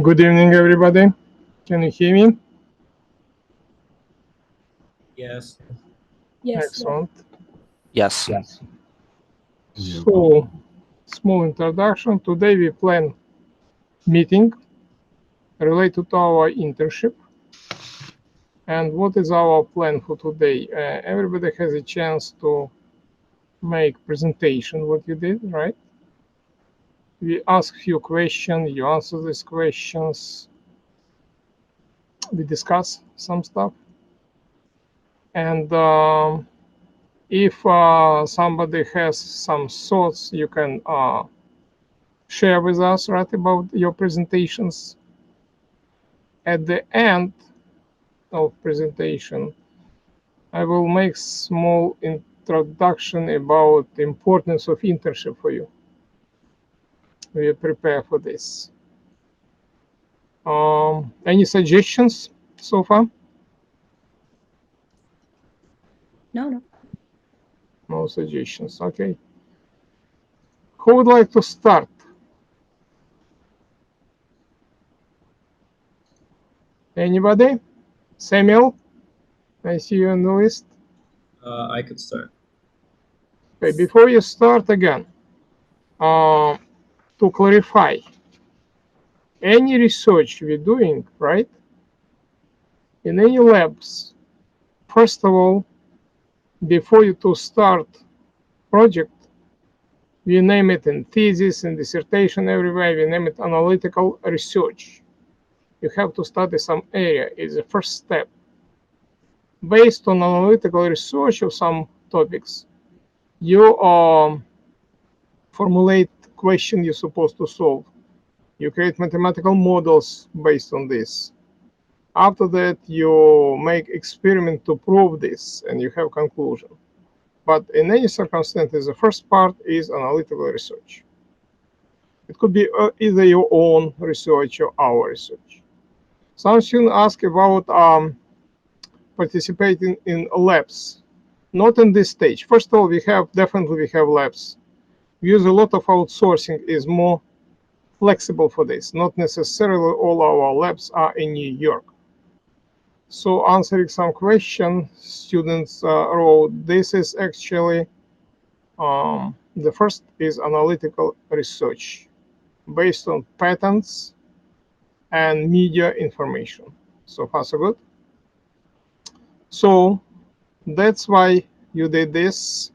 Good evening, everybody. Can you hear me? Yes. Yes. Excellent. Yes. So, small introduction. Today we plan meeting related to our internship. And what is our plan for today? Everybody has a chance to make presentation what you did, right? We ask few questions, you answer these questions, we discuss some stuff. And if somebody has some thoughts, you can share with us, right, about your presentations. At the end of presentation, I will make small introduction about the importance of internship for you. We prepare for this. Any suggestions so far? No. No suggestions. Okay. Who would like to start? Anybody? Samuel? I see you on the list. I could start. Okay, before you start again, to clarify, any research we're doing, right, in any labs, first of all, before you to start project, we name it in thesis and dissertation everywhere, we name it analytical research. You have to study some area, it's the first step. Based on analytical research of some topics, you formulate question you're supposed to solve. You create mathematical models based on this. After that, you make experiment to prove this, and you have conclusion. But in any circumstances, the first part is analytical research. It could be either your own research or our research. Some students ask about participating in labs. Not in this stage. First of all, we have labs. We use a lot of outsourcing, is more flexible for this. Not necessarily all our labs are in New York. So answering some question, students wrote, this is actually, the first is analytical research based on patterns and media information. So far, so good. So that's why you did this.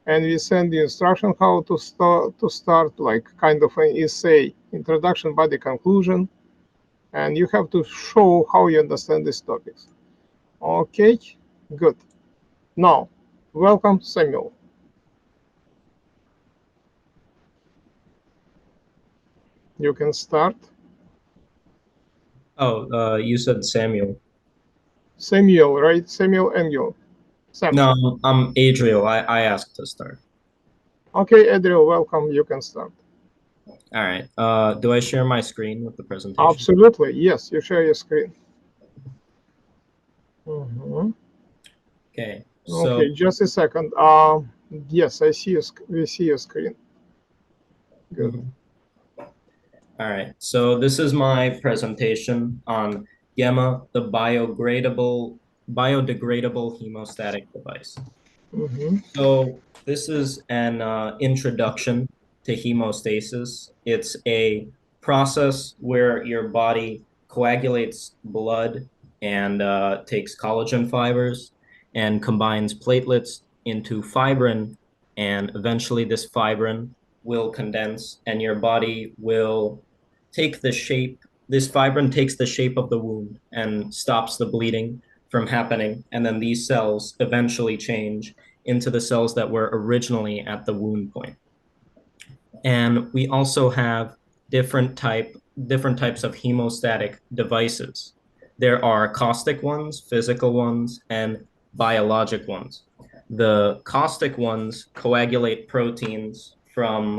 And we send the instruction how to start like kind of an essay, introduction, body, conclusion. And you have to show how you understand these topics. Okay, good. Now, welcome, Samuel. You can start. Oh, you said Samuel. Samuel, right? Samuel Engel. Sam. No, I'm Adriel. I asked to start. Okay, Adriel, welcome. You can start. All right. Do I share my screen with the presentation? Absolutely. Yes, you share your screen. Okay. So, okay, just a second. Yes, I see we see your screen. Good. All right. So this is my presentation on Gemma, the biodegradable hemostatic device. So this is an introduction to hemostasis. It's a process where your body coagulates blood and takes collagen fibers and combines platelets into fibrin, and eventually this fibrin will condense and your body will take the shape. This fibrin takes the shape of the wound and stops the bleeding from happening, and then these cells eventually change into the cells that were originally at the wound point. And we also have different types of hemostatic devices. There are caustic ones, physical ones, and biologic ones. The caustic ones coagulate proteins from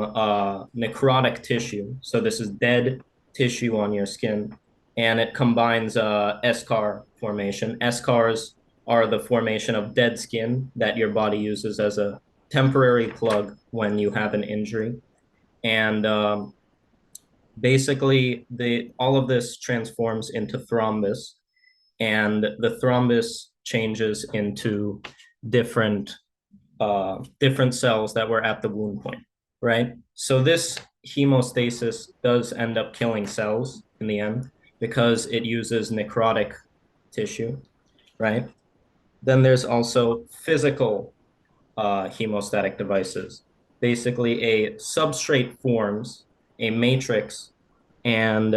necrotic tissue. So this is dead tissue on your skin, and it combines eschar formation. Eschars are the formation of dead skin that your body uses as a temporary plug when you have an injury. And Basically, all of this transforms into thrombus, and the thrombus changes into different different cells that were at the wound point, right? So this hemostasis does end up killing cells in the end because it uses necrotic tissue, right? Then there's also physical hemostatic devices. Basically, a substrate forms a matrix, and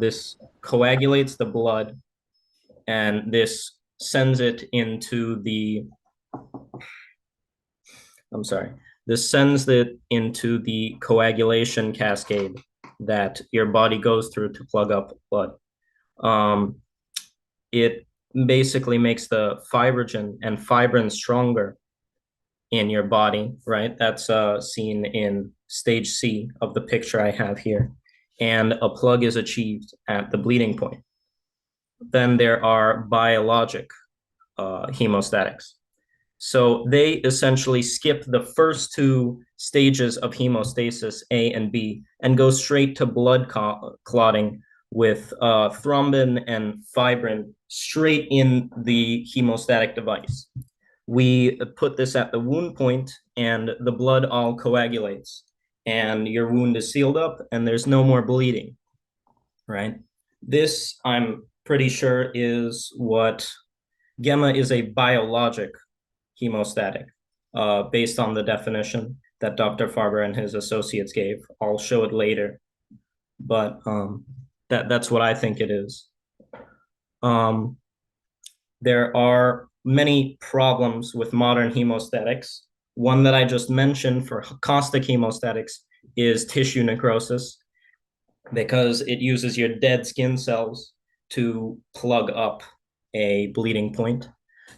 this coagulates the blood, and this sends it into the I'm sorry. This sends it into the coagulation cascade that your body goes through to plug up blood. It basically makes the fibrogen and fibrin stronger in your body, right? That's seen in stage C of the picture I have here. And a plug is achieved at the bleeding point. Then there are biologic hemostatics. So they essentially skip the first two stages of hemostasis, A and B, and go straight to blood clotting with thrombin and fibrin straight in the hemostatic device. We put this at the wound point, and the blood all coagulates, and your wound is sealed up, and there's no more bleeding, right? This, I'm pretty sure, is what Gemma is a biologic hemostatic, based on the definition that Dr. Farber and his associates gave. I'll show it later, but that's what I think it is. There are many problems with modern hemostatics. One that I just mentioned for caustic hemostatics is tissue necrosis, because it uses your dead skin cells to plug up a bleeding point.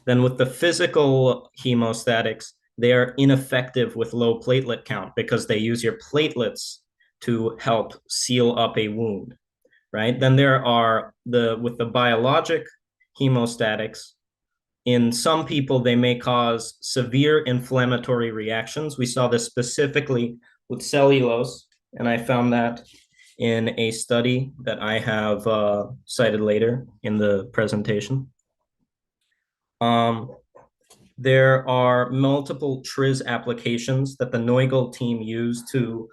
Then with the physical hemostatics, they are ineffective with low platelet count because they use your platelets to help seal up a wound, right? Then there are with the biologic hemostatics, in some people, they may cause severe inflammatory reactions. We saw this specifically with cellulose, and I found that in a study that I have cited later in the presentation. There are multiple TRIZ applications that the Neugel team used to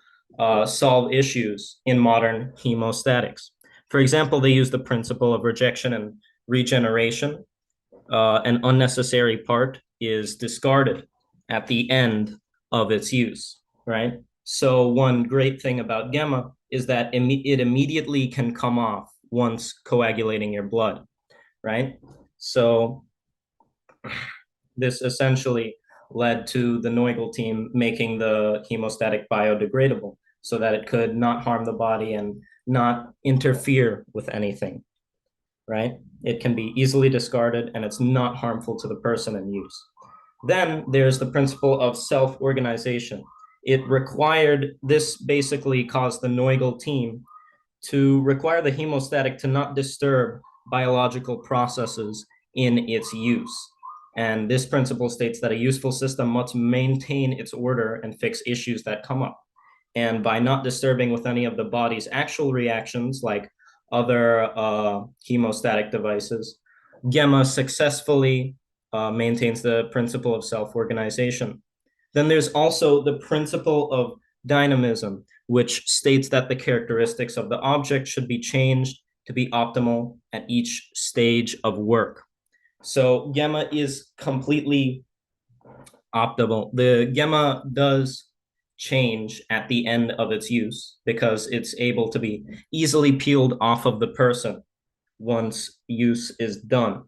solve issues in modern hemostatics. For example, they use the principle of rejection and regeneration. An unnecessary part is discarded at the end of its use, right? So one great thing about Gemma is that it immediately can come off once coagulating your blood, right? So this essentially led to the Neugel team making the hemostatic biodegradable so that it could not harm the body and not interfere with anything, right? It can be easily discarded, and it's not harmful to the person in use. Then there's the principle of self-organization. This basically caused the Neugel team to require the hemostatic to not disturb biological processes in its use. And this principle states that a useful system must maintain its order and fix issues that come up. And by not disturbing with any of the body's actual reactions, like other hemostatic devices, Gemma successfully maintains the principle of self-organization. Then there's also the principle of dynamism, which states that the characteristics of the object should be changed to be optimal at each stage of work. So Gemma is completely optimal. The Gemma does change at the end of its use because it's able to be easily peeled off of the person once use is done.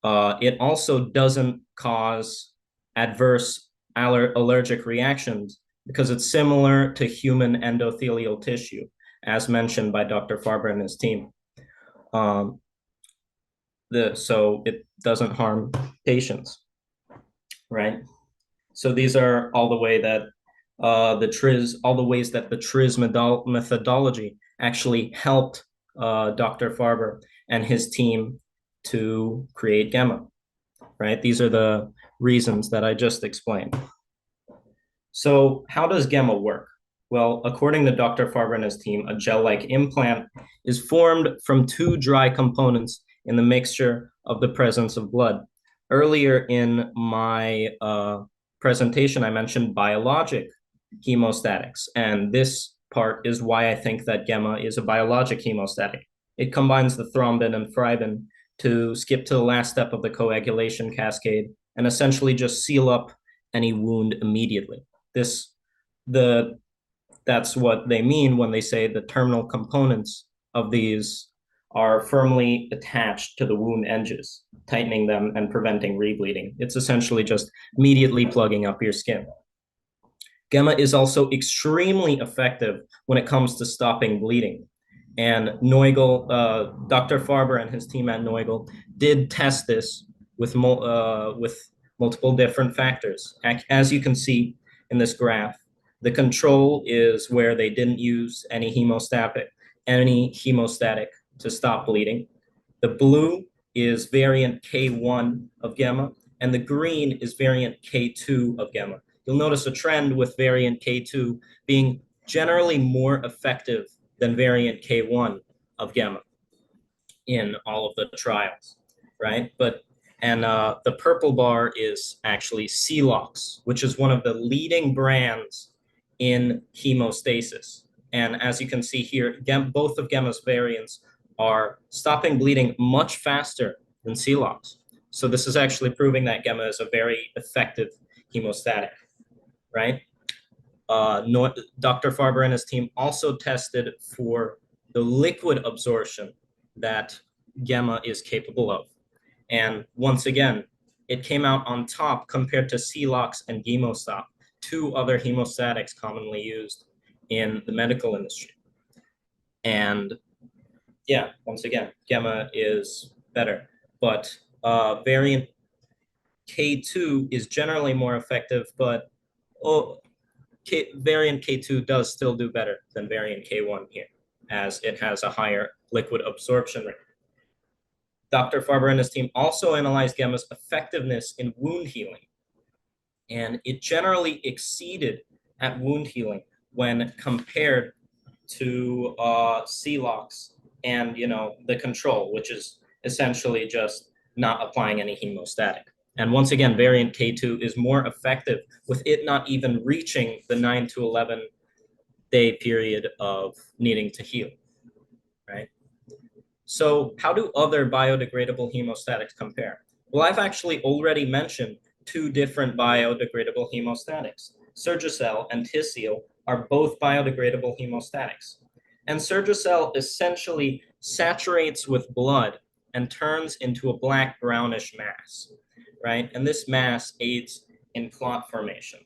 It also doesn't cause adverse allergic reactions because it's similar to human endothelial tissue, as mentioned by Dr. Farber and his team. So it doesn't harm patients, right? So these are all the ways that the TRIZ methodology actually helped Dr. Farber and his team to create Gemma, right? These are the reasons that I just explained. So how does Gemma work? Well, according to Dr. Farber and his team, a gel-like implant is formed from two dry components in the mixture of the presence of blood. Earlier in my presentation, I mentioned biologic hemostatics, and this part is why I think that gamma is a biologic hemostatic. It combines the thrombin and fibrinogen to skip to the last step of the coagulation cascade and essentially just seal up any wound immediately. That's what they mean when they say the terminal components of these are firmly attached to the wound edges, tightening them and preventing rebleeding. It's essentially just immediately plugging up your skin. Gamma is also extremely effective when it comes to stopping bleeding. And Neugel, Dr. Farber and his team at Neugel did test this with multiple different factors. As you can see in this graph, the control is where they didn't use any hemostatic to stop bleeding. The blue is variant K1 of gamma, and the green is variant K2 of gamma. You'll notice a trend with variant K2 being generally more effective than variant K1 of gamma in all of the trials, right? The purple bar is actually Celox, which is one of the leading brands in hemostasis. And as you can see here, both of gamma's variants are stopping bleeding much faster than Celox. So this is actually proving that gamma is a very effective hemostatic, right? Dr. Farber and his team also tested for the liquid absorption that gamma is capable of. And once again, it came out on top compared to Celox and Gemostop, two other hemostatics commonly used in the medical industry. And yeah, once again, gamma is better, but variant K2 is generally more effective, but variant K2 does still do better than variant K1 here, as it has a higher liquid absorption rate. Dr. Farber and his team also analyzed gamma's effectiveness in wound healing, and it generally exceeded at wound healing when compared to Celox and the control, which is essentially just not applying any hemostatic. And once again, variant K2 is more effective with it not even reaching the 9 to 11 day period of needing to heal, right? So how do other biodegradable hemostatics compare? Well, I've actually already mentioned two different biodegradable hemostatics. Surgicel and Tizil are both biodegradable hemostatics. And Surgicel essentially saturates with blood and turns into a black brownish mass, right? And this mass aids in clot formation,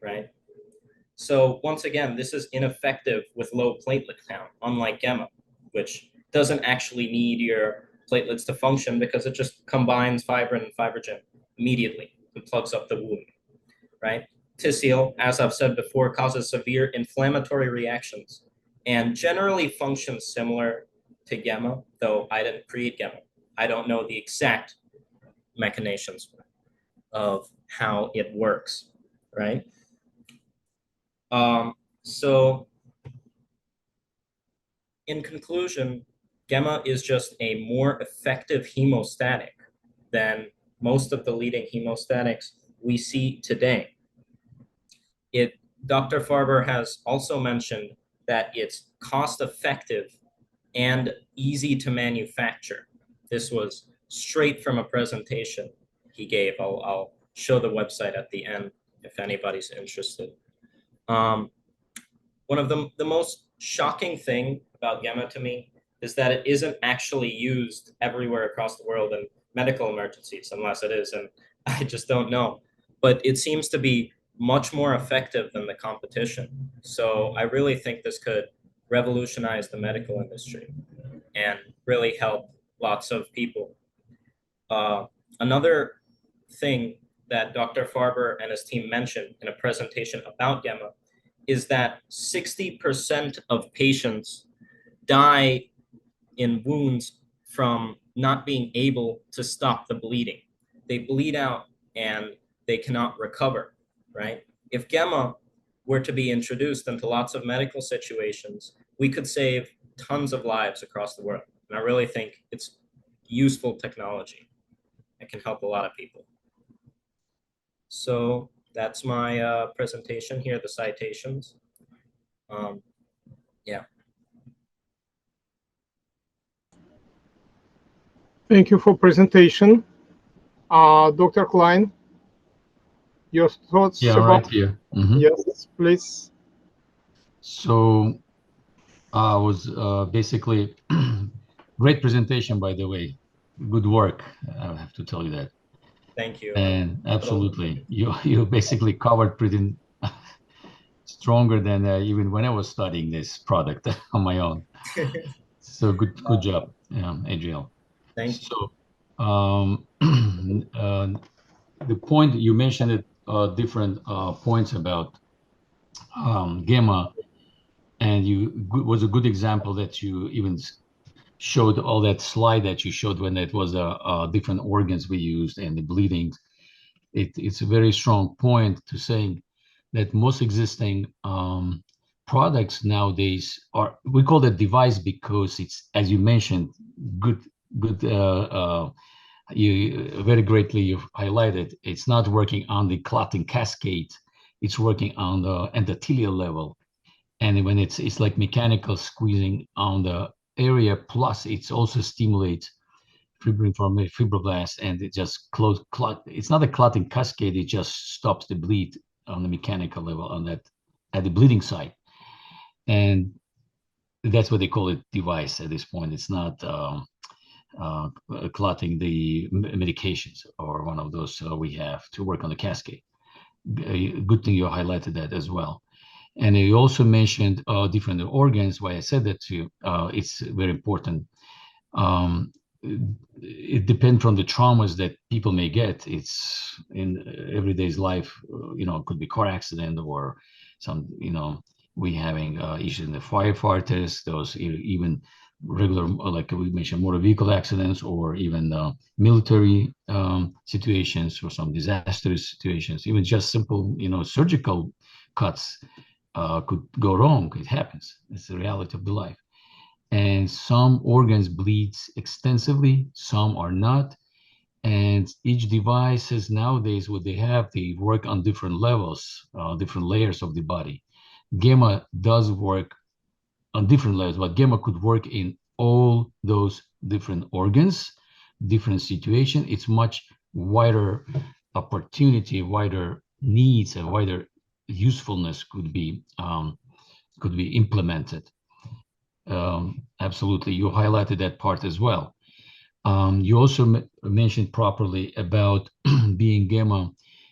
right? So once again, this is ineffective with low platelet count, unlike gamma, which doesn't actually need your platelets to function because it just combines fibrin and fibrinogen immediately and plugs up the wound, right? Tizil, as I've said before, causes severe inflammatory reactions and generally functions similar to gamma, though I didn't create gamma. I don't know the exact mechanisms of how it works, right? So in conclusion, gamma is just a more effective hemostatic than most of the leading hemostatics we see today. Dr. Farber has also mentioned that it's cost-effective and easy to manufacture. This was straight from a presentation he gave. I'll show the website at the end if anybody's interested. One of the most shocking thing about gamma to me is that it isn't actually used everywhere across the world in medical emergencies, unless it is, and I just don't know. But it seems to be much more effective than the competition. So I really think this could revolutionize the medical industry and really help lots of people. Another thing that Dr. Farber and his team mentioned in a presentation about gamma is that 60% of patients die in wounds from not being able to stop the bleeding. They bleed out and they cannot recover, right? If gamma were to be introduced into lots of medical situations, we could save tons of lives across the world. And I really think it's useful technology. It can help a lot of people. So that's my presentation here, the citations. Yeah. Thank you for presentation. Dr. Klein, your thoughts Yeah, about... right here. Yes, please. So I was basically, great presentation, by the way. Good work. I have to tell you that. Thank you. And absolutely, you basically covered pretty stronger than even when I was studying this product on my own. So good job, Adriel. Thank you. So the point you mentioned it, different points about gamma, and was a good example that you even showed all that slide that you showed when it was different organs we used and the bleeding. It's a very strong point to saying that most existing products nowadays are, we call it device because it's, as you mentioned, good you very greatly you've highlighted, it's not working on the clotting cascade, it's working on the endothelial level. And when it's like mechanical squeezing on the area, plus it's also stimulates fibrin from fibroblasts, and it just clot. It's not a clotting cascade, it just stops the bleed on the mechanical level on that at the bleeding site. And that's what they call it device at this point. It's not clotting the medications or one of those we have to work on the cascade. Good thing you highlighted that as well. And you also mentioned different organs. Why I said that to you, it's very important. It depends on the traumas that people may get. It's in everyday's life, it could be car accident or some, we having issues in the firefighters, those even regular, like we mentioned, motor vehicle accidents, or even military situations, or some disastrous situations, even just simple, surgical cuts could go wrong. It happens. It's the reality of the life. And some organs bleed extensively, some are not. And each device is nowadays what they have, they work on different levels, different layers of the body. Gamma does work on different levels, but gamma could work in all those different organs, different situation. It's much wider opportunity, wider needs, and wider usefulness could be implemented. Absolutely, you highlighted that part as well. You also mentioned properly about being gamma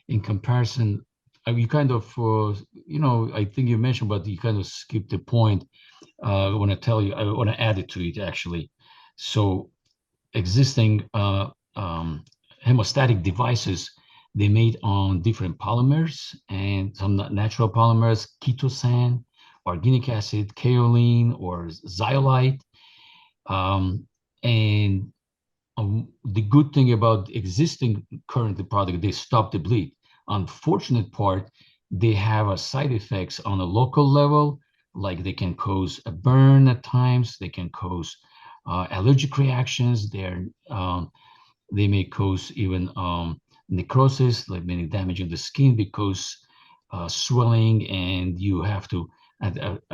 in comparison. You kind of, I think you mentioned, but you kind of skipped the point. I want to tell you, I want to add it to it actually. So existing hemostatic devices, they made on different polymers, and some natural polymers, chitosan, organic acid, kaolin, or zeolite. And the good thing about existing current product, they stop the bleed. Unfortunate part, they have a side effects on a local level, like they can cause a burn at times, they can cause allergic reactions, they may cause even necrosis, like many damaging the skin, because swelling, and you have to,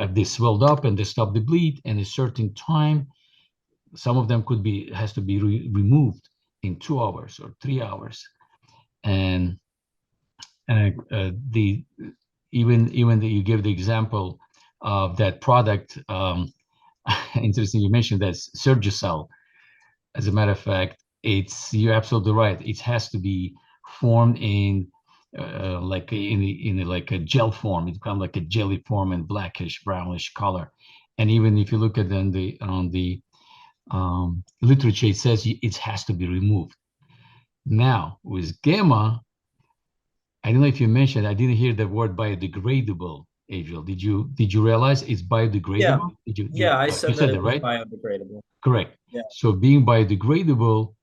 they swelled up and they stop the bleed, and a certain time, some of them has to be removed in 2 hours or 3 hours. And even you give the example of that product, interesting you mentioned that Surgicel. As a matter of fact, you're absolutely right. It has to be formed in like like a gel form. It becomes like a jelly form and blackish, brownish color. And even if you look at on the literature, it says it has to be removed. Now with gamma, I don't know if you mentioned, I didn't hear the word biodegradable. Adriel, did you realize it's biodegradable? Yeah, I said that it was right? biodegradable. Correct. Yeah. So being biodegradable,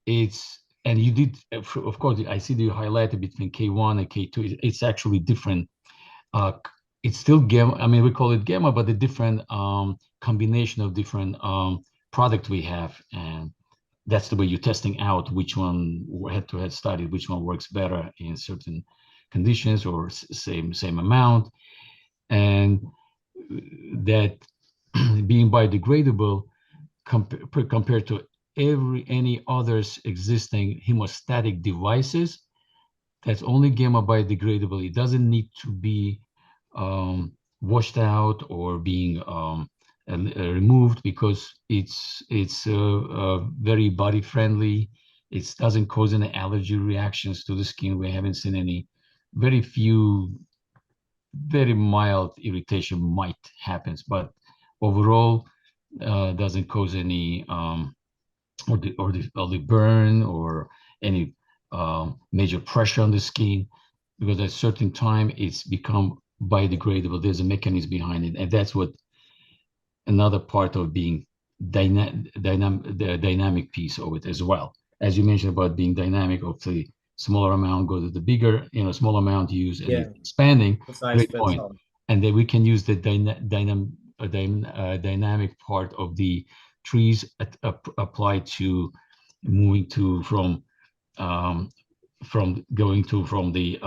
and you did, of course, I see that you highlighted between K1 and K2. It's actually different it's still gamma. I mean, we call it gamma, but the different combination of different product we have, and that's the way you're testing out which one head-to-head study, which one works better in certain conditions or same amount, and that being biodegradable compared to any others existing hemostatic devices, that's only gamma biodegradable. It doesn't need to be washed out or being removed, because it's very body friendly. It doesn't cause any allergy reactions to the skin. We haven't seen any. Very few, very mild irritation might happen, but overall doesn't cause any or the burn or any major pressure on the skin, because at a certain time it's become biodegradable. There's a mechanism behind it, and that's what another part of being the dynamic piece of it as well. As you mentioned about being dynamic, of the smaller amount go to the bigger, small amount use, and expanding. Great point. And then we can use the dynamic part of the TRIZ applied to moving to from the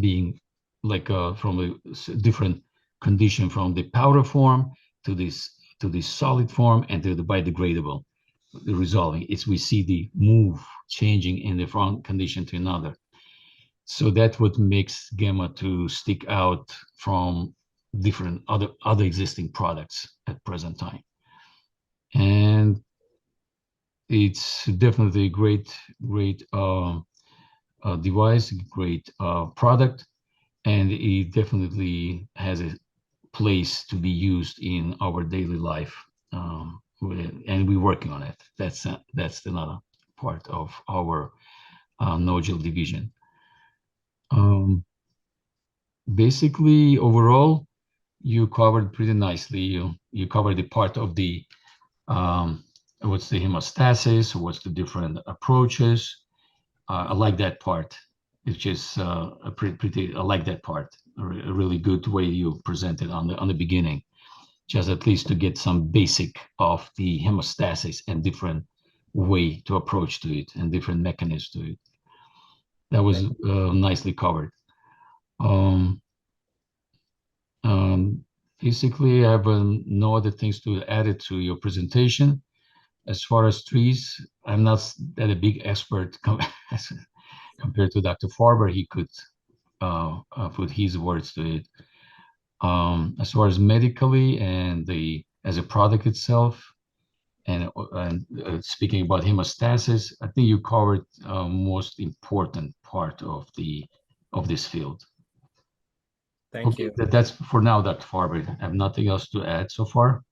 being like from a different condition, from the powder form to this solid form and to the biodegradable, the resolving. It's we see the move changing in the one condition to another. So that's what makes gamma to stick out from different other existing products at present time. And it's definitely a great device, great product, and it definitely has a place to be used in our daily life, and we're working on it. That's another part of our nodule division. Basically, overall, you covered pretty nicely. You covered the part of the what's the hemostasis, what's the different approaches. I like that part. It's just a pretty. I like that part. A really good way you presented on the beginning, just at least to get some basic of the hemostasis and different way to approach to it and different mechanisms to it. That was nicely covered. Basically, I have no other things to add it to your presentation. As far as TRIZ, I'm not that a big expert compared to Dr. Farber. He could put his words to it. As far as medically and as a product itself, and speaking about hemostasis, I think you covered most important part of this field. Thank you. That's for now, Dr. Farber. I have nothing else to add so far.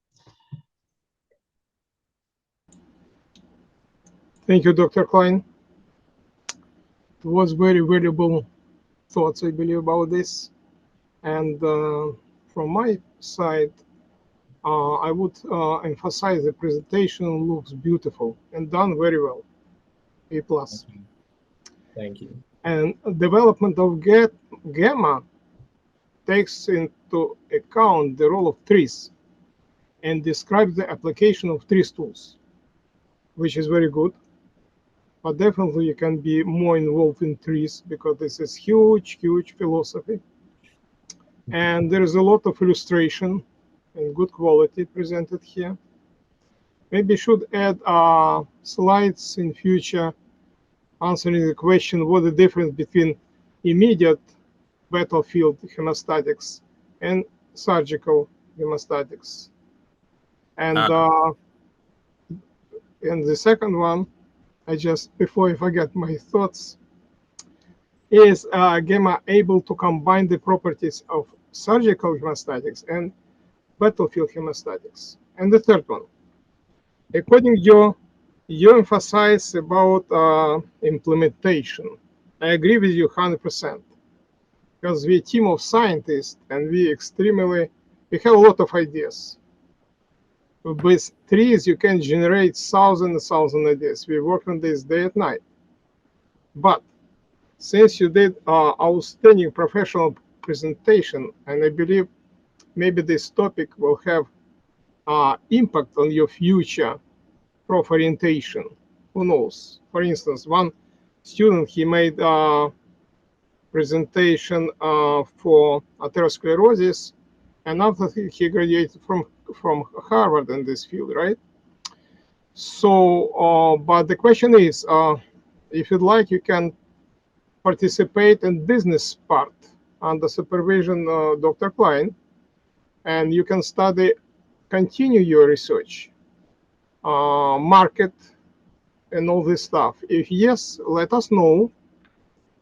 Thank you, Dr. Klein. It was very valuable thoughts, I believe, about this. And from my side, I would emphasize the presentation looks beautiful and done very well. A+. Thank you. And development of gamma takes into account the role of TRIZ and describes the application of TRIZ tools, which is very good. But definitely you can be more involved in TRIZ because this is huge philosophy. And there is a lot of illustration and good quality presented here. Maybe should add slides in future answering the question what the difference between immediate battlefield hemostatics and surgical hemostatics. And the second one, before I forget my thoughts, is gamma able to combine the properties of surgical hemostatics and battlefield hemostatics. And the third one, according to you emphasize about implementation. I agree with you 100%, because we're a team of scientists and we have a lot of ideas. With TRIZ, you can generate thousands ideas. We work on this day and night. But since you did outstanding professional presentation, and I believe maybe this topic will have impact on your future prof orientation. Who knows? For instance, one student, he made a presentation for atherosclerosis, and after he graduated from Harvard in this field, right? So, but the question is, if you'd like, you can participate in business part under supervision Dr. Klein, and you can continue your research, market, and all this stuff. If yes, let us know.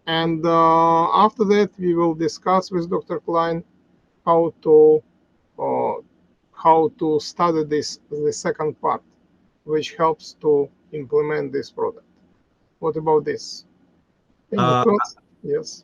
And after that, we will discuss with Dr. Klein how to study the second part, which helps to implement this product. What about this? Any thoughts? Yes.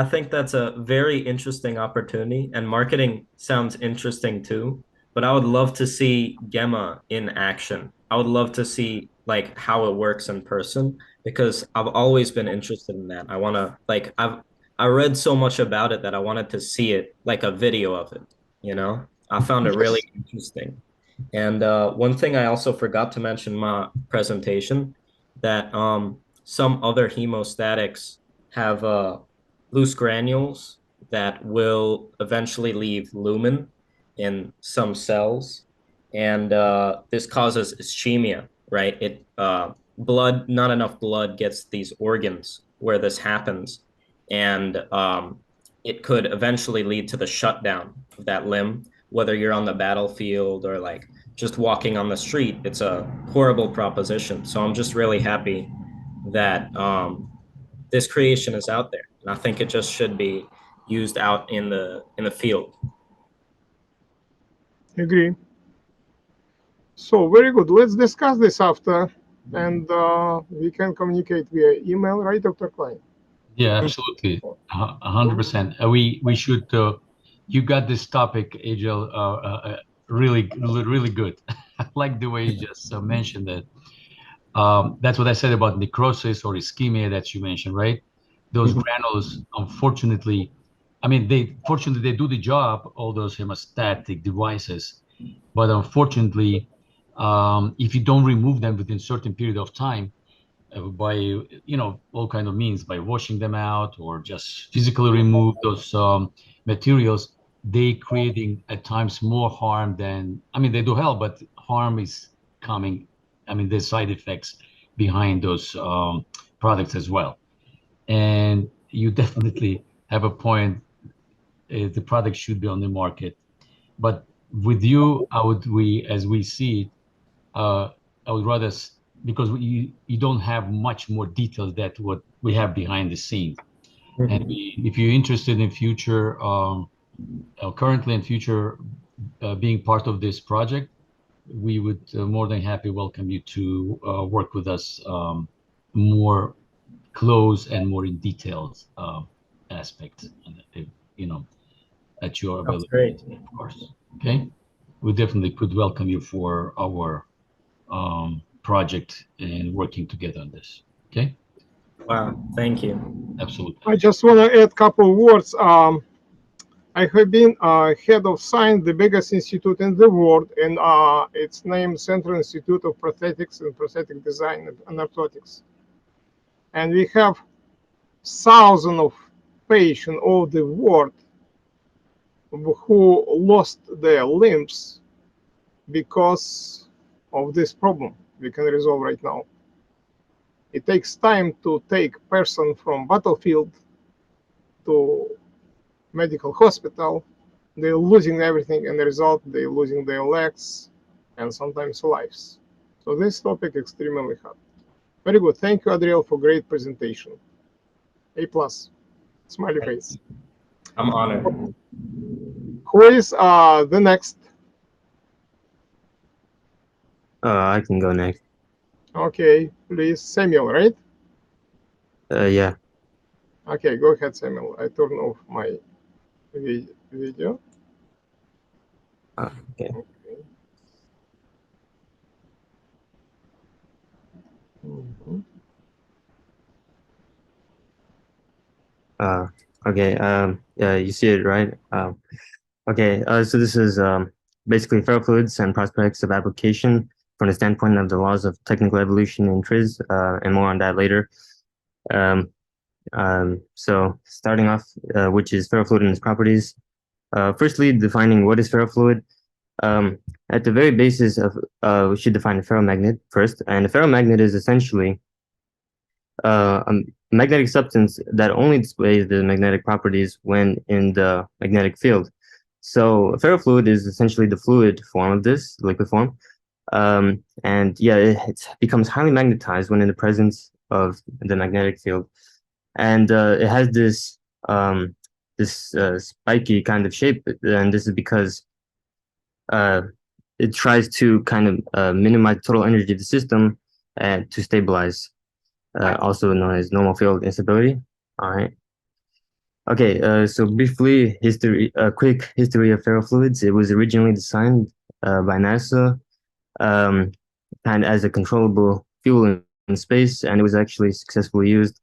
I think that's a very interesting opportunity, and marketing sounds interesting too. But I would love to see Gemma in action. I would love to see like how it works in person, because I've always been interested in that. I want to like I read so much about it that I wanted to see it, like a video of it, you know? I found it really interesting. And one thing I also forgot to mention in my presentation, that some other hemostatics have loose granules that will eventually leave lumen in some cells, and this causes ischemia, right? Not enough blood gets these organs where this happens, and it could eventually lead to the shutdown of that limb, whether you're on the battlefield or like just walking on the street. It's a horrible proposition. So I'm just really happy that this creation is out there, and I think it just should be used out in the field. Agree. So very good. Let's discuss this after, and we can communicate via email, right, Dr. Klein? Yeah, absolutely, 100%. We should. You got this topic, Agil, really good. I like the way you just mentioned that. That's what I said about necrosis or ischemia that you mentioned, right? Those granules, unfortunately, I mean, fortunately they do the job, all those hemostatic devices, but unfortunately, if you don't remove them within a certain period of time, by all kind of means, by washing them out or just physically remove those materials, they creating at times more harm than, I mean, they do help, but harm is coming. I mean, there's side effects behind those products as well. And you definitely have a point. The product should be on the market, but with you, as we see it, I would rather, because you don't have much more details than what we have behind the scenes. And if you're interested in future, currently and future, being part of this project, we would more than happy welcome you to work with us more close and more in detailed aspects, at your availability, of course. Okay, we definitely could welcome you for our project and working together on this. Okay. Wow, thank you. Absolutely. I just want to add a couple of words. I have been head of science, the biggest institute in the world, and it's named Central Institute of Prosthetics and Prosthetic Design and Orthotics. And we have thousands of patients all over the world who lost their limbs because of this problem we can resolve right now. It takes time to take person from battlefield to medical hospital. They're losing everything, and the result, they're losing their legs and sometimes lives. So this topic extremely hot. Very good. Thank you, Adriel, for great presentation. A+. Smiley face. I'm honored. Who is the next? I can go next. Okay, please, Samuel, right? Yeah. Okay, go ahead, Samuel. I turn off my video. Okay. Okay. Mhm. Okay. Yeah, you see it, right? Okay. So this is basically ferrofluids and prospects of application from the standpoint of the laws of technical evolution in TRIZ, and more on that later. So starting off, which is ferrofluid and its properties. Firstly, defining what is ferrofluid. At the very basis of, we should define a ferromagnet first, and a ferromagnet is essentially a magnetic substance that only displays the magnetic properties when in the magnetic field. So a ferrofluid is essentially the fluid form of this, liquid form. And yeah, it becomes highly magnetized when in the presence of the magnetic field. And it has this spiky kind of shape, and this is because it tries to kind of minimize total energy of the system and to stabilize, also known as normal field instability. All right. Okay, so briefly, a quick history of ferrofluids. It was originally designed by NASA and as a controllable fuel in space, and it was actually successfully used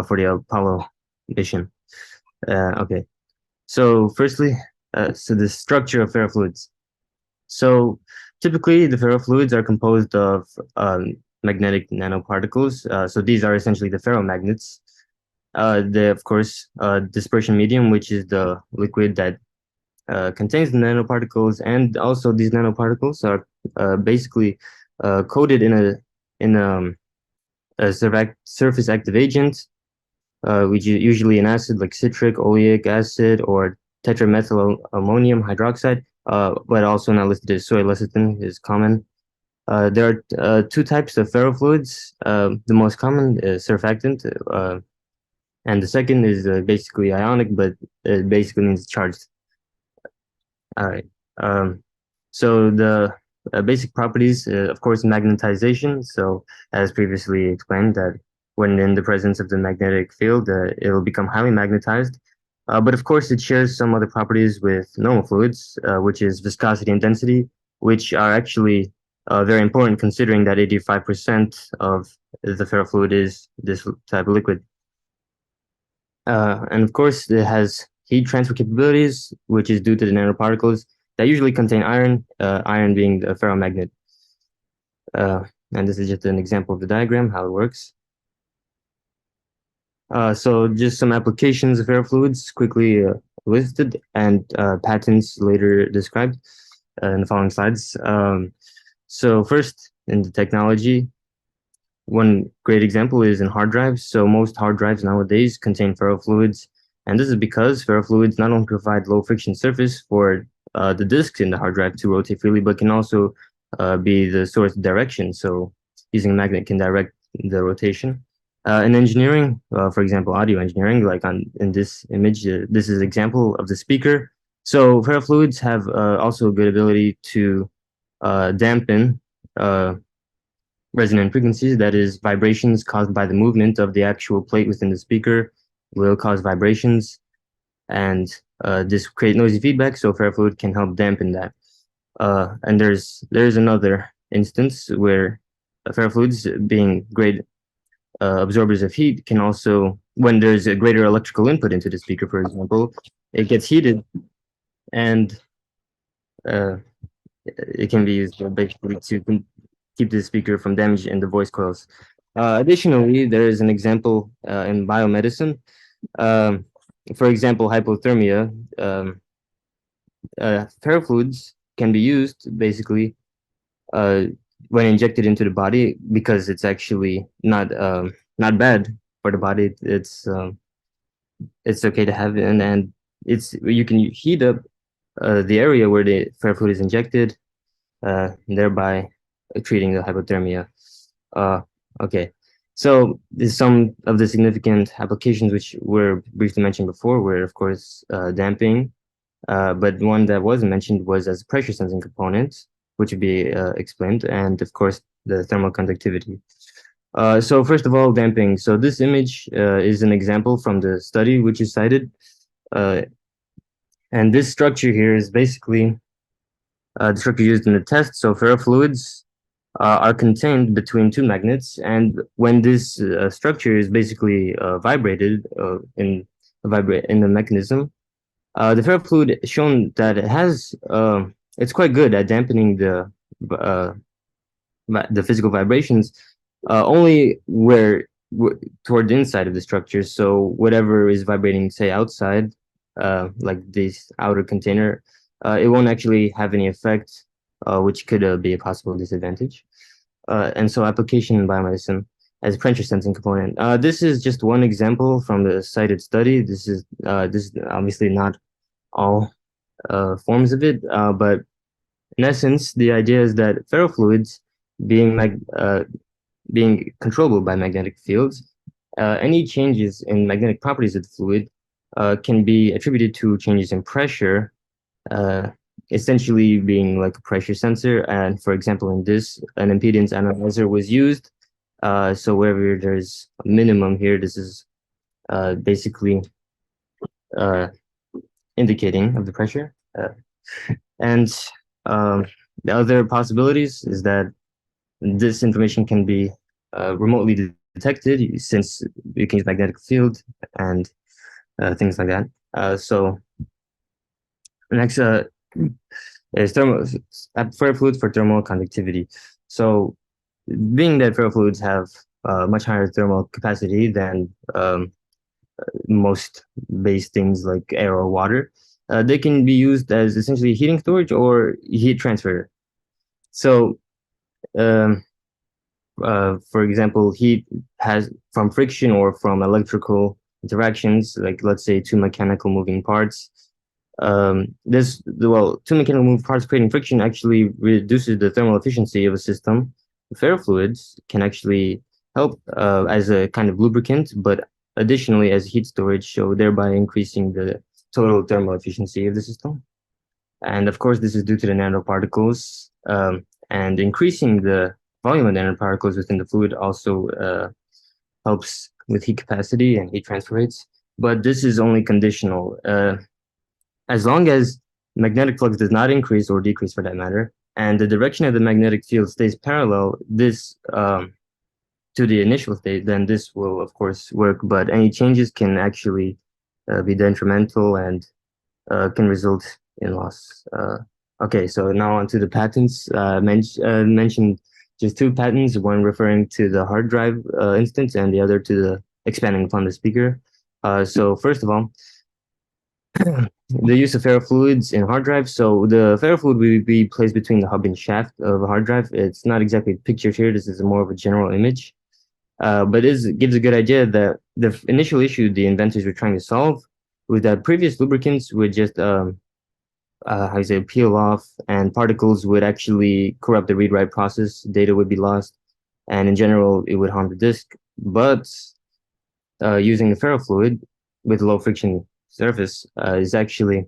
for the Apollo mission. Okay, so firstly, so the structure of ferrofluids. So typically, the ferrofluids are composed of magnetic nanoparticles. So these are essentially the ferromagnets. They, of course, dispersion medium, which is the liquid that contains the nanoparticles, and also these nanoparticles are basically coated in a surface active agent, which is usually an acid like citric, oleic acid, or tetramethyl ammonium hydroxide, but also not listed as soy lecithin is common. There are two types of ferrofluids. The most common is surfactant, and the second is basically ionic, but it basically means charged. All right. So the basic properties, of course, magnetization. So as previously explained, that when in the presence of the magnetic field, it will become highly magnetized. But of course, it shares some other properties with normal fluids, which is viscosity and density, which are actually very important considering that 85% of the ferrofluid is this type of liquid. And of course, it has heat transfer capabilities, which is due to the nanoparticles that usually contain iron, iron being the ferromagnet. And this is just an example of the diagram, how it works. So just some applications of ferrofluids quickly listed and patents later described in the following slides. So first, in the technology, one great example is in hard drives. So most hard drives nowadays contain ferrofluids, and this is because ferrofluids not only provide low friction surface for the disks in the hard drive to rotate freely, but can also be the source of direction. So using a magnet can direct the rotation. In engineering, for example, audio engineering, like in this image, this is an example of the speaker. So ferrofluids have also a good ability to dampen resonant frequencies, that is vibrations caused by the movement of the actual plate within the speaker will cause vibrations, and this create noisy feedback, so ferrofluid can help dampen that. And there's another instance where ferrofluids, being great absorbers of heat, can also, when there's a greater electrical input into the speaker, for example, it gets heated, and it can be used basically to keep the speaker from damage in the voice coils. Additionally, there is an example in biomedicine. For example, hypothermia. Ferrofluids can be used basically when injected into the body, because it's actually not bad for the body. It's okay to have, and you can heat up the area where the ferrofluid is injected, thereby treating the hypothermia. Okay, so some of the significant applications which were briefly mentioned before were, of course, damping, but one that wasn't mentioned was as a pressure sensing component, which would be explained, and of course the thermal conductivity. So first of all, damping. So this image is an example from the study which is cited, and this structure here is basically the structure used in the test. So ferrofluids are contained between two magnets, and when this structure is basically vibrated in vibrate in the mechanism. The ferrofluid shown that it has it's quite good at dampening the physical vibrations, only toward the inside of the structure. So whatever is vibrating, say outside, like this outer container, it won't actually have any effect, which could be a possible disadvantage. And so application in biomedicine as a pressure sensing component. This is just one example from the cited study. This is obviously not all forms of it, but in essence, the idea is that ferrofluids being controllable by magnetic fields, any changes in magnetic properties of the fluid can be attributed to changes in pressure, essentially being like a pressure sensor. And for example, in this, an impedance analyzer was used. So wherever there's a minimum here, this is basically indicating of the pressure. And the other possibilities is that this information can be remotely detected, since you can use magnetic field and things like that. So next is ferrofluids for thermal conductivity. So being that ferrofluids have much higher thermal capacity than most base things like air or water, they can be used as essentially heating storage or heat transfer. So for example, heat has from friction or from electrical interactions, like let's say two mechanical moving parts. Two mechanical moving parts creating friction actually reduces the thermal efficiency of a system. Ferrofluids can actually help as a kind of lubricant, but additionally as heat storage, so thereby increasing the total thermal efficiency of the system. And of course, this is due to the nanoparticles, and increasing the volume of nanoparticles within the fluid also helps with heat capacity and heat transfer rates. But this is only conditional. As long as magnetic flux does not increase or decrease for that matter, and the direction of the magnetic field stays parallel to the initial state, then this will of course work, but any changes can actually be detrimental and can result in loss. Okay, so now on to the patents. Mentioned just two patents, one referring to the hard drive instance and the other to the expanding upon the speaker. So first of all, the use of ferrofluids in hard drives. So the ferrofluid will be placed between the hub and shaft of a hard drive. It's not exactly pictured here. This is more of a general image, but it gives a good idea that the initial issue the inventors were trying to solve was that previous lubricants would just peel off, and particles would actually corrupt the read-write process. Data would be lost, and in general, it would harm the disk. But using the ferrofluid with low friction surface is actually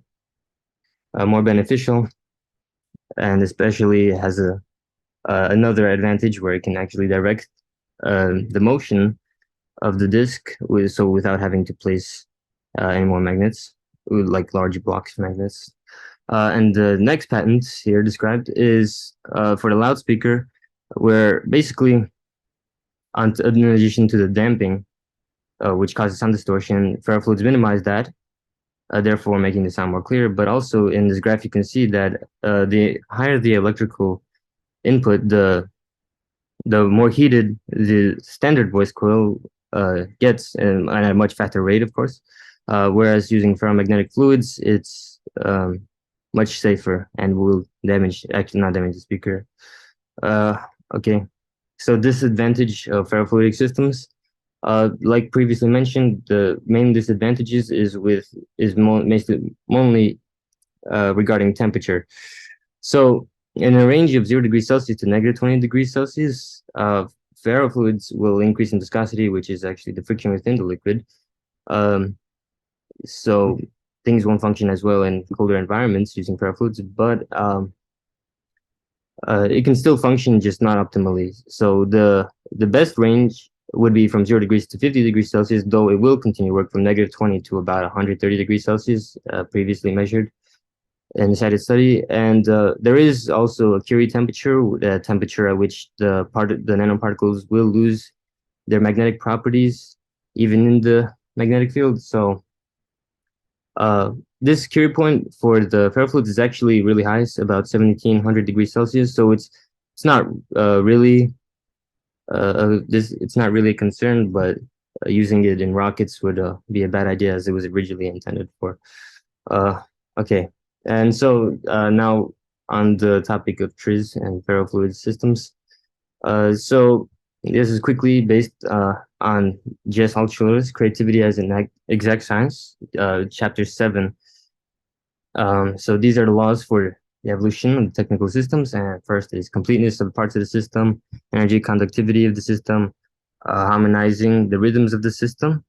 more beneficial, and especially has another advantage where it can actually direct the motion of the disk, without having to place any more magnets, like large blocks of magnets. And the next patent here described is for the loudspeaker, where basically, in addition to the damping, which causes sound distortion, ferrofluids minimize that, therefore making the sound more clear. But also in this graph, you can see that the higher the electrical input, the more heated the standard voice coil gets, and at a much faster rate, of course. Whereas using ferromagnetic fluids, it's much safer and will actually not damage the speaker. Okay, so disadvantage of ferrofluidic systems. Like previously mentioned, the main disadvantages is mainly regarding temperature. So in a range of 0 degrees Celsius to -20 degrees Celsius, ferrofluids will increase in viscosity, which is actually the friction within the liquid. So things won't function as well in colder environments using ferrofluids, but it can still function, just not optimally. So the best range would be from 0 degrees to 50 degrees Celsius, though it will continue work from -20 to about 130 degrees Celsius, previously measured in the cited study. And there is also a Curie temperature, the temperature at which the nanoparticles will lose their magnetic properties, even in the magnetic field. So This Curie point for the ferrofluids is actually really high. It's about 1700 degrees Celsius. So it's not really it's not really a concern, but using it in rockets would be a bad idea as it was originally intended for. Okay, and so now on the topic of TRIZ and ferrofluid systems. So this is quickly based on J.S. Altschuler's Creativity as an Exact Science, chapter 7. So these are the laws for the evolution of technical systems. And first is completeness of parts of the system, energy conductivity of the system, harmonizing the rhythms of the system,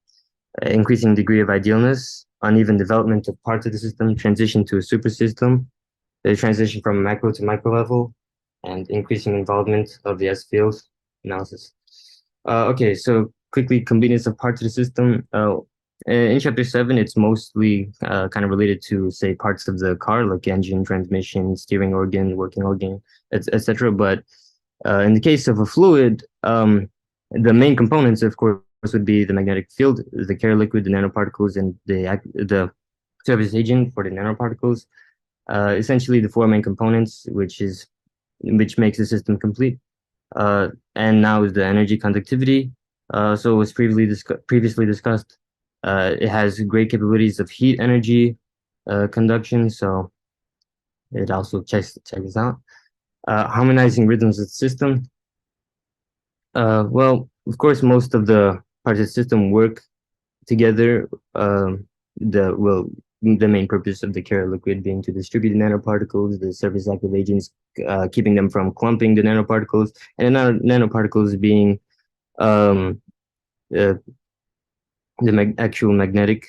increasing degree of idealness, uneven development of parts of the system, transition to a super system, the transition from macro to micro level, and increasing involvement of the S field analysis. Okay, so quickly, completeness of parts of the system. In chapter 7, it's mostly kind of related to, say, parts of the car, like engine, transmission, steering organ, working organ, etc. But in the case of a fluid, the main components, of course, would be the magnetic field, the carrier liquid, the nanoparticles, and the surface agent for the nanoparticles. Essentially, the four main components, which makes the system complete. And now is the energy conductivity. So as previously discussed, it has great capabilities of heat energy conduction. So it also checks this out. Harmonizing rhythms of the system. Well, of course, most of the parts of the system work together. The main purpose of the carrier liquid being to distribute the nanoparticles, the surface active agents keeping them from clumping the nanoparticles, and the nanoparticles being the actual magnetic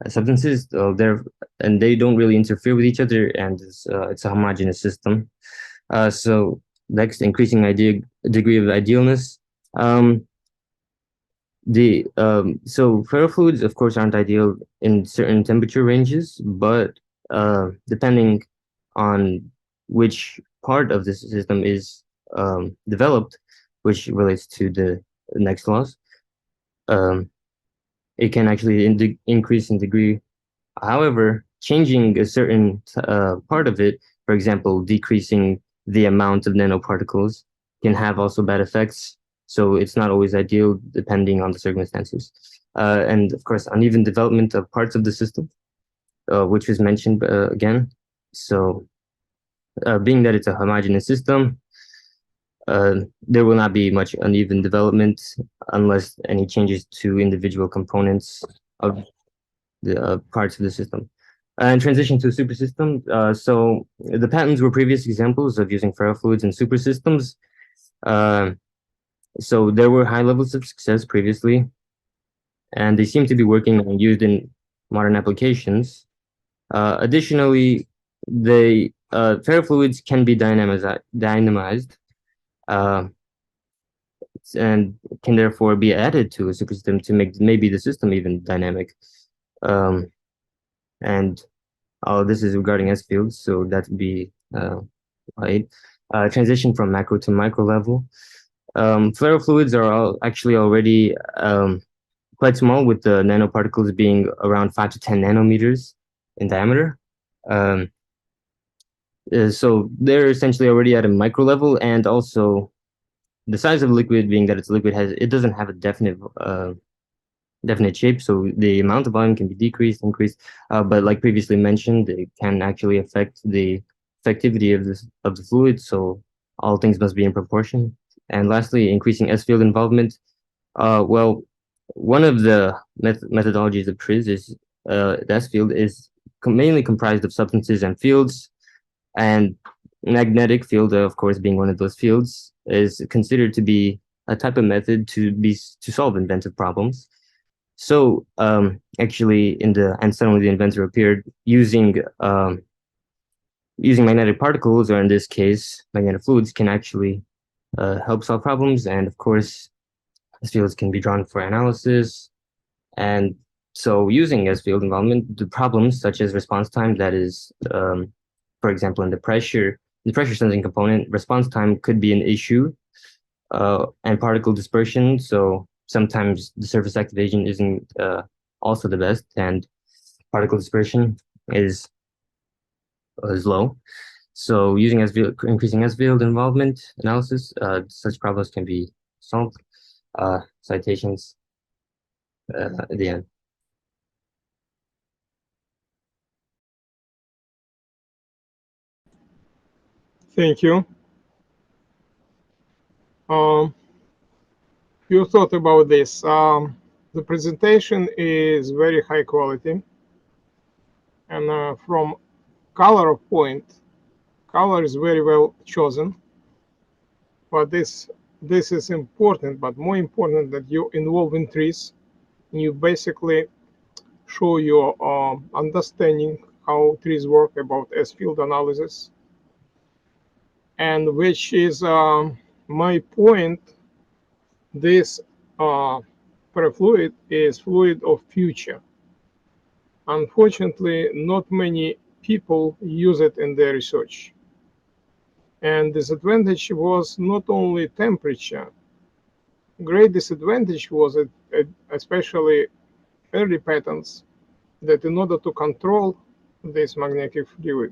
substances. And they don't really interfere with each other, and it's a homogeneous system. So next, increasing degree of idealness. So ferrofluids, of course, aren't ideal in certain temperature ranges, but depending on which part of the system is developed, which relates to the next laws, it can actually increase in degree. However, changing a certain part of it, for example, decreasing the amount of nanoparticles, can have also bad effects. So it's not always ideal depending on the circumstances. And of course, uneven development of parts of the system, which was mentioned again. So being that it's a homogeneous system, there will not be much uneven development unless any changes to individual components of the parts of the system. And transition to a super system. So the patents were previous examples of using ferrofluids in super systems. So there were high levels of success previously, and they seem to be working and used in modern applications. Additionally, the ferrofluids can be dynamized and can therefore be added to a supersystem to make maybe the system even dynamic. And all this is regarding S fields, so that would be right. Transition from macro to micro level. Ferrofluids are actually already quite small, with the nanoparticles being around 5 to 10 nanometers in diameter. So they're essentially already at a micro level, and also the size of the liquid, being that it's liquid, it doesn't have a definite shape, so the amount of volume can be decreased, increased, but like previously mentioned, it can actually affect the effectivity of the fluid. So all things must be in proportion. And lastly, increasing S field involvement. Well, one of the methodologies of TRIZ is the S field is mainly comprised of substances and fields, and magnetic field, of course, being one of those fields, is considered to be a type of method to solve inventive problems. So actually, and suddenly the inventor appeared using magnetic particles, or in this case, magnetic fluids, can actually help solve problems. And of course, S fields can be drawn for analysis. And so using S field involvement, the problems such as response time, that is, for example, in the pressure sensing component, response time could be an issue, and particle dispersion. So sometimes the surface active agent isn't also the best, and particle dispersion is low. So using increasing S field involvement analysis, such problems can be solved. Citations at the end. Thank you. You thought about this. The presentation is very high quality, and from color point, color is very well chosen. But this is important, but more important that you involve in TRIZ. You basically show your understanding how TRIZ work about S-field analysis, and which is my point. This parafluid is fluid of future. Unfortunately, not many people use it in their research. And disadvantage was not only temperature. Great disadvantage was especially early patterns, that in order to control this magnetic fluid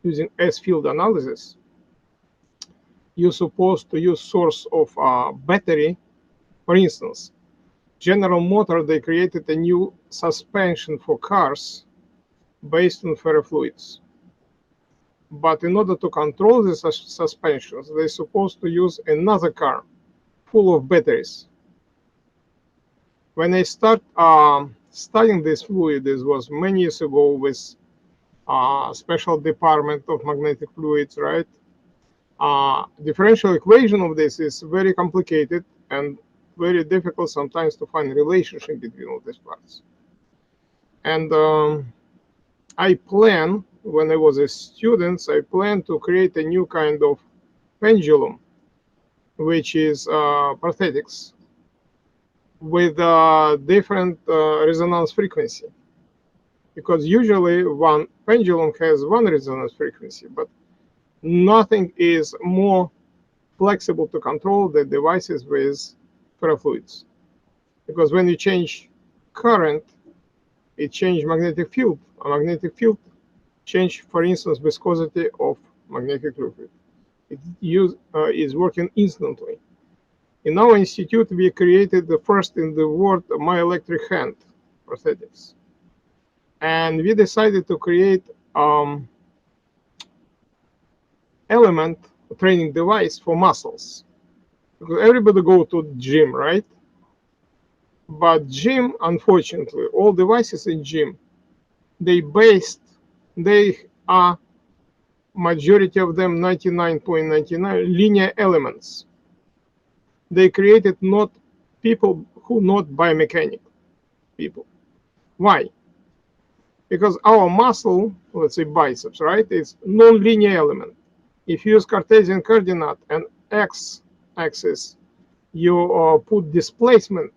using S-field analysis, you're supposed to use source of battery. For instance, General Motors, they created a new suspension for cars based on ferrofluids. But in order to control the suspensions, they're supposed to use another car full of batteries. When I start studying this fluid, this was many years ago with special department of magnetic fluids, right? Differential equation of this is very complicated and very difficult sometimes to find a relationship between all these parts. And I plan, when I was a student, I plan to create a new kind of pendulum, which is prosthetics with different resonance frequency. Because usually one pendulum has one resonance frequency, but nothing is more flexible to control the devices with ferrofluids. Because when you change current, it changes magnetic field. A magnetic field change, for instance, viscosity of magnetic fluid. It is working instantly. In our institute, we created the first in the world my electric hand prosthetics. And we decided to create element training device for muscles. Because everybody go to gym, right? But gym, unfortunately, all devices in gym, they are majority of them 99.99 linear elements. They created not people who not biomechanic people. Why? Because our muscle, let's say biceps, right, is non-linear element. If you use Cartesian coordinate and x-axis, you put displacement,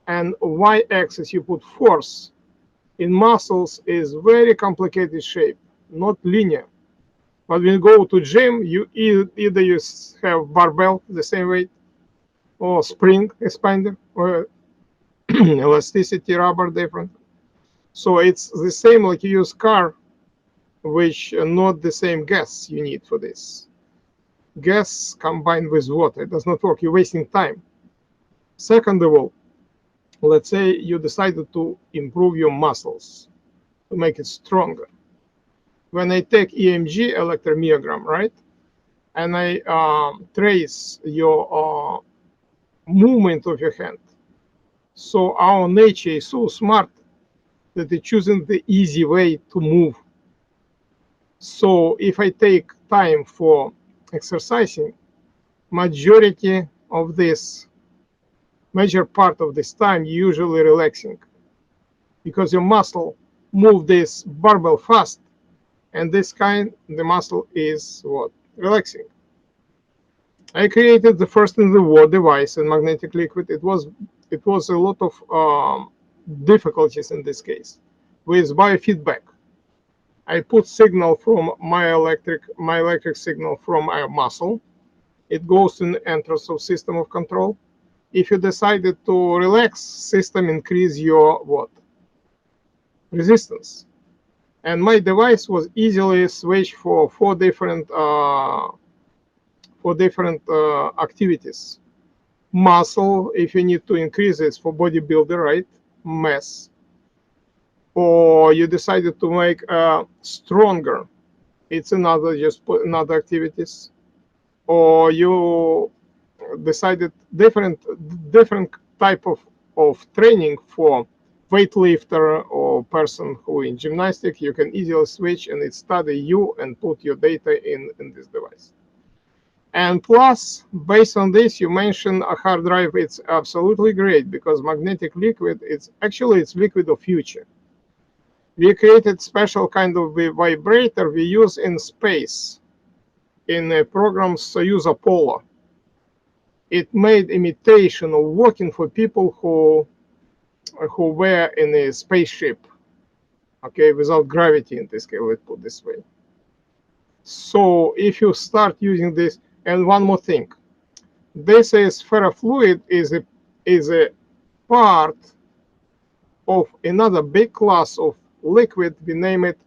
and y-axis you put force. In muscles is very complicated shape, not linear. But when you go to gym, you either you have barbell the same weight, or spring expander, or elasticity rubber different. So it's the same like you use car, which are not the same gas you need for this. Gas combined with water, it does not work, you're wasting time. Second of all, let's say you decided to improve your muscles, to make it stronger. When I take EMG, electromyogram, right, and I trace your movement of your hand, so our nature is so smart that it's choosing the easy way to move. So if I take time for exercising, majority of this, major part of this time, usually relaxing, because your muscle move this barbell fast, and this kind, the muscle is what? Relaxing. I created the first in the world device in magnetic liquid. It was a lot of difficulties in this case with biofeedback. I put signal from my electric signal from my muscle. It goes in the entrance of system of control. If you decided to relax, system increase your what? resistance. And my device was easily switched for four different activities. Muscle, if you need to increase it for bodybuilder, right? Mass. Or you decided to make stronger. It's another another activities. Or you decided different type of training for weightlifter or person who in gymnastics. You can easily switch and it study you and put your data in this device. And plus, based on this, you mentioned a hard drive. It's absolutely great because magnetic liquid, it's liquid of future. We created special kind of vibrator we use in space in programs Soyuz Apollo. It made imitation of working for people who were in a spaceship, okay, without gravity in this case, let's put this way. So if you start using this, and one more thing, this is ferrofluid is a part of another big class of liquid. We name it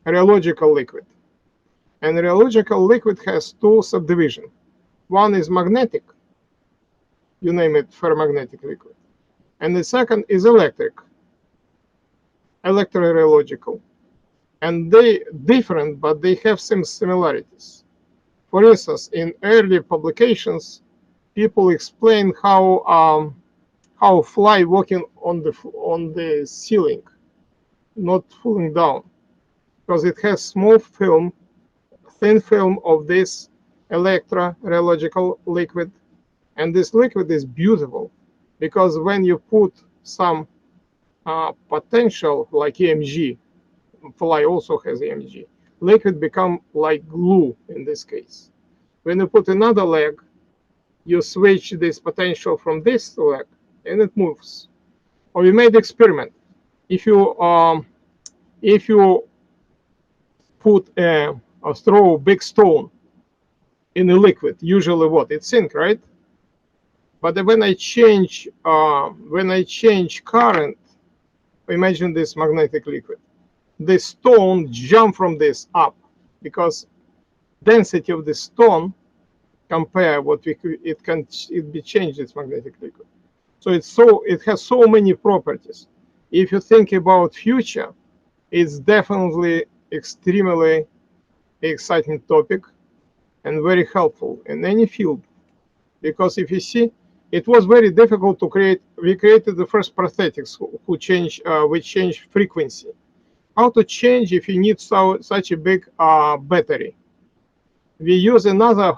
rheological liquid. And rheological liquid has two subdivisions. One is magnetic, you name it ferromagnetic liquid. And the second is electrorheological. And they different, but they have some similarities. For instance, in early publications, people explain how fly walking on the ceiling, not falling down, because it has small film, thin film of this electrorheological liquid, and this liquid is beautiful because when you put some potential like EMG, fly also has EMG, liquid become like glue in this case. When you put another leg, you switch this potential from this leg and it moves. Or we made experiment. If you put throw a big stone in a liquid, usually what? It sink, right? But when I change current, imagine this magnetic liquid. The stone jump from this up because density of the stone compare what it be changed its magnetic liquid. So it has so many properties. If you think about future, it's definitely extremely exciting topic and very helpful in any field. Because if you see, it was very difficult to create. We created the first prosthetics who change frequency. How to change if you need such a big battery? We use another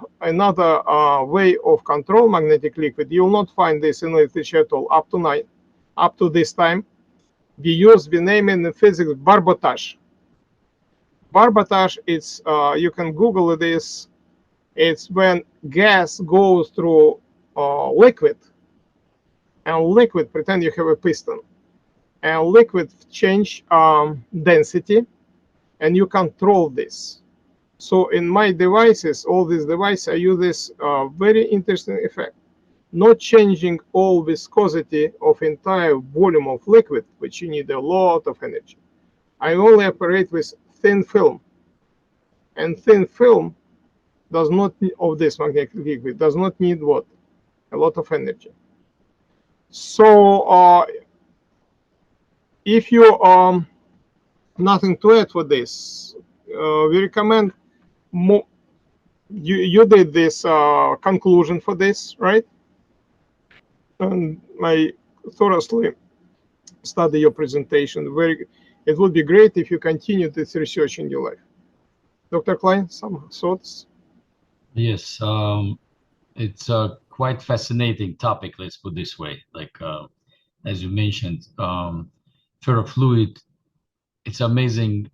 way of control magnetic liquid. You will not find this in literature at all up to this time. We name in the physics barbotage. Barbotage, it's you can Google this. It's when gas goes through liquid, and liquid, pretend you have a piston, and liquid change density, and you control this. So in my devices, all these devices, I use this very interesting effect. Not changing all viscosity of entire volume of liquid, which you need a lot of energy. I only operate with thin film. And thin film does not need, of this magnetic liquid, does not need what? A lot of energy. So if you nothing to add for this, we recommend more. You did this conclusion for this, right? And I thoroughly study your presentation. It would be great if you continue this research in your life. Dr. Klein, some thoughts? Yes, it's a quite fascinating topic, let's put this way. Like, as you mentioned, ferrofluid, it's amazing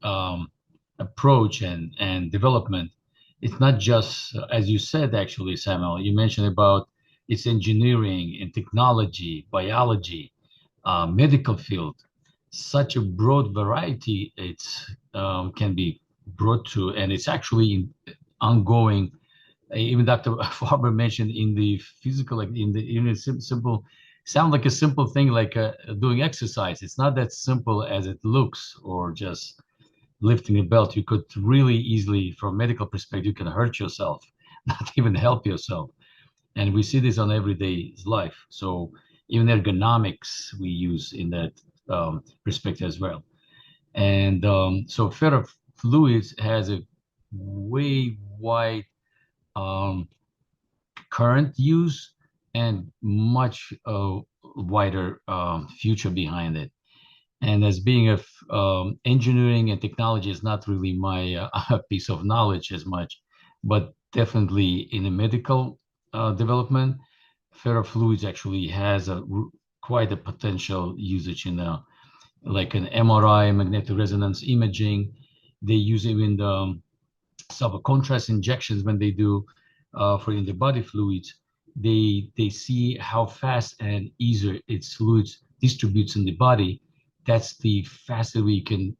approach and development. It's not just, as you said, actually, Samuel, you mentioned about its engineering and technology, biology, medical field, such a broad variety it's can be brought to, and it's actually ongoing. Even Dr. Farber mentioned in the physical, like in the simple sound like a simple thing, like doing exercise. It's not that simple as it looks, or just lifting a belt. You could really easily, from a medical perspective, you can hurt yourself, not even help yourself. And we see this on everyday life. So even ergonomics we use in that perspective as well. And so ferrofluids has a way wide current use and much wider future behind it. And as being a engineering and technology is not really my piece of knowledge as much, but definitely in the medical development, ferrofluids actually has quite a potential usage in like an MRI, magnetic resonance imaging. They use even the subcontrast injections when they do for in the body fluids. They see how fast and easier its fluids distributes in the body. That's the faster we can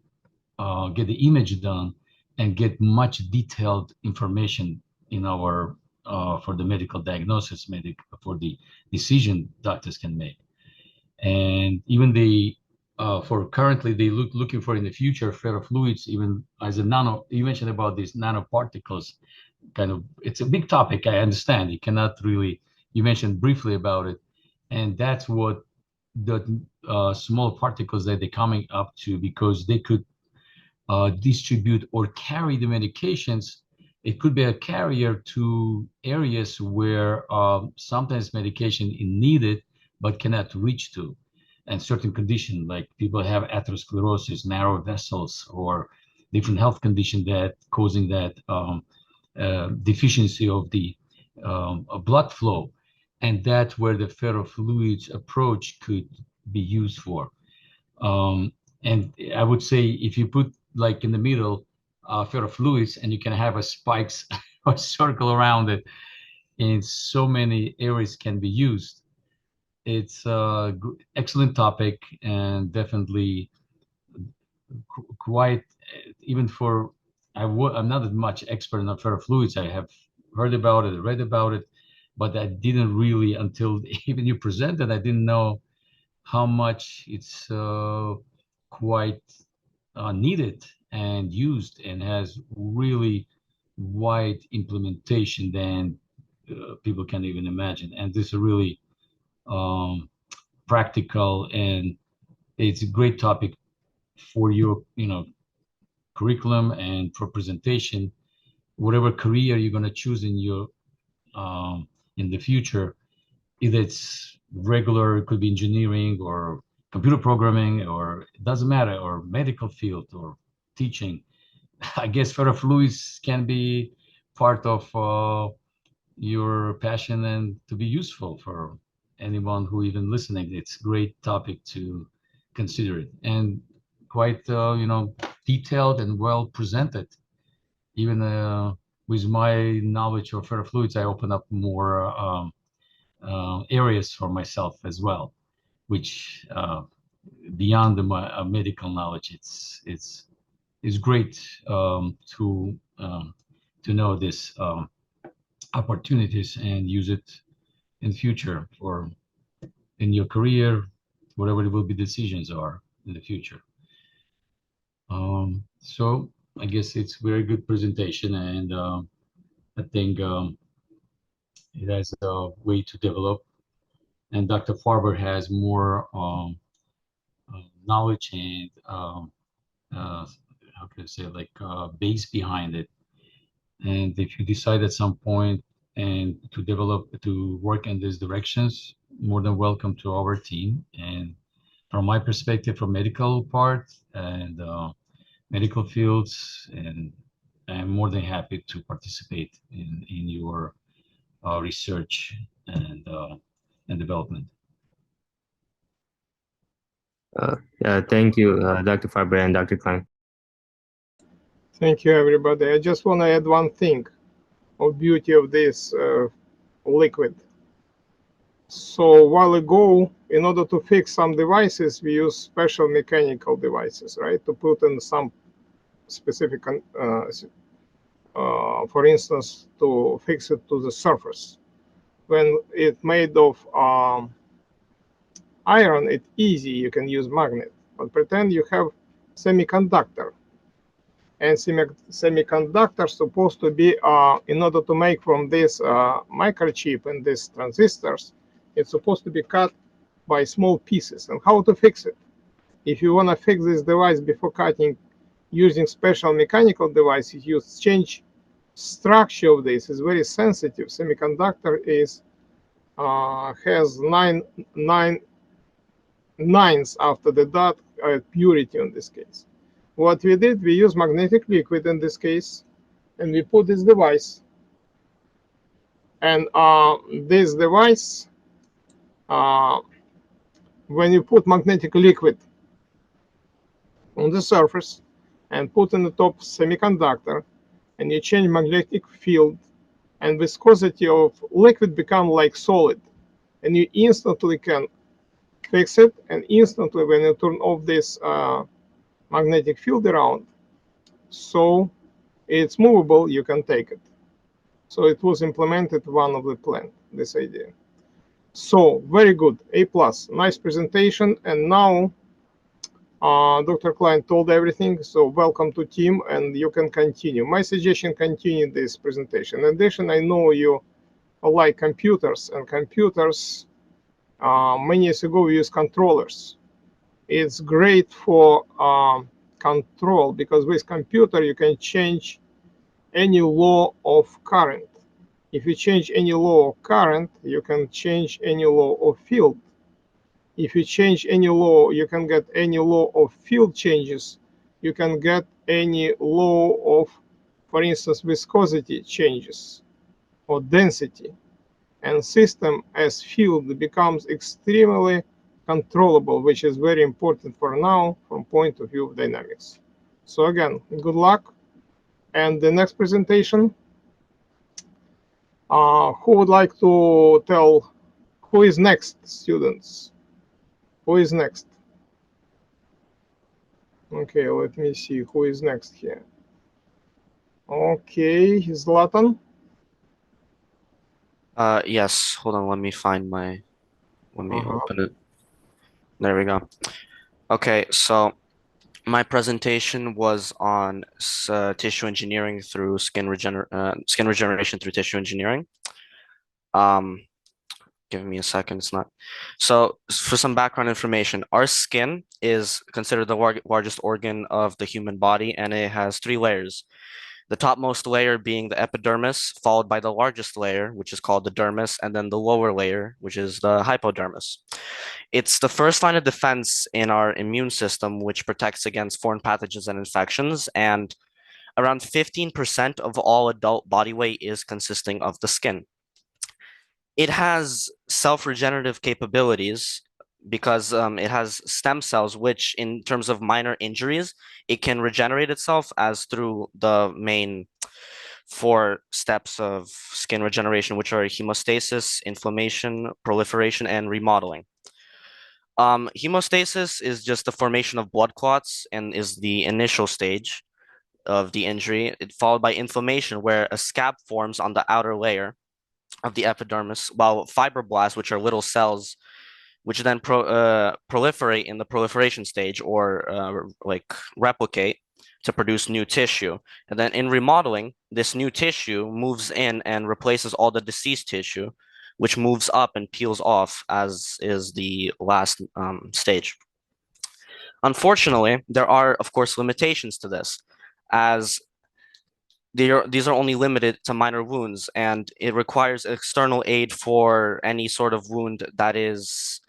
get the image done and get much detailed information in our for the medical diagnosis, for the decision doctors can make. And even for currently they looking for in the future ferrofluids, even as a nano. You mentioned about these nanoparticles. Kind of, it's a big topic. I understand. You cannot really. You mentioned briefly about it, and that's what the small particles that they're coming up to, because they could distribute or carry the medications. It could be a carrier to areas where sometimes medication is needed but cannot reach to, and certain conditions like people have atherosclerosis, narrow vessels, or different health condition that causing that deficiency of the blood flow, and that's where the ferrofluids approach could be used for. And I would say if you put like in the middle ferrofluids, and you can have a spikes or circle around it, in so many areas can be used. It's a excellent topic, and definitely quite, even for, I'm not as much expert in ferrofluids. I have heard about it, read about it, but I didn't really, until even you presented, I didn't know how much it's quite needed and used, and has really wide implementation than people can even imagine. And this is really practical, and it's a great topic for your curriculum and for presentation, whatever career you're going to choose in your in the future. Either it's regular, it could be engineering or computer programming, or it doesn't matter, or medical field or teaching. I guess ferrofluids can be part of your passion and to be useful for anyone who even listening. It's a great topic to consider it, and quite detailed and well presented. Even with my knowledge of ferrofluids, I open up more areas for myself as well, which beyond the medical knowledge, it's great to know this opportunities and use it in future for in your career, whatever it will be decisions are in the future. So I guess it's very good presentation, and I think it has a way to develop. And Dr. Farber has more knowledge and how can I say, like base behind it. And if you decide at some point and to work in these directions, more than welcome to our team. And from my perspective, from medical part and medical fields, and I'm more than happy to participate in your research and development. Thank you, Dr. Farber and Dr. Klein. Thank you, everybody. I just want to add one thing of beauty of this liquid. So a while ago, in order to fix some devices, we use special mechanical devices, right? To put in some specific, for instance, to fix it to the surface. When it's made of iron, it's easy, you can use magnet. But pretend you have semiconductor. And semiconductor supposed to be, in order to make from this microchip and these transistors, it's supposed to be cut by small pieces. And how to fix it? If you want to fix this device before cutting using special mechanical devices, you change structure of this. Is very sensitive. Semiconductor is has nine nines after the dot, purity in this case. What we did, we use magnetic liquid in this case, and we put this device. And this device, when you put magnetic liquid on the surface and put in the top semiconductor, and you change magnetic field, and viscosity of liquid become like solid, and you instantly can fix it. And instantly, when you turn off this magnetic field around, so it's movable, you can take it. So it was implemented one of the plan, this idea. So very good, A+, nice presentation. And now Dr. Klein told everything, so welcome to team, and you can continue. My suggestion, continue this presentation. In addition, I know you like computers, and computers, many years ago we used controllers. It's great for control, because with computer you can change any law of current. If you change any law of current, you can change any law of field. If you change any law, you can get any law of field changes. You can get any law of, for instance, viscosity changes or density. And system as field becomes extremely controllable, which is very important for now from point of view of dynamics. So again, good luck. And the next presentation, who would like to tell who is next, students? Who is next? Okay, let me see who is next here. Okay, Zlatan. Yes, hold on, let me open it. There we go. Okay, so my presentation was on tissue engineering through skin regeneration through tissue engineering. Give me a second, it's not. So for some background information, our skin is considered the largest organ of the human body, and it has 3 layers. The topmost layer being the epidermis, followed by the largest layer, which is called the dermis, and then the lower layer, which is the hypodermis. It's the first line of defense in our immune system, which protects against foreign pathogens and infections, and around 15% of all adult body weight is consisting of the skin. It has self-regenerative capabilities because it has stem cells, which in terms of minor injuries, it can regenerate itself as through the main 4 steps of skin regeneration, which are hemostasis, inflammation, proliferation, and remodeling. Hemostasis is just the formation of blood clots and is the initial stage of the injury, followed by inflammation, where a scab forms on the outer layer of the epidermis, while fibroblasts, which are little cells, which then proliferate in the proliferation stage, or like replicate to produce new tissue. And then in remodeling, this new tissue moves in and replaces all the deceased tissue, which moves up and peels off, as is the last stage. Unfortunately, there are, of course, limitations to this, as these are only limited to minor wounds, and it requires external aid for any sort of wound that is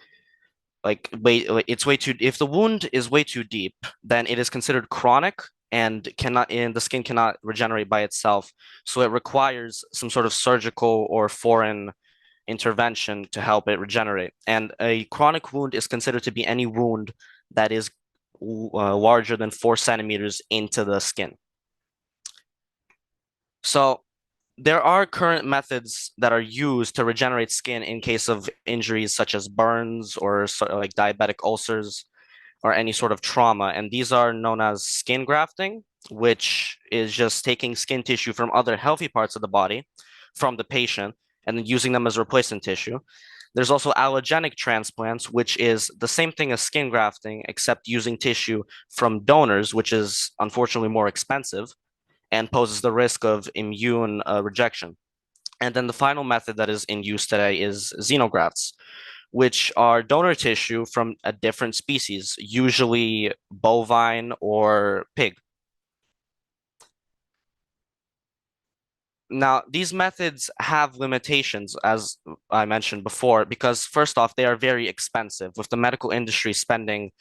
if the wound is way too deep, then it is considered chronic and the skin cannot regenerate by itself. So it requires some sort of surgical or foreign intervention to help it regenerate. And a chronic wound is considered to be any wound that is larger than 4 centimeters into the skin. So there are current methods that are used to regenerate skin in case of injuries such as burns or like diabetic ulcers or any sort of trauma. And these are known as skin grafting, which is just taking skin tissue from other healthy parts of the body from the patient and then using them as replacement tissue. There's also allogenic transplants, which is the same thing as skin grafting, except using tissue from donors, which is unfortunately more expensive and poses the risk of immune rejection. And then the final method that is in use today is xenografts, which are donor tissue from a different species, usually bovine or pig. Now, these methods have limitations, as I mentioned before, because first off, they are very expensive, with the medical industry spending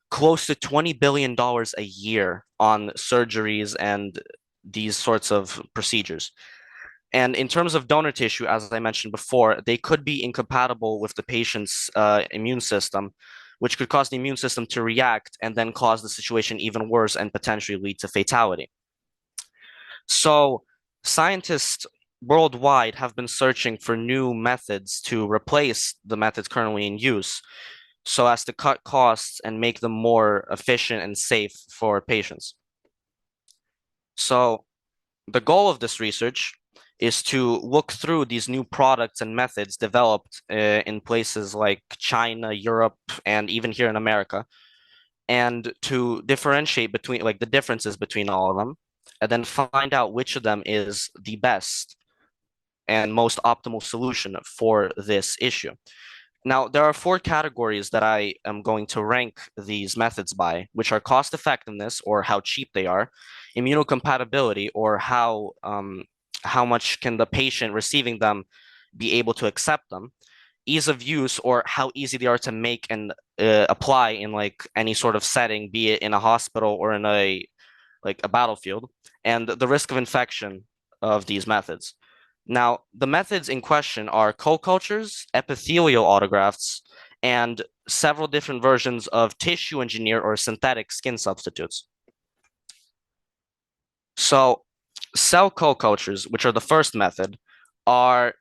close to $20 billion a year on surgeries and these sorts of procedures. And in terms of donor tissue, as I mentioned before, they could be incompatible with the patient's immune system, which could cause the immune system to react and then cause the situation even worse and potentially lead to fatality. So scientists worldwide have been searching for new methods to replace the methods currently in use so as to cut costs and make them more efficient and safe for patients. So the goal of this research is to look through these new products and methods developed in places like China, Europe, and even here in America, and to differentiate between like the differences between all of them, and then find out which of them is the best and most optimal solution for this issue. Now, there are 4 categories that I am going to rank these methods by, which are cost effectiveness, or how cheap they are, immunocompatibility, or how much can the patient receiving them be able to accept them, ease of use, or how easy they are to make and apply in like any sort of setting, be it in a hospital or in a battlefield, and the risk of infection of these methods. Now, the methods in question are co-cultures, epithelial autografts, and several different versions of tissue engineer or synthetic skin substitutes. So, cell co-cultures, which are the first method, are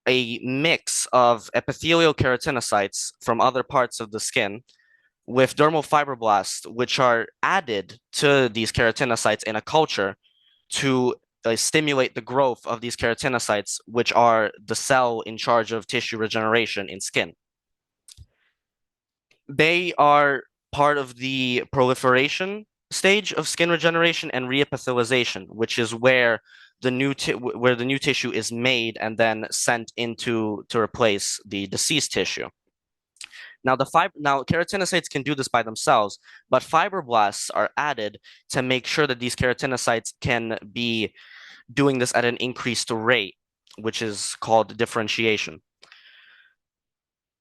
a mix of epithelial keratinocytes from other parts of the skin with dermal fibroblasts, which are added to these keratinocytes in a culture to stimulate the growth of these keratinocytes, which are the cell in charge of tissue regeneration in skin. They are part of the proliferation stage of skin regeneration and reepithelialization, which is where the new tissue is made and then sent into to replace the deceased tissue. Now, keratinocytes can do this by themselves, but fibroblasts are added to make sure that these keratinocytes can be doing this at an increased rate, which is called differentiation.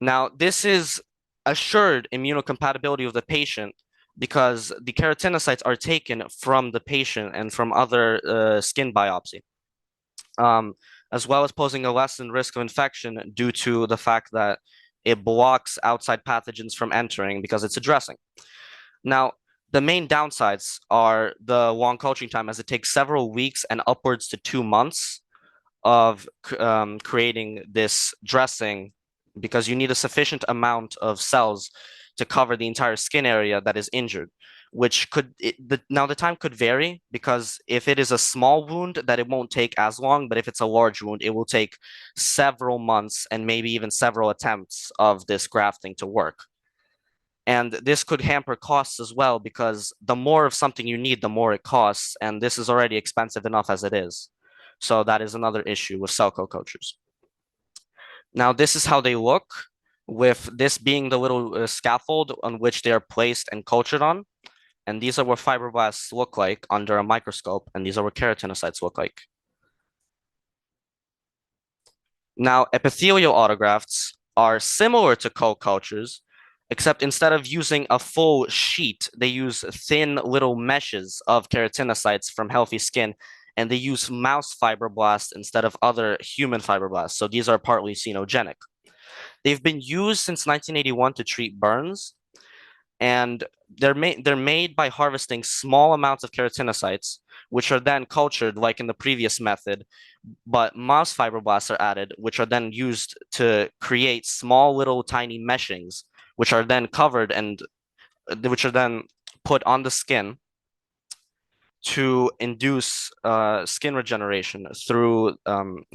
Now, this is assured immunocompatibility of the patient because the keratinocytes are taken from the patient and from other skin biopsy, as well as posing a lessened risk of infection due to the fact that it blocks outside pathogens from entering because it's a dressing. Now, the main downsides are the long culturing time, as it takes several weeks and upwards to 2 months of creating this dressing, because you need a sufficient amount of cells to cover the entire skin area that is injured, which now the time could vary, because if it is a small wound, that it won't take as long, but if it's a large wound, it will take several months and maybe even several attempts of this grafting to work. And this could hamper costs as well, because the more of something you need, the more it costs, and this is already expensive enough as it is. So that is another issue with cell co-cultures. Now, this is how they look, with this being the little scaffold on which they are placed and cultured on. And these are what fibroblasts look like under a microscope, and these are what keratinocytes look like. Now, epithelial autografts are similar to co-cultures, except instead of using a full sheet, they use thin little meshes of keratinocytes from healthy skin, and they use mouse fibroblasts instead of other human fibroblasts. So these are partly xenogenic. They've been used since 1981 to treat burns, and they're made by harvesting small amounts of keratinocytes, which are then cultured like in the previous method, but mouse fibroblasts are added, which are then used to create small little tiny meshings, which are then covered and which are then put on the skin to induce skin regeneration through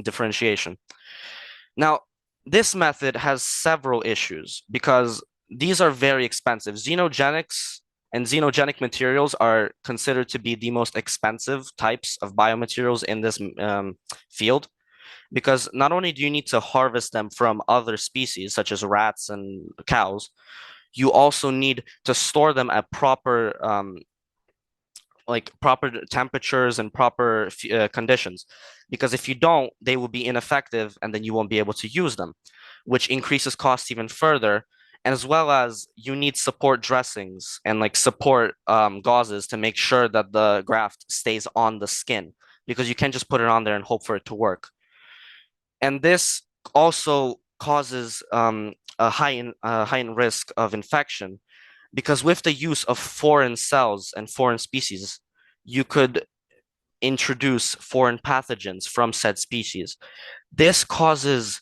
differentiation. Now, This method has several issues because these are very expensive. Xenogenics and xenogenic materials are considered to be the most expensive types of biomaterials in this field, because not only do you need to harvest them from other species such as rats and cows, you also need to store them at proper proper temperatures and proper conditions, because if you don't, they will be ineffective and then you won't be able to use them, which increases costs even further. And as well as you need support dressings and like support gauzes to make sure that the graft stays on the skin, because you can't just put it on there and hope for it to work. And this also causes a heightened risk of infection, because with the use of foreign cells and foreign species, you could introduce foreign pathogens from said species. This causes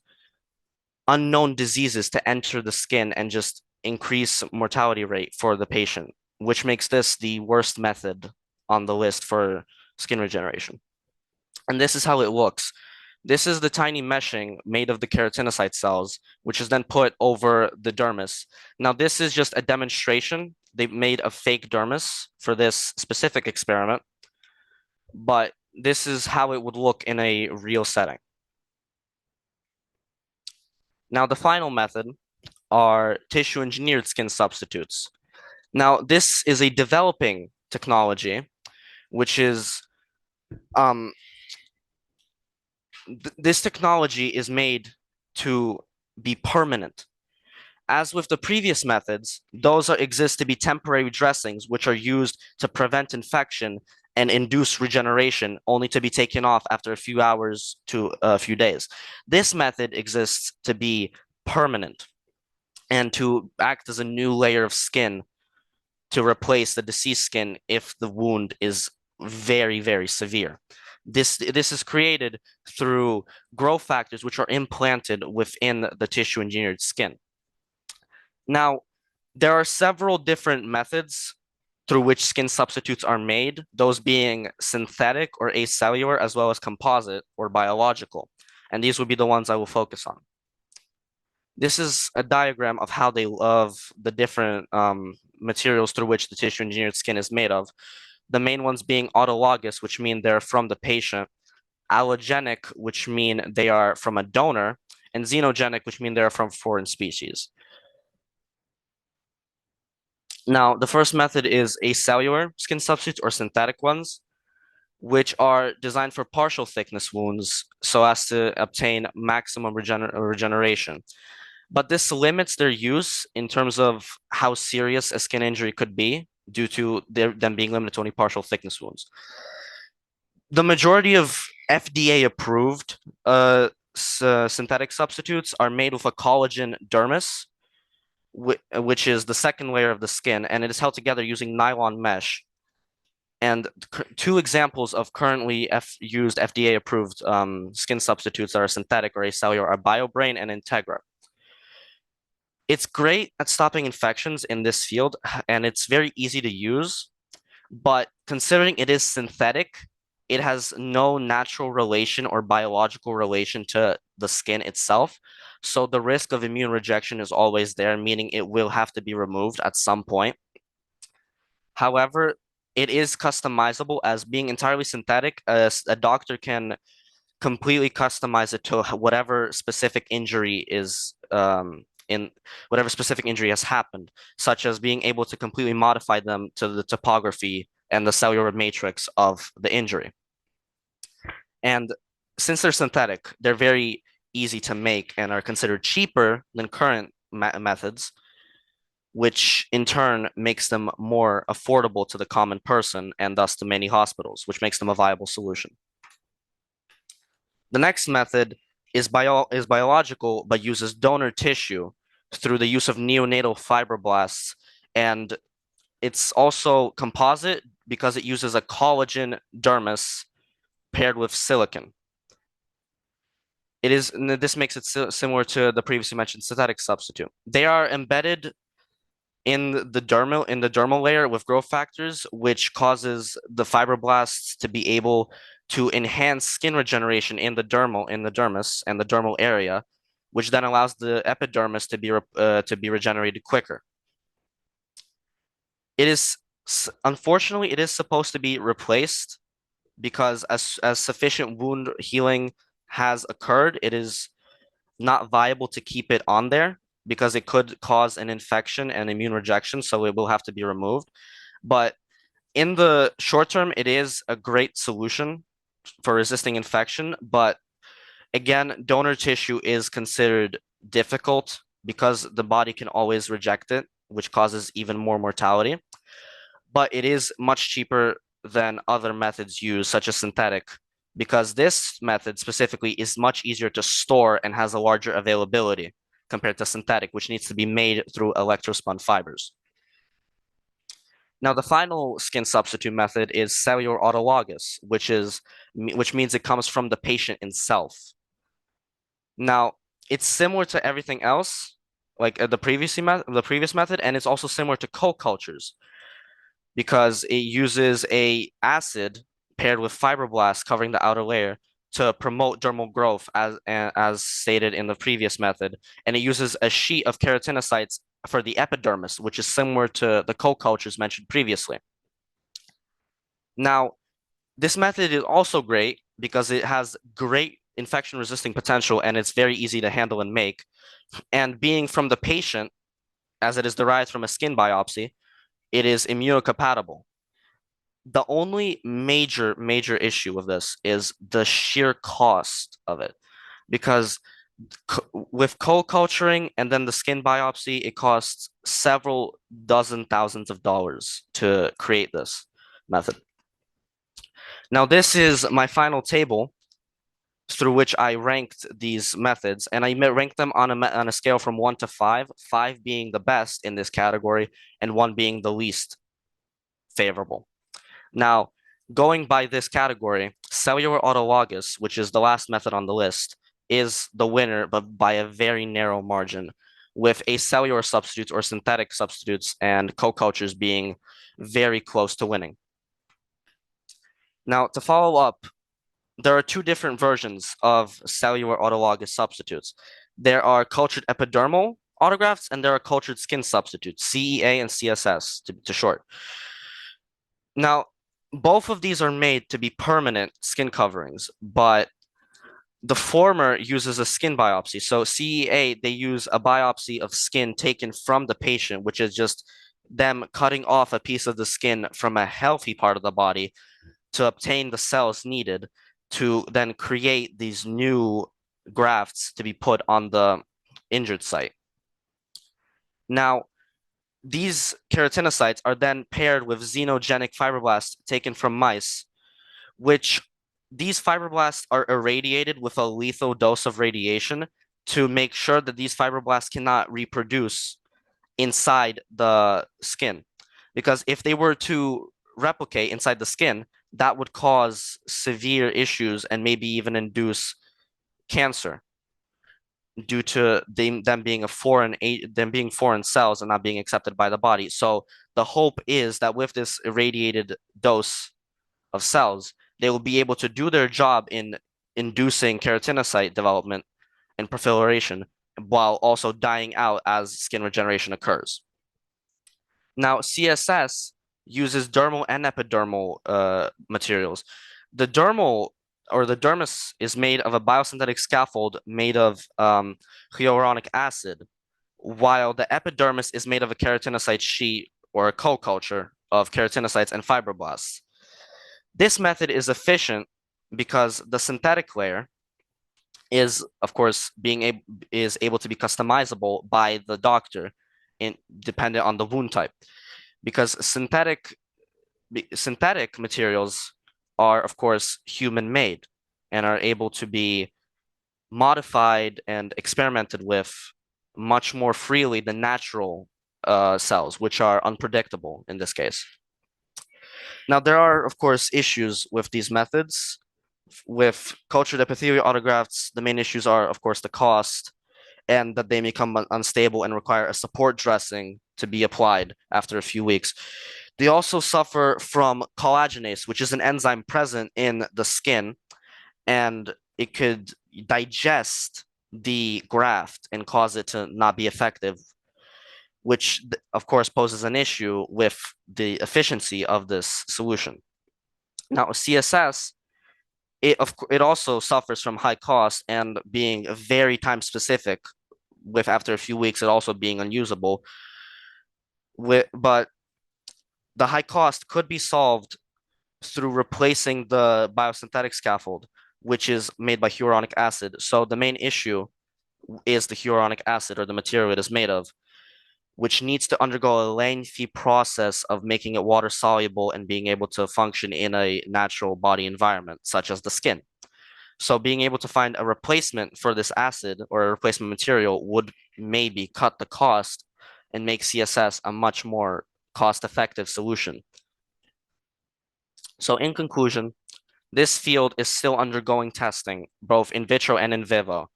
unknown diseases to enter the skin and just increase mortality rate for the patient, which makes this the worst method on the list for skin regeneration. And this is how it looks. This is the tiny meshing made of the keratinocyte cells, which is then put over the dermis. Now, this is just a demonstration. They made a fake dermis for this specific experiment, but this is how it would look in a real setting. Now, the final method are tissue engineered skin substitutes. Now, this is a developing technology, which is this technology is made to be permanent. As with the previous methods, those exist to be temporary dressings, which are used to prevent infection and induce regeneration, only to be taken off after a few hours to a few days. This method exists to be permanent and to act as a new layer of skin to replace the deceased skin if the wound is very, very severe. This is created through growth factors which are implanted within the tissue engineered skin. Now, there are several different methods through which skin substitutes are made, those being synthetic or acellular, as well as composite or biological. And these would be the ones I will focus on. This is a diagram of how of the different materials through which the tissue engineered skin is made of. The main ones being autologous, which mean they're from the patient, allogenic, which mean they are from a donor, and xenogenic, which mean they're from foreign species. Now, the first method is acellular skin substitutes or synthetic ones, which are designed for partial thickness wounds so as to obtain maximum regeneration. But this limits their use in terms of how serious a skin injury could be due to them being limited to only partial thickness wounds. The majority of FDA approved synthetic substitutes are made with a collagen dermis, which is the second layer of the skin, and it is held together using nylon mesh. And two examples of currently used FDA approved skin substitutes that are synthetic or acellular are BioBrain and Integra. It's great at stopping infections in this field, and it's very easy to use, but considering it is synthetic, it has no natural relation or biological relation to the skin itself. So the risk of immune rejection is always there, meaning it will have to be removed at some point. However, it is customizable. As being entirely synthetic, a doctor can completely customize it to whatever specific injury is in whatever specific injury has happened, such as being able to completely modify them to the topography and the cellular matrix of the injury. And since they're synthetic, they're very easy to make and are considered cheaper than current methods, which in turn makes them more affordable to the common person and thus to many hospitals, which makes them a viable solution. The next method is biological, but uses donor tissue through the use of neonatal fibroblasts. And it's also composite because it uses a collagen dermis paired with silicon. This makes it similar to the previously mentioned synthetic substitute. They are embedded in the dermal layer with growth factors, which causes the fibroblasts to be able to enhance skin regeneration in the dermis and the dermal area, which then allows the epidermis to be regenerated quicker. Unfortunately, it is supposed to be replaced because as sufficient wound healing has occurred, it is not viable to keep it on there because it could cause an infection and immune rejection, so it will have to be removed. But in the short term, it is a great solution for resisting infection. But again, donor tissue is considered difficult because the body can always reject it, which causes even more mortality. But it is much cheaper than other methods used, such as synthetic, because this method specifically is much easier to store and has a larger availability compared to synthetic, which needs to be made through electrospun fibers. Now, the final skin substitute method is cellular autologous, which means it comes from the patient himself. Now, it's similar to everything else, like the previous method, and it's also similar to co-cultures because it uses a acid paired with fibroblasts covering the outer layer to promote dermal growth as stated in the previous method. And it uses a sheet of keratinocytes for the epidermis, which is similar to the co-cultures mentioned previously. Now, this method is also great because it has great infection resisting potential and it's very easy to handle and make. And being from the patient, as it is derived from a skin biopsy, it is immunocompatible. The only major issue with this is the sheer cost of it, because with co-culturing and then the skin biopsy, it costs several dozen thousands of dollars to create this method. Now, this is my final table through which I ranked these methods, and I ranked them on a scale from 1 to 5, 5 being the best in this category and 1 being the least favorable. Now, going by this category, cellular autologous, which is the last method on the list, is the winner, but by a very narrow margin, with acellular substitutes or synthetic substitutes and co-cultures being very close to winning. Now, to follow up, there are 2 different versions of cellular autologous substitutes. There are cultured epidermal autografts and there are cultured skin substitutes, CEA and CSS to short. Now, both of these are made to be permanent skin coverings, but the former uses a skin biopsy. So CEA, they use a biopsy of skin taken from the patient, which is just them cutting off a piece of the skin from a healthy part of the body to obtain the cells needed to then create these new grafts to be put on the injured site. Now, these keratinocytes are then paired with xenogenic fibroblasts taken from mice, which these fibroblasts are irradiated with a lethal dose of radiation to make sure that these fibroblasts cannot reproduce inside the skin. Because if they were to replicate inside the skin, that would cause severe issues and maybe even induce cancer due to them being foreign cells and not being accepted by the body. So the hope is that with this irradiated dose of cells, they will be able to do their job in inducing keratinocyte development and proliferation while also dying out as skin regeneration occurs. Now, CSS uses dermal and epidermal materials. The dermal or the dermis is made of a biosynthetic scaffold made of hyaluronic acid, while the epidermis is made of a keratinocyte sheet or a co-culture of keratinocytes and fibroblasts. This method is efficient because the synthetic layer is, of course, able to be customizable by the doctor dependent on the wound type. Because synthetic materials are, of course, human-made and are able to be modified and experimented with much more freely than natural cells, which are unpredictable in this case. Now, there are, of course, issues with these methods. With cultured epithelial autografts, the main issues are, of course, the cost and that they become unstable and require a support dressing to be applied after a few weeks. They also suffer from collagenase, which is an enzyme present in the skin, and it could digest the graft and cause it to not be effective, which of course poses an issue with the efficiency of this solution. Now, CSS, it also suffers from high cost and being very time specific, with after a few weeks it also being unusable. But the high cost could be solved through replacing the biosynthetic scaffold, which is made by hyaluronic acid. So the main issue is the hyaluronic acid, or the material it is made of, which needs to undergo a lengthy process of making it water soluble and being able to function in a natural body environment, such as the skin. So being able to find a replacement for this acid or a replacement material would maybe cut the cost and make CSS a much more cost-effective solution. So in conclusion, this field is still undergoing testing, both in vitro and in vivo,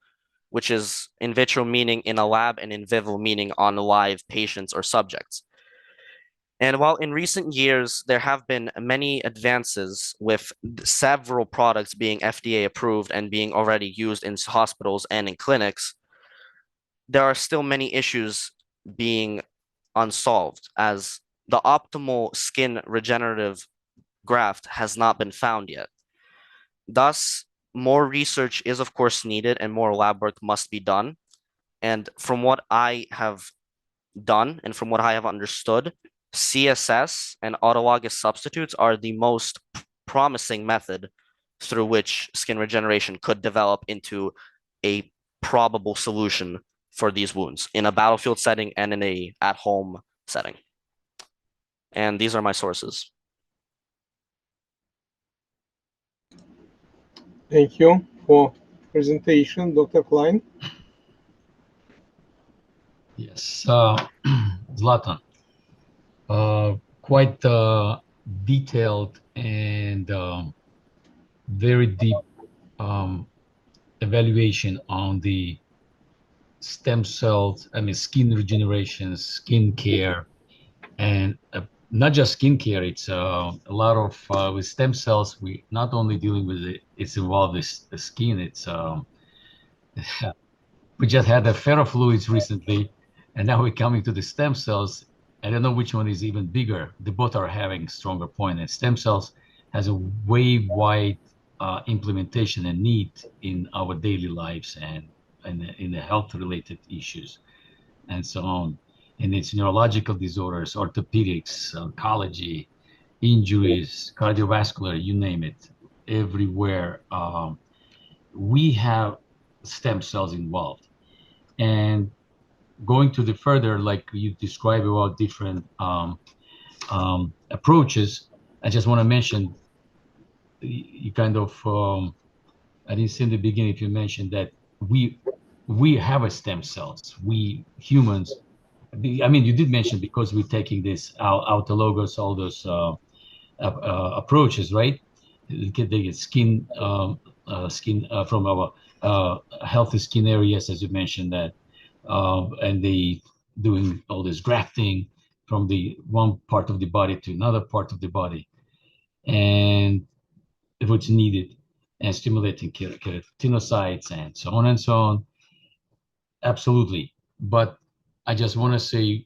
which is in vitro meaning in a lab and in vivo meaning on live patients or subjects. And while in recent years, there have been many advances with several products being FDA approved and being already used in hospitals and in clinics, there are still many issues being unsolved, as the optimal skin regenerative graft has not been found yet. Thus, more research is of course needed and more lab work must be done. And from what I have done and from what I have understood, CSS and autologous substitutes are the most promising method through which skin regeneration could develop into a probable solution for these wounds in a battlefield setting and in a at-home setting. And these are my sources. Thank you for presentation, Dr. Klein. Yes, Zlatan. Quite detailed and very deep evaluation on the stem cells, skin regeneration, skin care, and not just skin care. It's a lot of with stem cells. We not only dealing with it; it's involved with the skin. It's we just had the ferrofluids recently, and now we're coming to the stem cells. I don't know which one is even bigger. They both are having stronger point. And stem cells has a way wide implementation and need in our daily lives and in the health-related issues and so on. And it's neurological disorders, orthopedics, oncology, injuries, cardiovascular, you name it. Everywhere we have stem cells involved. And going to the further, like you describe about different approaches, I just want to mention, you kind of, I didn't see in the beginning if you mentioned that we have a stem cells, we humans, I mean, you did mention because we're taking this autologous, all those approaches, right? They get skin from our healthy skin areas, as you mentioned that, and they doing all this grafting from the one part of the body to another part of the body, and if it's needed, and stimulating keratinocytes and so on and so on. Absolutely, but I just want to say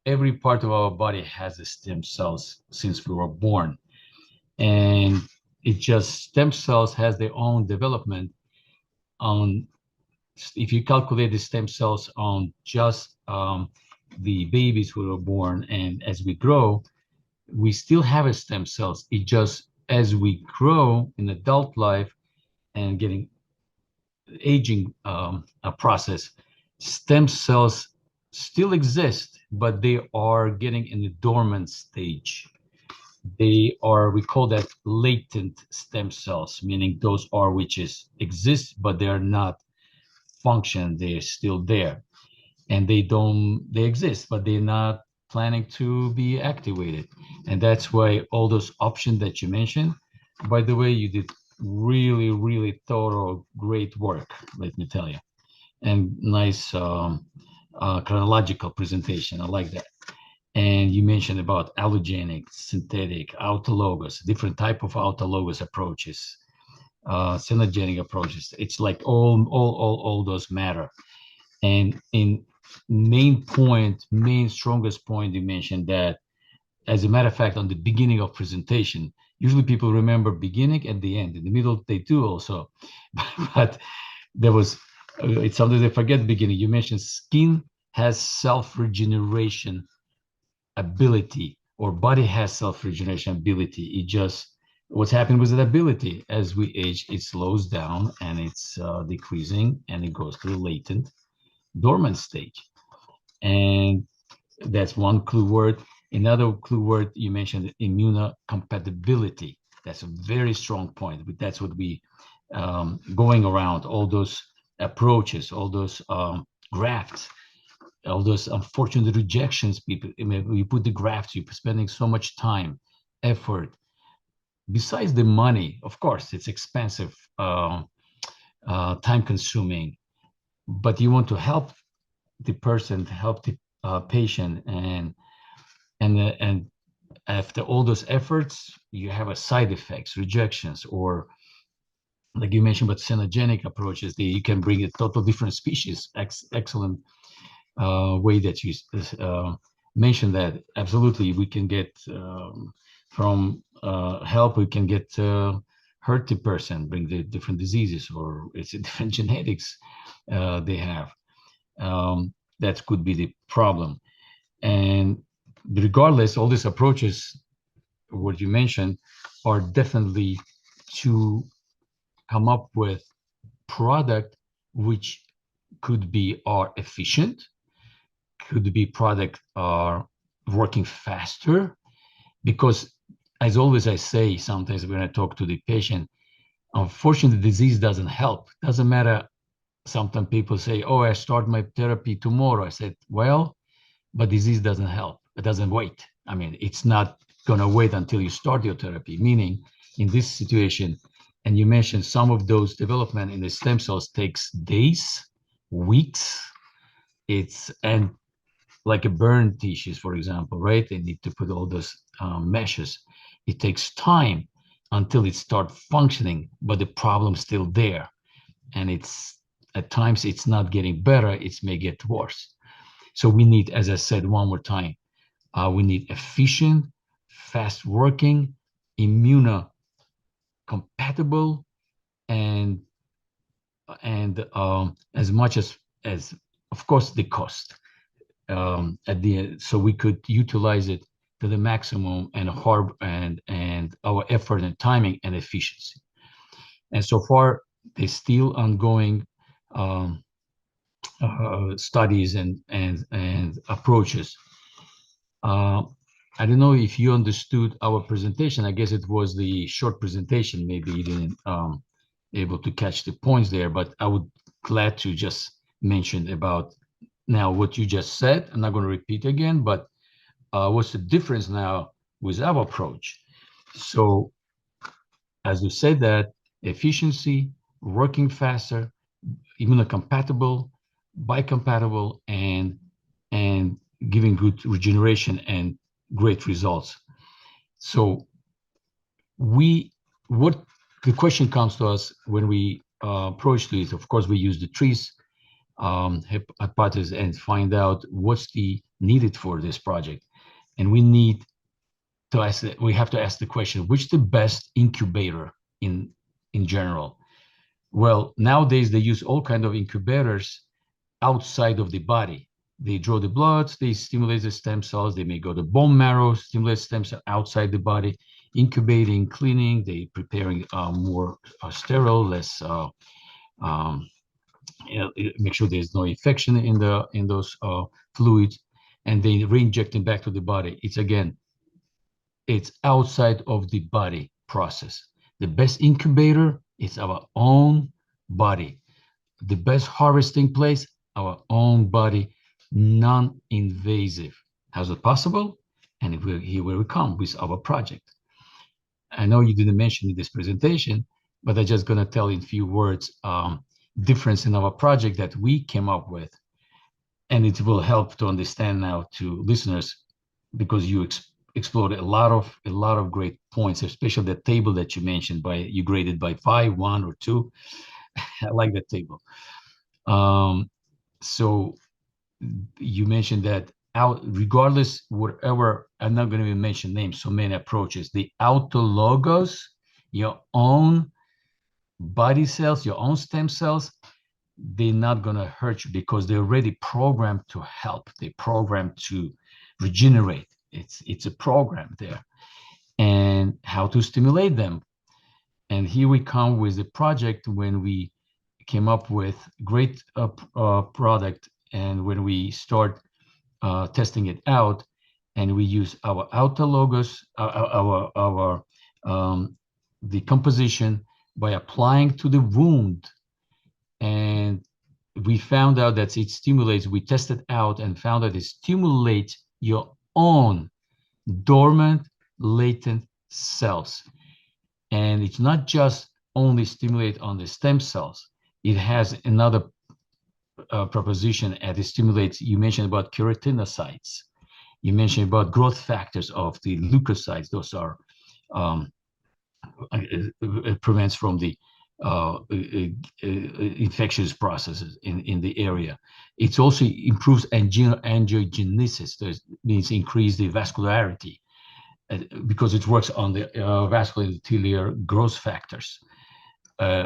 every part of our body has the stem cells since we were born, and it just stem cells has their own development on. If you calculate the stem cells on just the babies who are born, and as we grow, we still have a stem cells. It just as we grow in adult life and getting aging a process, stem cells still exist, but they are getting in the dormant stage. They are, we call that latent stem cells, meaning those are which exist, but they are not function, they're still there. And they exist, but they're not planning to be activated. And that's why all those options that you mentioned, by the way, you did really, really thorough, great work, let me tell you. And nice chronological presentation, I like that. And you mentioned about allogenic, synthetic, autologous, different type of autologous approaches. synergenic approaches. It's like all those matter. And in main strongest point, you mentioned that, as a matter of fact, on the beginning of presentation, usually people remember beginning and the end. In the middle, they do also. But there was, it's something they forget beginning. You mentioned skin has self-regeneration ability, or body has self-regeneration ability. It just, what's happening with that ability as we age, it slows down and it's decreasing, and it goes to the latent dormant stage. And that's one clue word. Another clue word you mentioned, immunocompatibility. That's a very strong point. But that's what we going around all those approaches, all those grafts, all those unfortunate rejections. People, I mean, you put the grafts, you're spending so much time, effort. Besides the money, of course, it's expensive, time-consuming, but you want to help the person, to help the patient, and after all those efforts, you have a side effects, rejections, or like you mentioned, but synergenic approaches, you can bring a total different species. Excellent way that you mentioned that. Absolutely, we can get from help, we can get hurt the person, bring the different diseases, or it's a different genetics they have. That could be the problem. And regardless, all these approaches, what you mentioned, are definitely to come up with product which could be are efficient, could be product are working faster, because as always I say, sometimes when I talk to the patient, unfortunately the disease doesn't help. Doesn't matter. Sometimes people say, oh, I start my therapy tomorrow. I said, well, but disease doesn't help. It doesn't wait. I mean, it's not going to wait until you start your therapy, meaning in this situation, and you mentioned some of those development in the stem cells takes days, weeks. It's, and like a burn tissues, for example, right? They need to put all those meshes. It takes time until it starts functioning, but the problem's still there. And it's, at times it's not getting better, it may get worse. So we need, as I said one more time, we need efficient, fast working, immunocompatible, and as much as of course the cost at the end, so we could utilize it to the maximum, and our effort and timing and efficiency. And so far, there's still ongoing studies and approaches. I don't know if you understood our presentation. I guess it was the short presentation. Maybe you didn't able to catch the points there, but I would glad to just mention about now what you just said. I'm not going to repeat again, but what's the difference now with our approach? So as you said, that efficiency, working faster, immunocompatible, biocompatible, and giving good regeneration and great results. So what the question comes to us when we approach to it, of course, we use the TRIZ hypothesis and find out what's the needed for this project. And we need to ask, we have to ask the question, which the best incubator in general? Well, nowadays they use all kinds of incubators outside of the body. They draw the blood, they stimulate the stem cells, they may go to bone marrow, stimulate stem cells outside the body, incubating, cleaning, they preparing more sterile, less, make sure there's no infection in those fluids, and they re-inject them back to the body. It's again, it's outside of the body process. The best incubator is our own body. The best harvesting place, our own body, non-invasive. How's it possible? And here we come with our project. I know you didn't mention in this presentation, but I'm just gonna tell in a few words, difference in our project that we came up with. And it will help to understand now to listeners, because you explored a lot of great points, especially the table that you mentioned. You graded by 5, 1, or 2. I like that table. So you mentioned that regardless, whatever, I'm not going to even mention names, so many approaches, the autologous, your own body cells, your own stem cells, they're not going to hurt you because they're already programmed to help. They're programmed to regenerate. It's a program there. And how to stimulate them. And here we come with the project when we came up with great product, and when we start testing it out, and we use our autologous, the composition by applying to the wound, and we found out that it stimulates. We tested out and found that it stimulates your own dormant, latent cells, and it's not just only stimulate on the stem cells. It has another proposition, and it stimulates. You mentioned about keratinocytes. You mentioned about growth factors of the leukocytes. Those are it prevents from the infectious processes in the area. It also improves angiogenesis. That means increase the vascularity because it works on the vascular endothelial growth factors.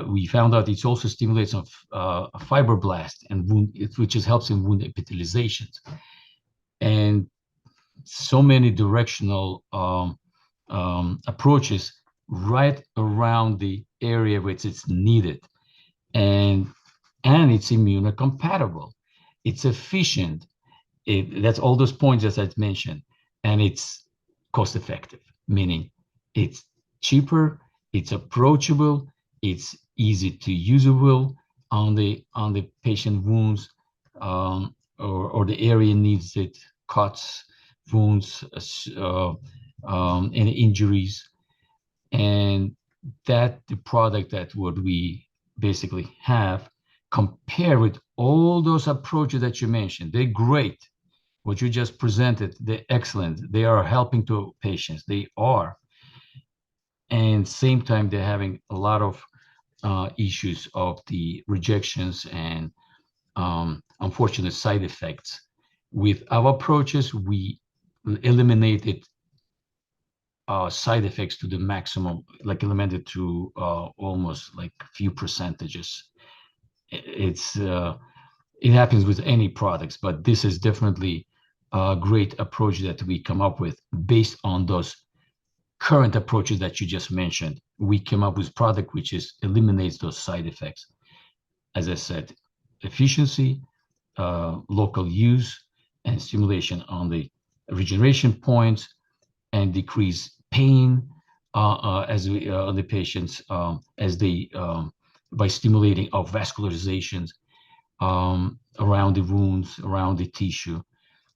We found out it also stimulates of fibroblast and wound, which helps in wound epithelializations, and so many directional approaches right around the area which it's needed, and it's immunocompatible, it's efficient, that's all those points as I mentioned, and it's cost effective, meaning it's cheaper, it's approachable, it's easy to usable on the patient wounds, or the area needs it, cuts, wounds, and injuries. And that the product that what we basically have, compare with all those approaches that you mentioned, they're great. What you just presented, they're excellent. They are helping to patients. They are. And same time, they're having a lot of issues of the rejections and unfortunate side effects. With our approaches, we eliminated side effects to the maximum, like eliminated to almost like few percentages. It happens with any products, but this is definitely a great approach that we come up with based on those current approaches that you just mentioned. We came up with product which eliminates those side effects. As I said, efficiency, local use, and stimulation on the regeneration points, and decrease pain as on the patients as they by stimulating of vascularizations around the wounds, around the tissue.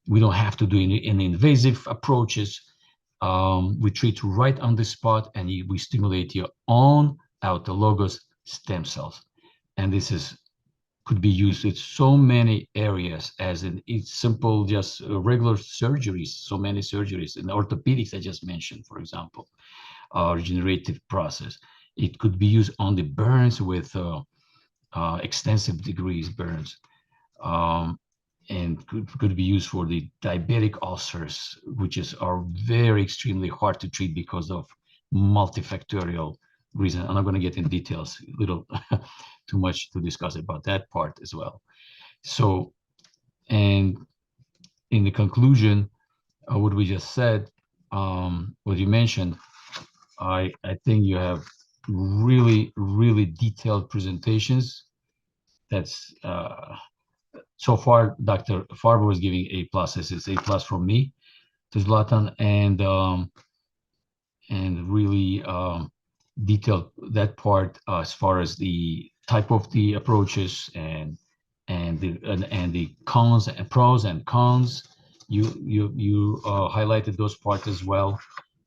We don't have to do any invasive approaches. We treat right on the spot, and we stimulate your own autologous stem cells. And this could be used in so many areas, as in it's simple, just regular surgeries, so many surgeries. In orthopedics, I just mentioned, for example, regenerative process. It could be used on the burns with extensive degrees burns, and could be used for the diabetic ulcers, which are very extremely hard to treat because of multifactorial reason. I'm not going to get in details, little too much to discuss about that part as well. So, and in the conclusion of what we just said, what you mentioned, I think you have really, really detailed presentations. That's so far, Dr. Farber was giving A+. This is A+ from me to Zlatan, and really detailed that part as far as the type of the approaches and the cons and pros and cons. You highlighted those parts as well.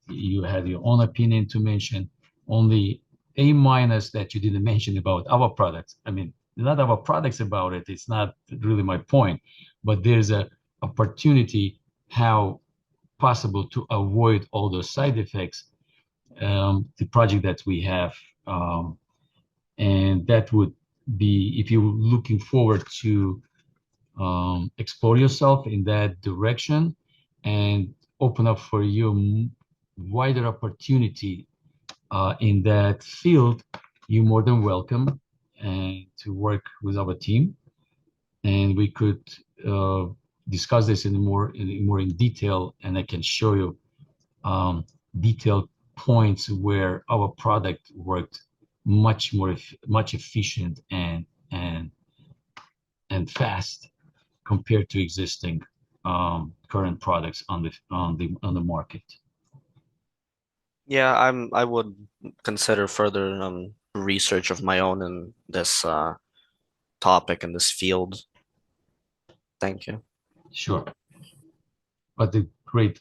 You had your own opinion to mention. Only A- that you didn't mention about our products. I mean, not our products about it. It's not really my point, but there's a opportunity how possible to avoid all those side effects, the project that we have, and that would be, if you're looking forward to explore yourself in that direction and open up for you wider opportunity in that field, you're more than welcome and to work with our team, and we could discuss this in more in detail, and I can show you detailed points where our product worked much efficient and fast compared to existing current products on the market. Yeah, I would consider further research of my own in this topic in this field. Thank you. Sure. But the great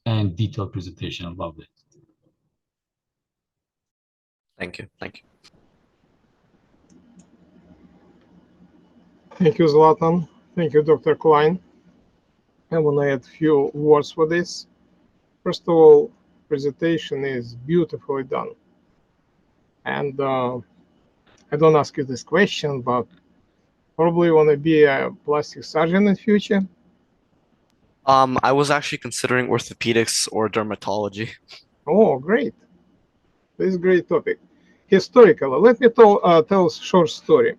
and detailed presentation. I loved it. Thank you. Thank you. Thank you, Zlatan. Thank you, Dr. Klein. I want to add a few words for this. First of all, presentation is beautifully done. And I don't ask you this question, but probably want to be a plastic surgeon in future. I was actually considering orthopedics or dermatology. Oh, great. This is a great topic. Historically, let me tell a short story.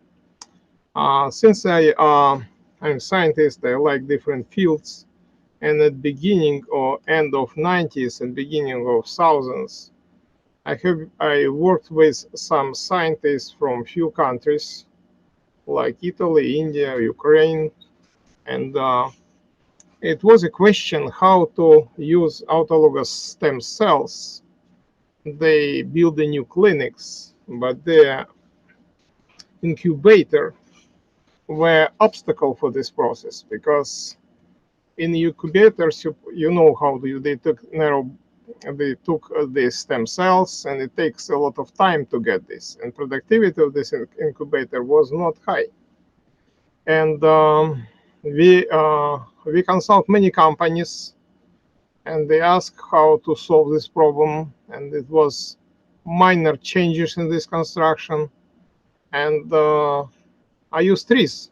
Since I'm a scientist, I like different fields. And at the beginning or end of 90s and beginning of thousands, I worked with some scientists from few countries like Italy, India, Ukraine, and it was a question how to use autologous stem cells. They build the new clinics, but the incubator were obstacle for this process, because in incubators, you know how they took the stem cells, and it takes a lot of time to get this, and productivity of this incubator was not high. And we consult many companies, and they ask how to solve this problem, and it was minor changes in this construction, and I use TRIZ.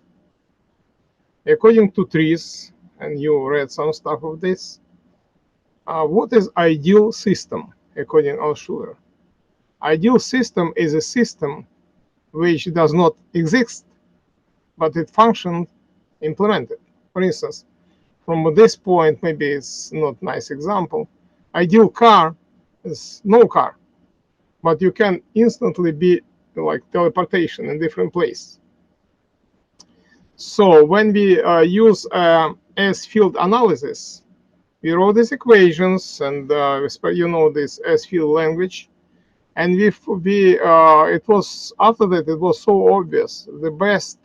According to TRIZ, and you read some stuff of this, what is ideal system according to Alschuler? Ideal system is a system which does not exist, but it functions implemented. For instance, from this point, maybe it's not nice example. Ideal car is no car, but you can instantly be like teleportation in different place. So when we use S-field analysis, we wrote these equations, and you know this S-field language, and it was after that it was so obvious the best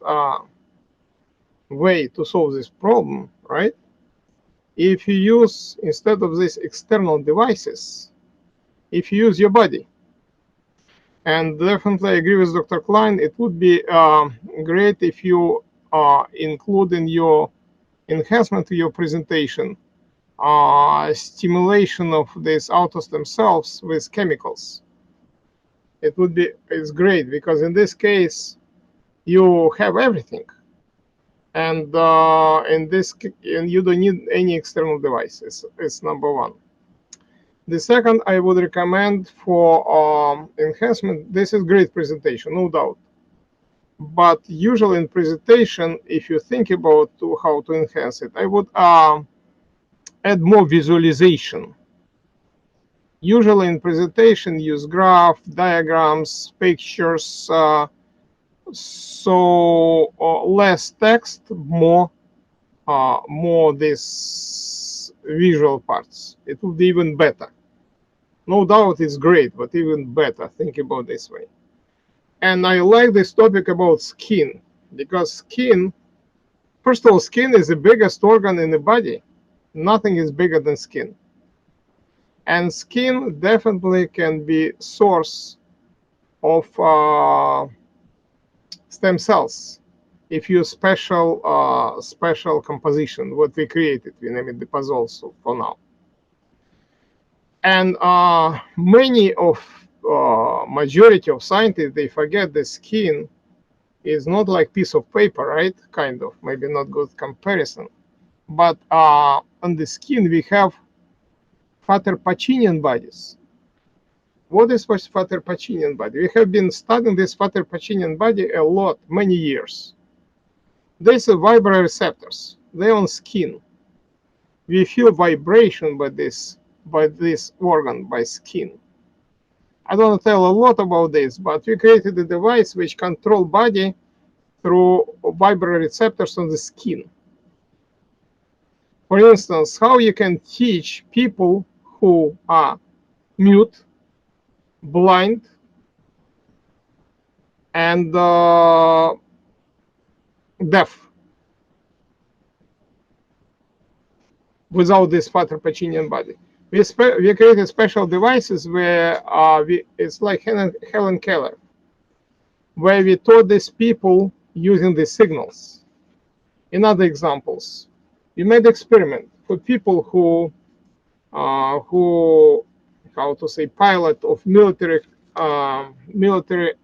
way to solve this problem, right? If you use, instead of these external devices, if you use your body. And definitely I agree with Dr. Klein, it would be great if you include in your enhancement to your presentation stimulation of these autostem cells with chemicals. It's great, because in this case you have everything, and you don't need any external devices. It's number one. The second I would recommend for enhancement, this is great presentation, no doubt. But usually in presentation, if you think about how to enhance it, I would add more visualization. Usually in presentation, use graph, diagrams, pictures, so less text, more this visual parts. It would be even better. No doubt it's great, but even better. Think about this way. And I like this topic about skin, because skin, first of all, skin is the biggest organ in the body. Nothing is bigger than skin. And skin definitely can be source of stem cells. if you special composition what we created, we name it the puzzle for now. And many of majority of scientists, they forget the skin is not like piece of paper, right? Kind of, maybe not good comparison, but on the skin we have Farber'S bodies. What is Farber'S body? We have been studying this Farber'S body a lot, many years. These are vibroreceptors. They're on skin. We feel vibration by this organ, by skin. I don't tell a lot about this, but we created a device which control body through vibroreceptors on the skin. For instance, how you can teach people who are mute, blind, and deaf without this Farber'S body. We created special devices where it's like Helen Keller, where we taught these people using the signals. In other examples, we made experiment for people who how to say, pilot of military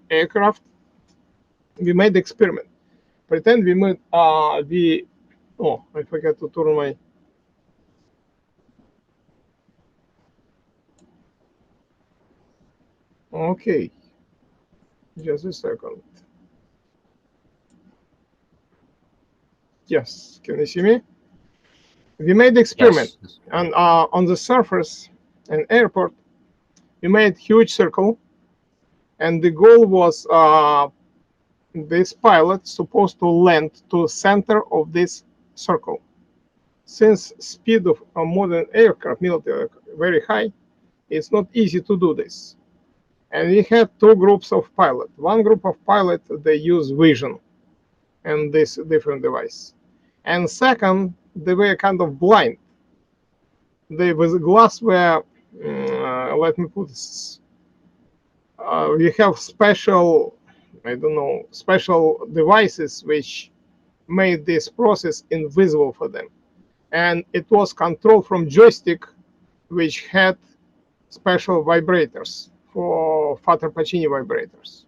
aircraft. We made experiment. Pretend we made oh, I forgot to turn my. Okay, just a second. Yes, can you see me? We made experiment, Yes. and on the surface, an airport, we made huge circle, and the goal was this pilot supposed to land to center of this circle. Since speed of a modern aircraft, military aircraft, very high, it's not easy to do this. And we had two groups of pilots. One group of pilots, they use vision and this different device. And second, they were kind of blind. They with glass were, let me put this. We have special, I don't know, special devices which made this process invisible for them. And it was controlled from joystick, which had special vibrators for Farber'S vibrators.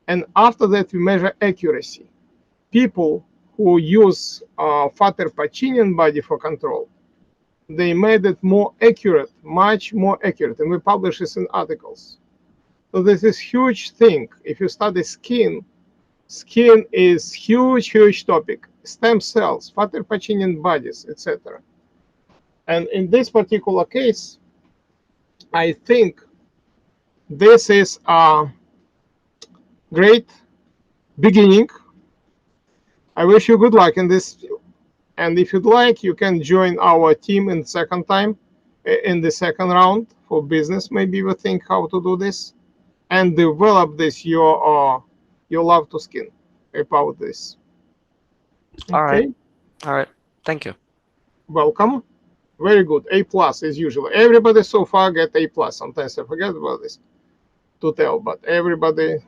And after that, we measure accuracy. People who use Farber'S body for control, they made it more accurate, much more accurate, and we publish this in articles. So this is huge thing. If you study skin is huge topic. Stem cells, Farber'S bodies, etc. And in this particular case, I think this is a great beginning. I wish you good luck in this. And if you'd like, you can join our team in the second round for business. Maybe you think how to do this and develop this your love to skin about this. All right. Thank you. Welcome. Very good. A+ is usually. Everybody so far get A+. Sometimes I forget about this to tell, but everybody.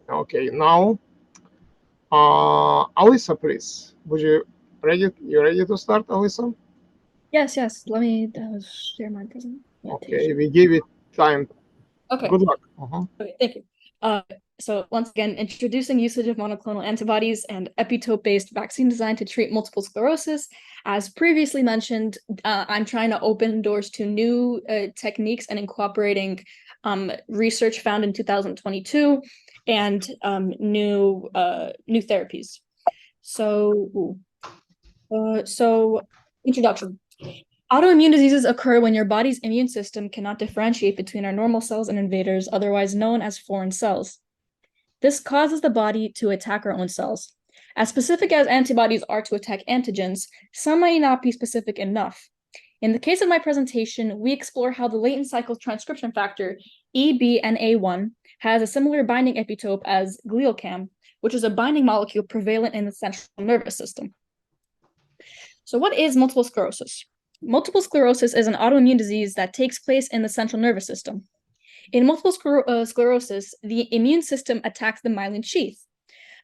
Okay, now, Alyssa, please. Would you ready? You ready to start, Alyssa? Yes. Let me share my presentation. Okay, we give it time. Okay. Good luck. Okay, thank you. So once again, introducing usage of monoclonal antibodies and epitope-based vaccine designed to treat multiple sclerosis. As previously mentioned, I'm trying to open doors to new techniques and incorporating research found in 2022 and new therapies. So introduction. Autoimmune diseases occur when your body's immune system cannot differentiate between our normal cells and invaders, otherwise known as foreign cells. This causes the body to attack our own cells. As specific as antibodies are to attack antigens, some may not be specific enough. In the case of my presentation, we explore how the latent cycle transcription factor, EBNA1, has a similar binding epitope as gliocam, which is a binding molecule prevalent in the central nervous system. So what is multiple sclerosis? Multiple sclerosis is an autoimmune disease that takes place in the central nervous system. In multiple sclerosis, the immune system attacks the myelin sheath.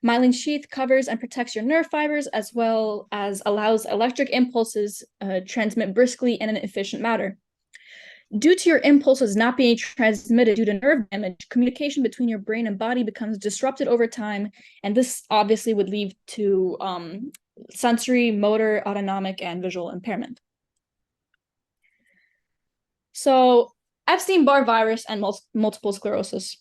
Myelin sheath covers and protects your nerve fibers, as well as allows electric impulses transmit briskly in an efficient manner. Due to your impulses not being transmitted due to nerve damage, communication between your brain and body becomes disrupted over time, and this obviously would lead to sensory, motor, autonomic, and visual impairment. So Epstein-Barr virus and multiple sclerosis.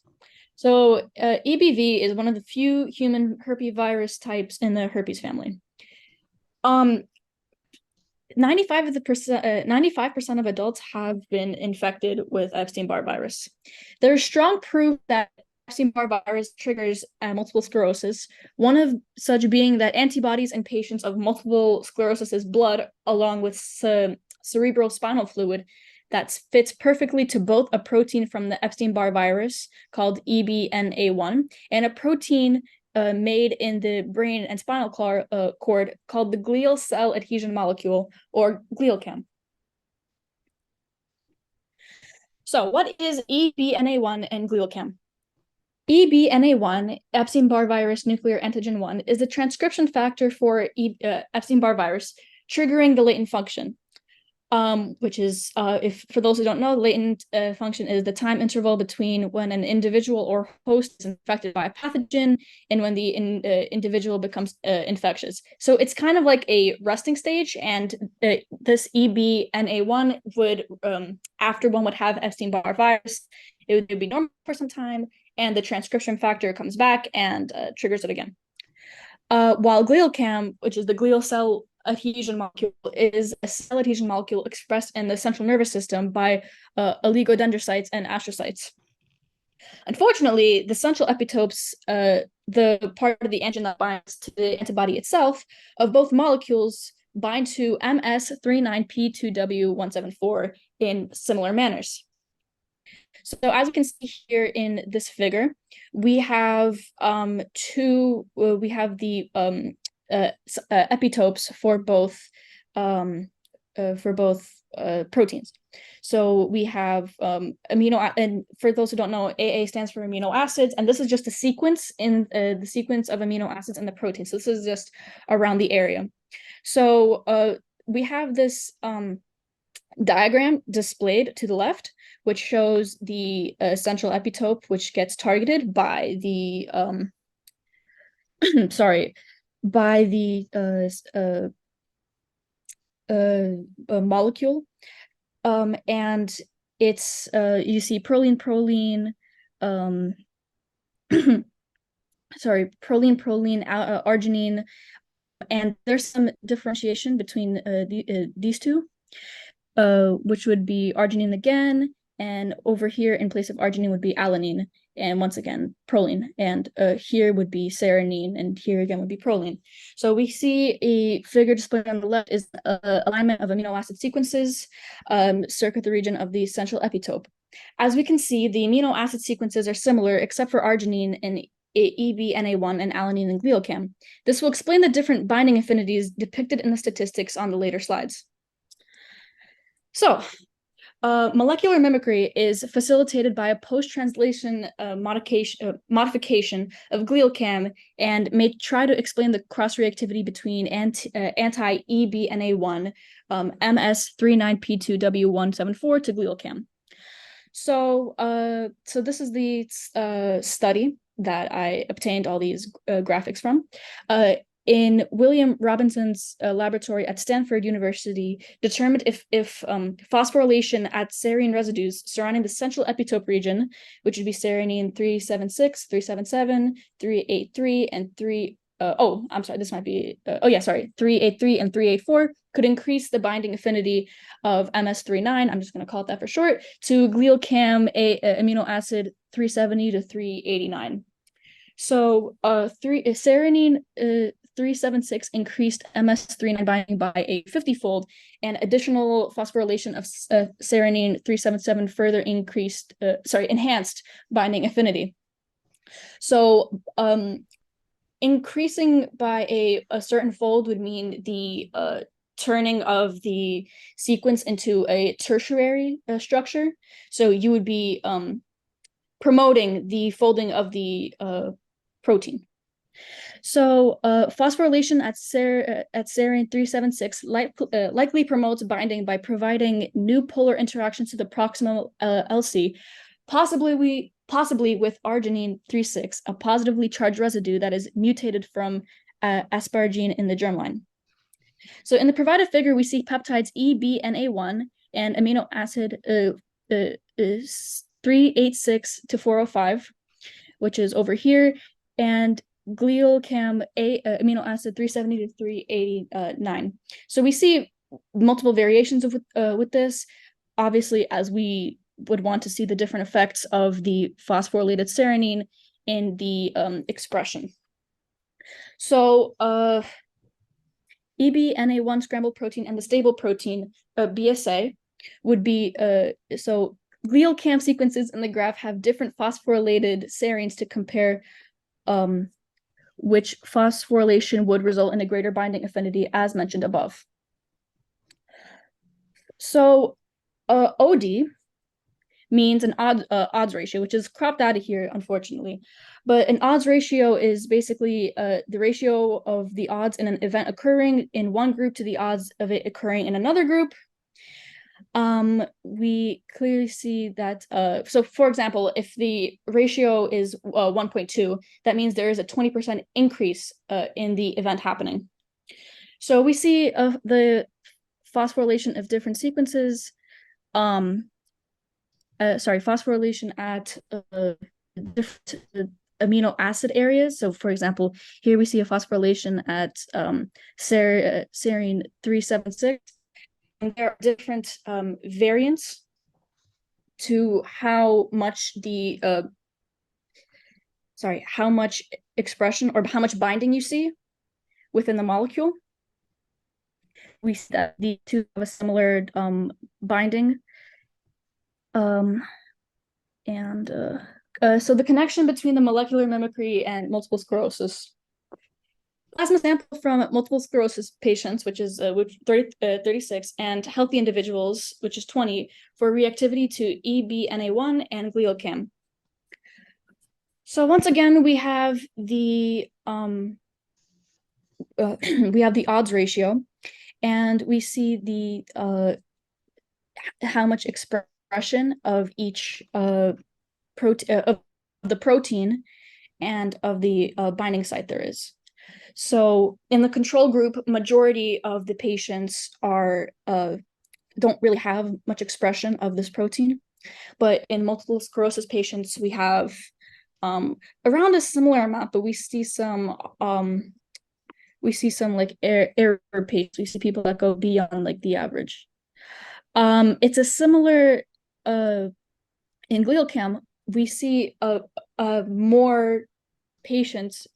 So EBV is one of the few human herpesvirus types in the herpes family. 95% of adults have been infected with Epstein-Barr virus. There is strong proof that Epstein-Barr virus triggers multiple sclerosis, one of such being that antibodies in patients of multiple sclerosis' blood, along with cerebral spinal fluid, that fits perfectly to both a protein from the Epstein-Barr virus called EBNA1 and a protein made in the brain and spinal cord called the glial cell adhesion molecule, or gliocam. So what is EBNA1 and gliocam? EBNA1, Epstein-Barr virus nuclear antigen 1, is the transcription factor for Epstein-Barr virus, triggering the latent function. Which is, if for those who don't know, latent function is the time interval between when an individual or host is infected by a pathogen and when the individual becomes infectious. So it's kind of like a resting stage, and this EBNA1 would, after one would have Epstein-Barr virus, it would be normal for some time, and the transcription factor comes back and triggers it again. While gliocam, which is the glial cell adhesion molecule, is a cell adhesion molecule expressed in the central nervous system by oligodendrocytes and astrocytes. Unfortunately, the central epitopes, the part of the antigen that binds to the antibody itself, of both molecules bind to MS39P2W174 in similar manners. So as you can see here in this figure, we have the epitopes for both proteins. So we have and for those who don't know, AA stands for amino acids, and this is just a sequence in the sequence of amino acids in the protein. So this is just around the area. So we have this diagram displayed to the left, which shows the central epitope, which gets targeted by the by the molecule, and it's you see proline, arginine, and there's some differentiation between these two, which would be arginine again, and over here in place of arginine would be alanine, and once again proline, and here would be serine, and here again would be proline. So we see a figure displayed on the left is alignment of amino acid sequences circa the region of the central epitope. As we can see, the amino acid sequences are similar except for arginine and EBNA1 and alanine and gliocam. This will explain the different binding affinities depicted in the statistics on the later slides. So molecular mimicry is facilitated by a post-translation modification of gliocam and may try to explain the cross-reactivity between anti-EBNA1 MS39P2W174 to gliocam. So this is the study that I obtained all these graphics from. In William Robinson's laboratory at Stanford University, determined if phosphorylation at serine residues surrounding the central epitope region, which would be serine 376, 377, 383, and 383 and 384, could increase the binding affinity of MS39, I'm just going to call it that for short, to gliocam amino acid 370 to 389. So serine 376 increased MS39 binding by a 50-fold, and additional phosphorylation of serine 377 further enhanced binding affinity. So increasing by a certain fold would mean the turning of the sequence into a tertiary structure. So you would be promoting the folding of the protein. So phosphorylation at serine 376 likely promotes binding by providing new polar interactions to the proximal LC, possibly with arginine 3,6, a positively charged residue that is mutated from asparagine in the germline. So in the provided figure, we see peptides E, B, and A1 and amino acid 386 to 405, which is over here, and gliocam amino acid 370 to 389. So we see multiple variations of with this, obviously, as we would want to see the different effects of the phosphorylated serine in the expression. So EBNA1 scrambled protein and the stable protein, BSA, would be, so glial cam sequences in the graph have different phosphorylated serines to compare which phosphorylation would result in a greater binding affinity as mentioned above. So OD means an odds ratio, which is cropped out of here, unfortunately. But an odds ratio is basically the ratio of the odds in an event occurring in one group to the odds of it occurring in another group. We clearly see that, so for example, if the ratio is 1.2, that means there is a 20% increase in the event happening. So we see the phosphorylation of different sequences, phosphorylation at different amino acid areas. So for example, here we see a phosphorylation at serine 376. And there are different variants to how much the how much expression or how much binding you see within the molecule. We see that the two have a similar binding. So the connection between the molecular mimicry and multiple sclerosis. Plasma sample from multiple sclerosis patients, which is 36, and healthy individuals, which is 20, for reactivity to EBNA1 and gliocam. So once again, we have the odds ratio, and we see the how much expression of each of the protein and of the binding site there is. So in the control group, majority of the patients are don't really have much expression of this protein, but in multiple sclerosis patients, we have around a similar amount, but we see some like error patients. We see people that go beyond like the average. It's a similar in gliocam. We see more patients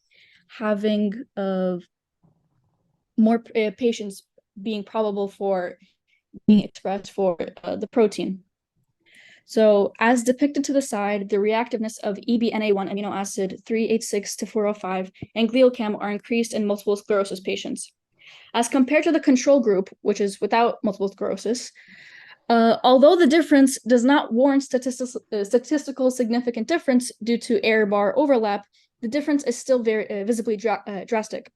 having more patients being probable for being expressed for the protein. So as depicted to the side, the reactiveness of EBNA1 amino acid 386 to 405 and gliocam are increased in multiple sclerosis patients. As compared to the control group, which is without multiple sclerosis, although the difference does not warrant statistical significant difference due to error bar overlap, the difference is still very visibly drastic.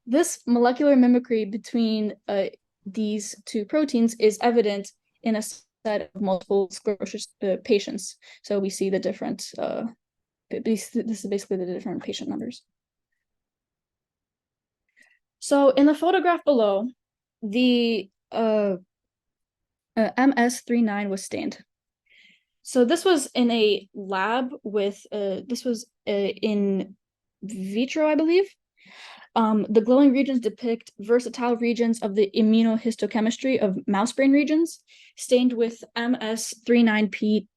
This molecular mimicry between these two proteins is evident in a set of multiple sclerosis patients. So we see the different, this is basically the different patient numbers. So in the photograph below, the MS39 was stained. So this was in a lab with, this was in vitro, I believe. The glowing regions depict versatile regions of the immunohistochemistry of mouse brain regions, stained with MS39,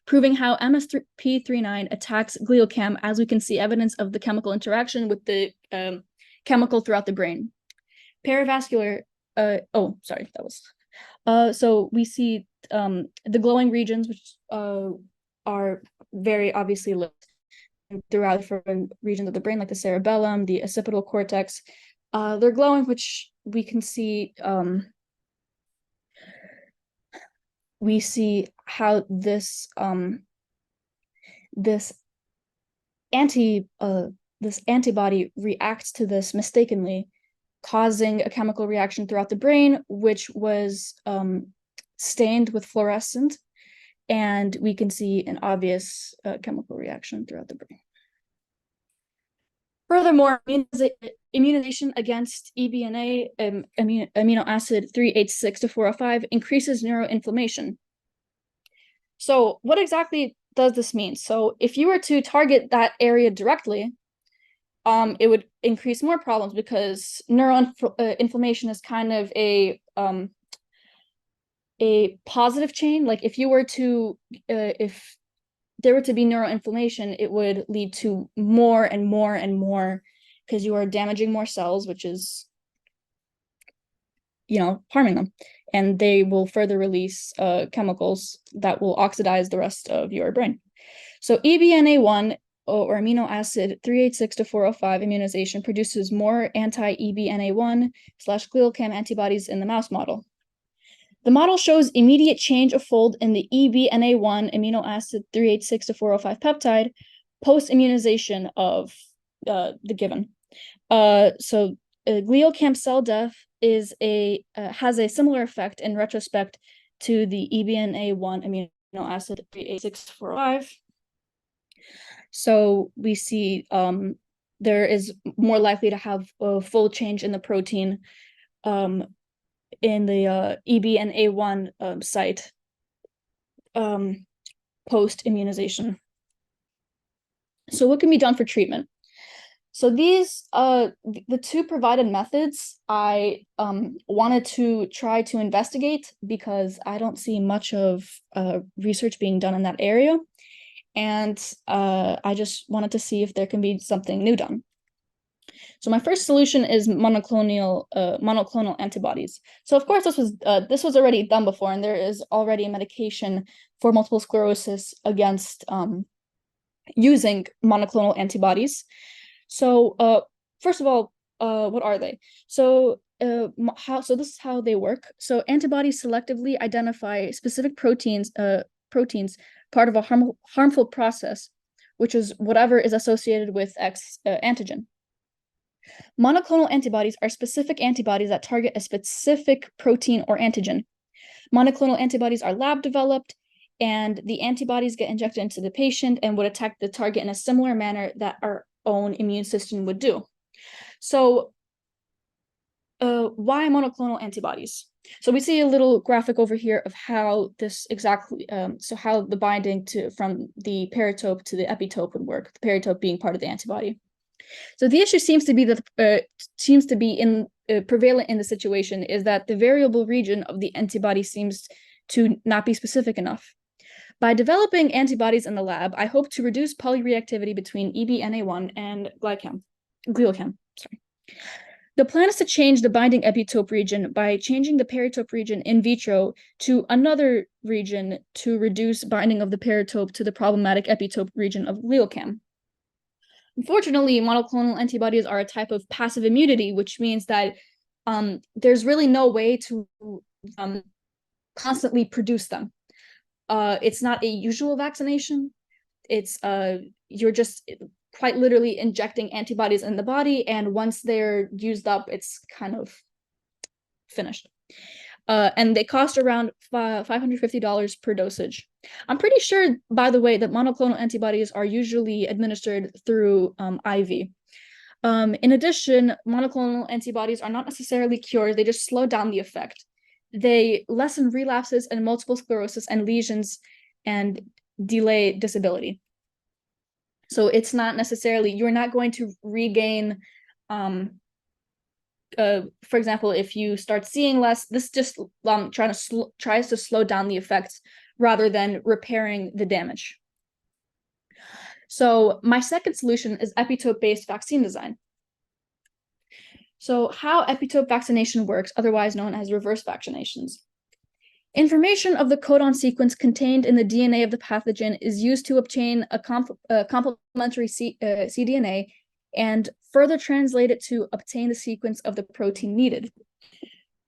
proving how MS-P39 attacks gliocam, as we can see evidence of the chemical interaction with the chemical throughout the brain. Perivascular, so we see the glowing regions, which are very obviously lit throughout different regions of the brain, like the cerebellum, the occipital cortex. They're glowing, which we can see. We see how this this this antibody reacts to this mistakenly, causing a chemical reaction throughout the brain, which was stained with fluorescent, and we can see an obvious chemical reaction throughout the brain. Furthermore, immunization against EBNA, amino acid 386 to 405, increases neuroinflammation. So what exactly does this mean? So if you were to target that area directly, it would increase more problems, because neuroinflammation is kind of a positive chain. Like if you were to, if there were to be neuroinflammation, it would lead to more and more and more, because you are damaging more cells, which is, harming them. And they will further release chemicals that will oxidize the rest of your brain. So EBNA1, or amino acid 386 to 405 immunization, produces more anti-EBNA1/GlialCAM antibodies in the mouse model. The model shows immediate change of fold in the EBNA1 amino acid 386 to 405 peptide post-immunization of the given. So GlialCAM cell death has a similar effect in retrospect to the EBNA1 amino acid 386 to 405. So we see there is more likely to have a full change in the protein in the EBNA1 site post-immunization. So what can be done for treatment? So these, the two provided methods I wanted to try to investigate, because I don't see much of research being done in that area. And I just wanted to see if there can be something new done. So my first solution is monoclonal antibodies. So of course this was already done before, and there is already a medication for multiple sclerosis against using monoclonal antibodies. So first of all, what are they? So this is how they work. So antibodies selectively identify specific proteins part of a harmful process, which is whatever is associated with X antigen. Monoclonal antibodies are specific antibodies that target a specific protein or antigen. Monoclonal antibodies are lab developed, and the antibodies get injected into the patient and would attack the target in a similar manner that our own immune system would do. So why monoclonal antibodies? So we see a little graphic over here of how this exactly, so how the binding from the paratope to the epitope would work, the paratope being part of the antibody. So the issue seems to be prevalent in the situation is that the variable region of the antibody seems to not be specific enough. By developing antibodies in the lab, I hope to reduce polyreactivity between EBNA1 and GlialCAM. The plan is to change the binding epitope region by changing the paratope region in vitro to another region to reduce binding of the paratope to the problematic epitope region of GlialCAM. Unfortunately, monoclonal antibodies are a type of passive immunity, which means that there's really no way to constantly produce them. It's not a usual vaccination. It's you're just quite literally injecting antibodies in the body, and once they're used up, it's kind of finished. And they cost around $550 per dosage. I'm pretty sure, by the way, that monoclonal antibodies are usually administered through IV. In addition, monoclonal antibodies are not necessarily cures, they just slow down the effect. They lessen relapses and multiple sclerosis and lesions and delay disability. So it's not necessarily, you're not going to regain, for example, if you start seeing less, this just tries to slow down the effects rather than repairing the damage. So my second solution is epitope-based vaccine design. So how epitope vaccination works, otherwise known as reverse vaccinations. Information of the codon sequence contained in the DNA of the pathogen is used to obtain a complementary cDNA and further translate it to obtain the sequence of the protein needed.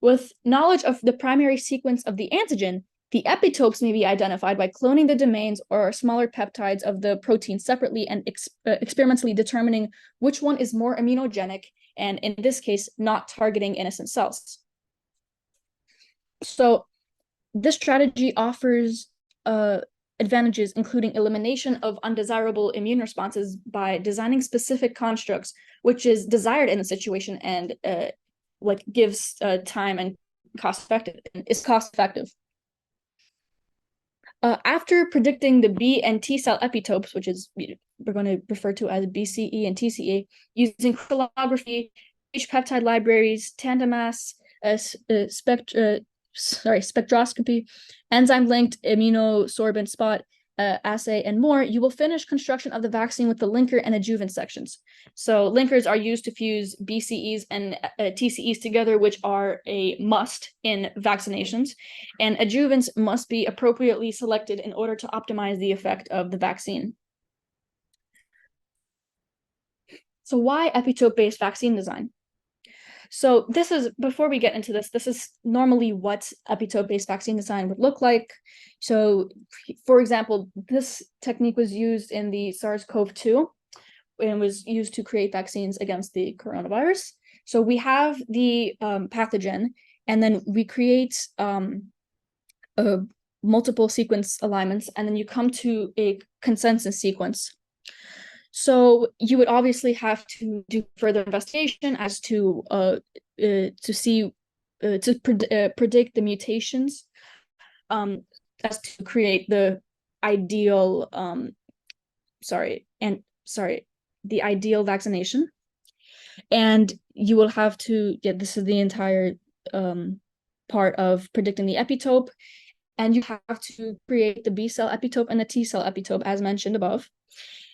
With knowledge of the primary sequence of the antigen, The epitopes may be identified by cloning the domains or smaller peptides of the protein separately and experimentally determining which one is more immunogenic, and in this case, not targeting innocent cells. So this strategy offers advantages, including elimination of undesirable immune responses by designing specific constructs, which is desired in the situation and like gives time and is cost effective. After predicting the B and T cell epitopes, which is we're going to refer to as BCE and TCE, using crystallography, peptide libraries, tandem mass, spectroscopy, enzyme-linked immunosorbent spot assay, and more, you will finish construction of the vaccine with the linker and adjuvant sections. So linkers are used to fuse BCEs and TCEs together, which are a must in vaccinations, and adjuvants must be appropriately selected in order to optimize the effect of the vaccine. So why epitope-based vaccine design? So this is, before we get into this, this is normally what epitope-based vaccine design would look like. So, for example, this technique was used in the SARS-CoV-2 and was used to create vaccines against the coronavirus. So we have the pathogen, and then we create multiple sequence alignments, and then you come to a consensus sequence. So you would obviously have to do further investigation as to see predict the mutations, as to create the ideal the ideal vaccination. And you will have to this is the entire part of predicting the epitope, and you have to create the B cell epitope and the T cell epitope as mentioned above.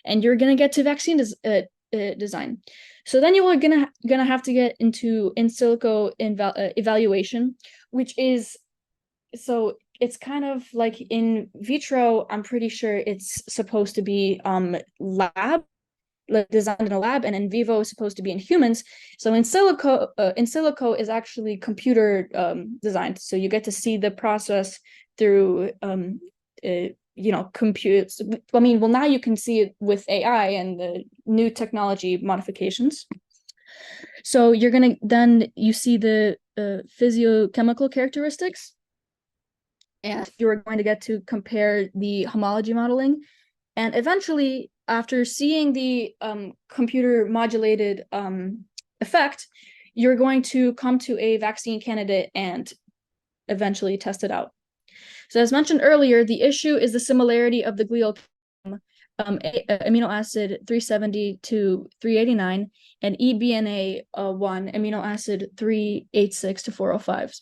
And you're going to get to vaccine design. So then you are gonna have to get into in silico evaluation, which is, so it's kind of like in vitro. I'm pretty sure it's supposed to be lab, like designed in a lab, and in vivo is supposed to be in humans. So in silico is actually computer designed. So you get to see the process through computes. I mean, well, now you can see it with AI and the new technology modifications. So you're gonna, then you see the physiochemical characteristics, and you're going to get to compare the homology modeling. And eventually, after seeing the computer modulated effect, you're going to come to a vaccine candidate and eventually test it out. So as mentioned earlier, the issue is the similarity of the glial amino acid 370 to 389 and eBNA1 amino acid 386 to 405.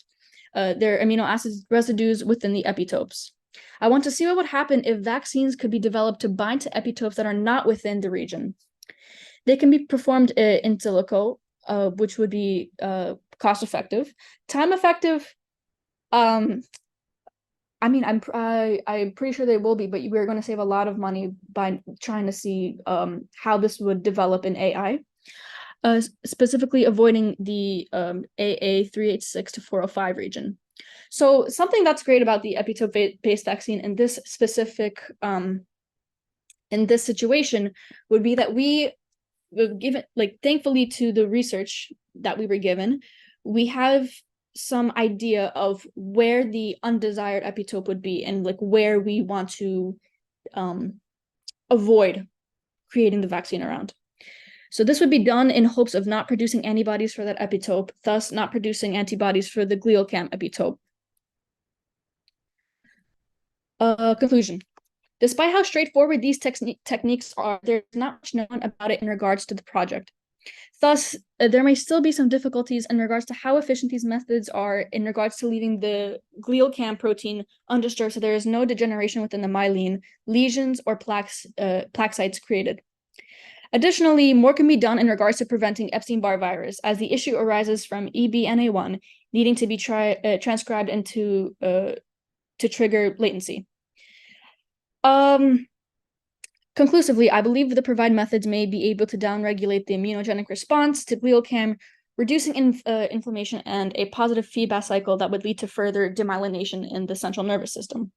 They're amino acid residues within the epitopes. I want to see what would happen if vaccines could be developed to bind to epitopes that are not within the region. They can be performed in silico, which would be cost effective, time effective. I mean, I'm pretty sure they will be, but we're going to save a lot of money by trying to see how this would develop in AI, specifically avoiding the AA386 to 405 region. So something that's great about the epitope-based vaccine in this specific, in this situation, would be that we given, like, thankfully to the research that we were given, we have some idea of where the undesired epitope would be and like where we want to avoid creating the vaccine around. So this would be done in hopes of not producing antibodies for that epitope, thus not producing antibodies for the glial cam epitope. Conclusion. Despite how straightforward these techniques are, there's not much known about it in regards to the project. Thus, there may still be some difficulties in regards to how efficient these methods are in regards to leaving the glial cam protein undisturbed so there is no degeneration within the myelin, lesions, or plaque sites created. Additionally, more can be done in regards to preventing Epstein-Barr virus, as the issue arises from eBNA1 needing to be transcribed into to trigger latency. Conclusively, I believe the provided methods may be able to downregulate the immunogenic response to glial cam, reducing inflammation and a positive feedback cycle that would lead to further demyelination in the central nervous system.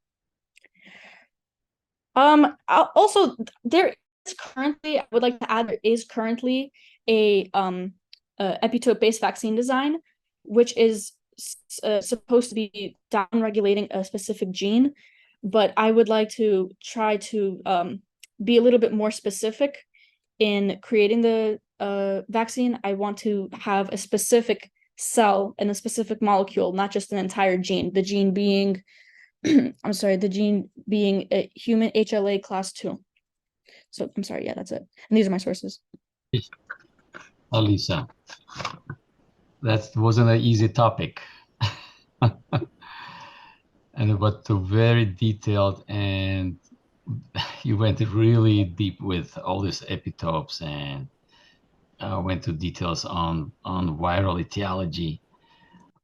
Also, there is currently, I would like to add, there is currently a epitope-based vaccine design, which is supposed to be down-regulating a specific gene, but I would like to try to be a little bit more specific in creating the vaccine. I want to have a specific cell and a specific molecule, not just an entire gene. The gene being, I'm sorry, the gene being a human HLA class 2. So I'm sorry, yeah, that's it. And these are my sources. Alisa, that wasn't an easy topic. And but very detailed, and you went really deep with all these epitopes and went to details on viral etiology.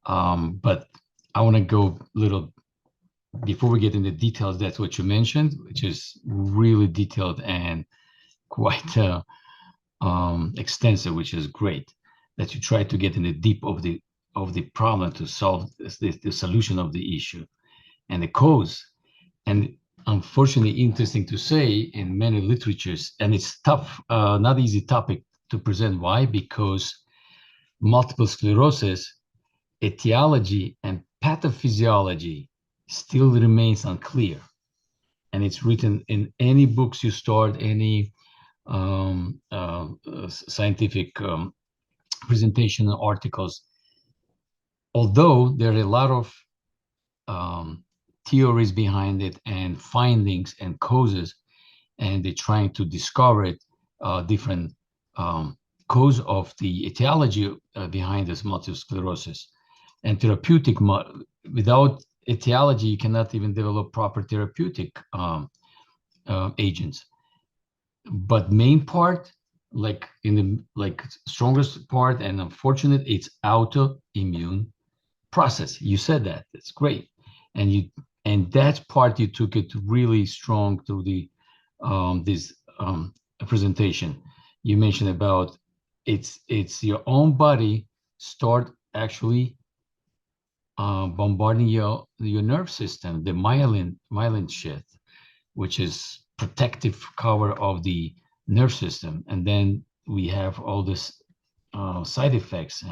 But I want to go a little before we get into details. That's what you mentioned, which is really detailed and quite extensive, which is great. That you try to get in the deep of the problem to solve the solution of the issue and the cause. And unfortunately, interesting to say in many literatures, and it's tough, not easy topic to present. Why? Because multiple sclerosis, etiology, and pathophysiology still remains unclear. And it's written in any books you start, any scientific presentation articles. Although there are a lot of theories behind it and findings and causes, and they're trying to discover it, different cause of the etiology behind this multiple sclerosis. And therapeutic, without etiology, you cannot even develop proper therapeutic agents. But main part, like strongest part, and unfortunate, it's autoimmune process. You said that. That's great. And that part you took it really strong through the this presentation. You mentioned about it's your own body start actually bombarding your nerve system, the myelin sheath, which is protective cover of the nerve system, and then we have all this side effects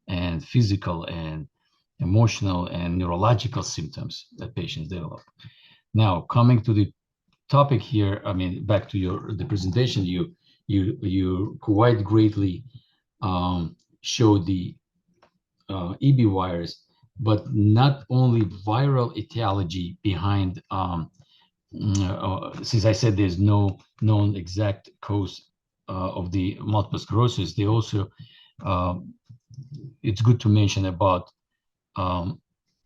and physical and emotional and neurological symptoms that patients develop. Now, coming to the topic here, I mean, back to the presentation, you quite greatly showed the EB virus, but not only viral etiology behind. Since I said there's no known exact cause of the multiple sclerosis, they also it's good to mention about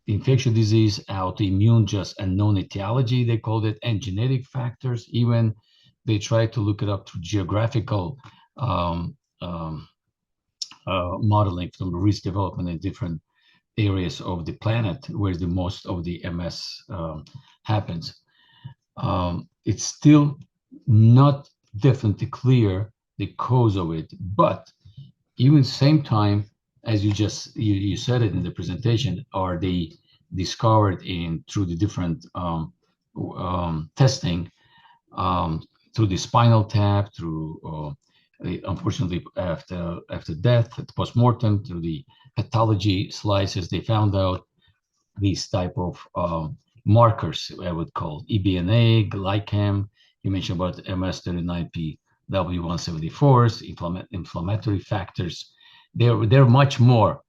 infectious disease, autoimmune, just unknown etiology, they called it, and genetic factors. Even they try to look it up through geographical modeling from risk development in different areas of the planet where the most of the MS happens. It's still not definitely clear the cause of it, but even same time, as you said it in the presentation, are they discovered through the different testing, through the spinal tap, through unfortunately after death, post-mortem, through the pathology slices, they found out these type of markers, I would call EBNA, glycam. You mentioned about MS39P, W174s, inflammatory factors. They're much more.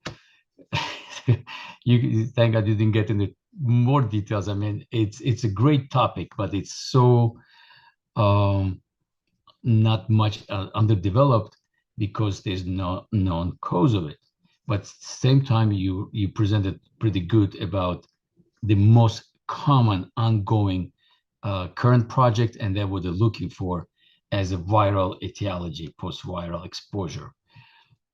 You thank God you didn't get into more details. I mean, it's a great topic, but it's so not much underdeveloped because there's no known cause of it. But at the same time, you presented pretty good about the most common ongoing current project, and that what they're looking for as a viral etiology, post-viral exposure.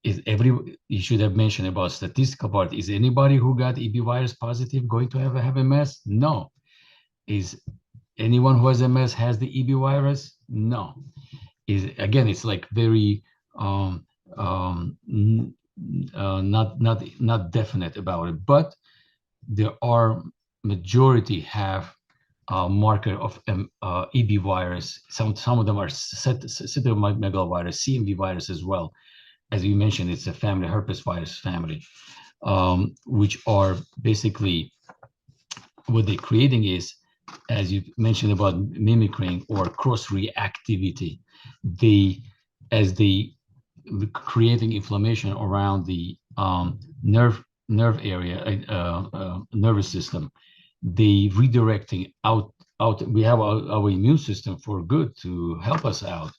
You should have mentioned about statistical part. Is anybody who got EB virus positive going to have MS? No. Is anyone who has MS has the EB virus? No. Again, it's like very not definite about it, but there are majority have a marker of EB virus. Some of them are cytomegalovirus, CMV virus as well. As you mentioned, it's a family, herpes virus family, which are basically what they're creating is, as you mentioned about mimicking or cross reactivity, as they creating inflammation around the nerve area, nervous system, they redirecting out. We have our immune system for good to help us out,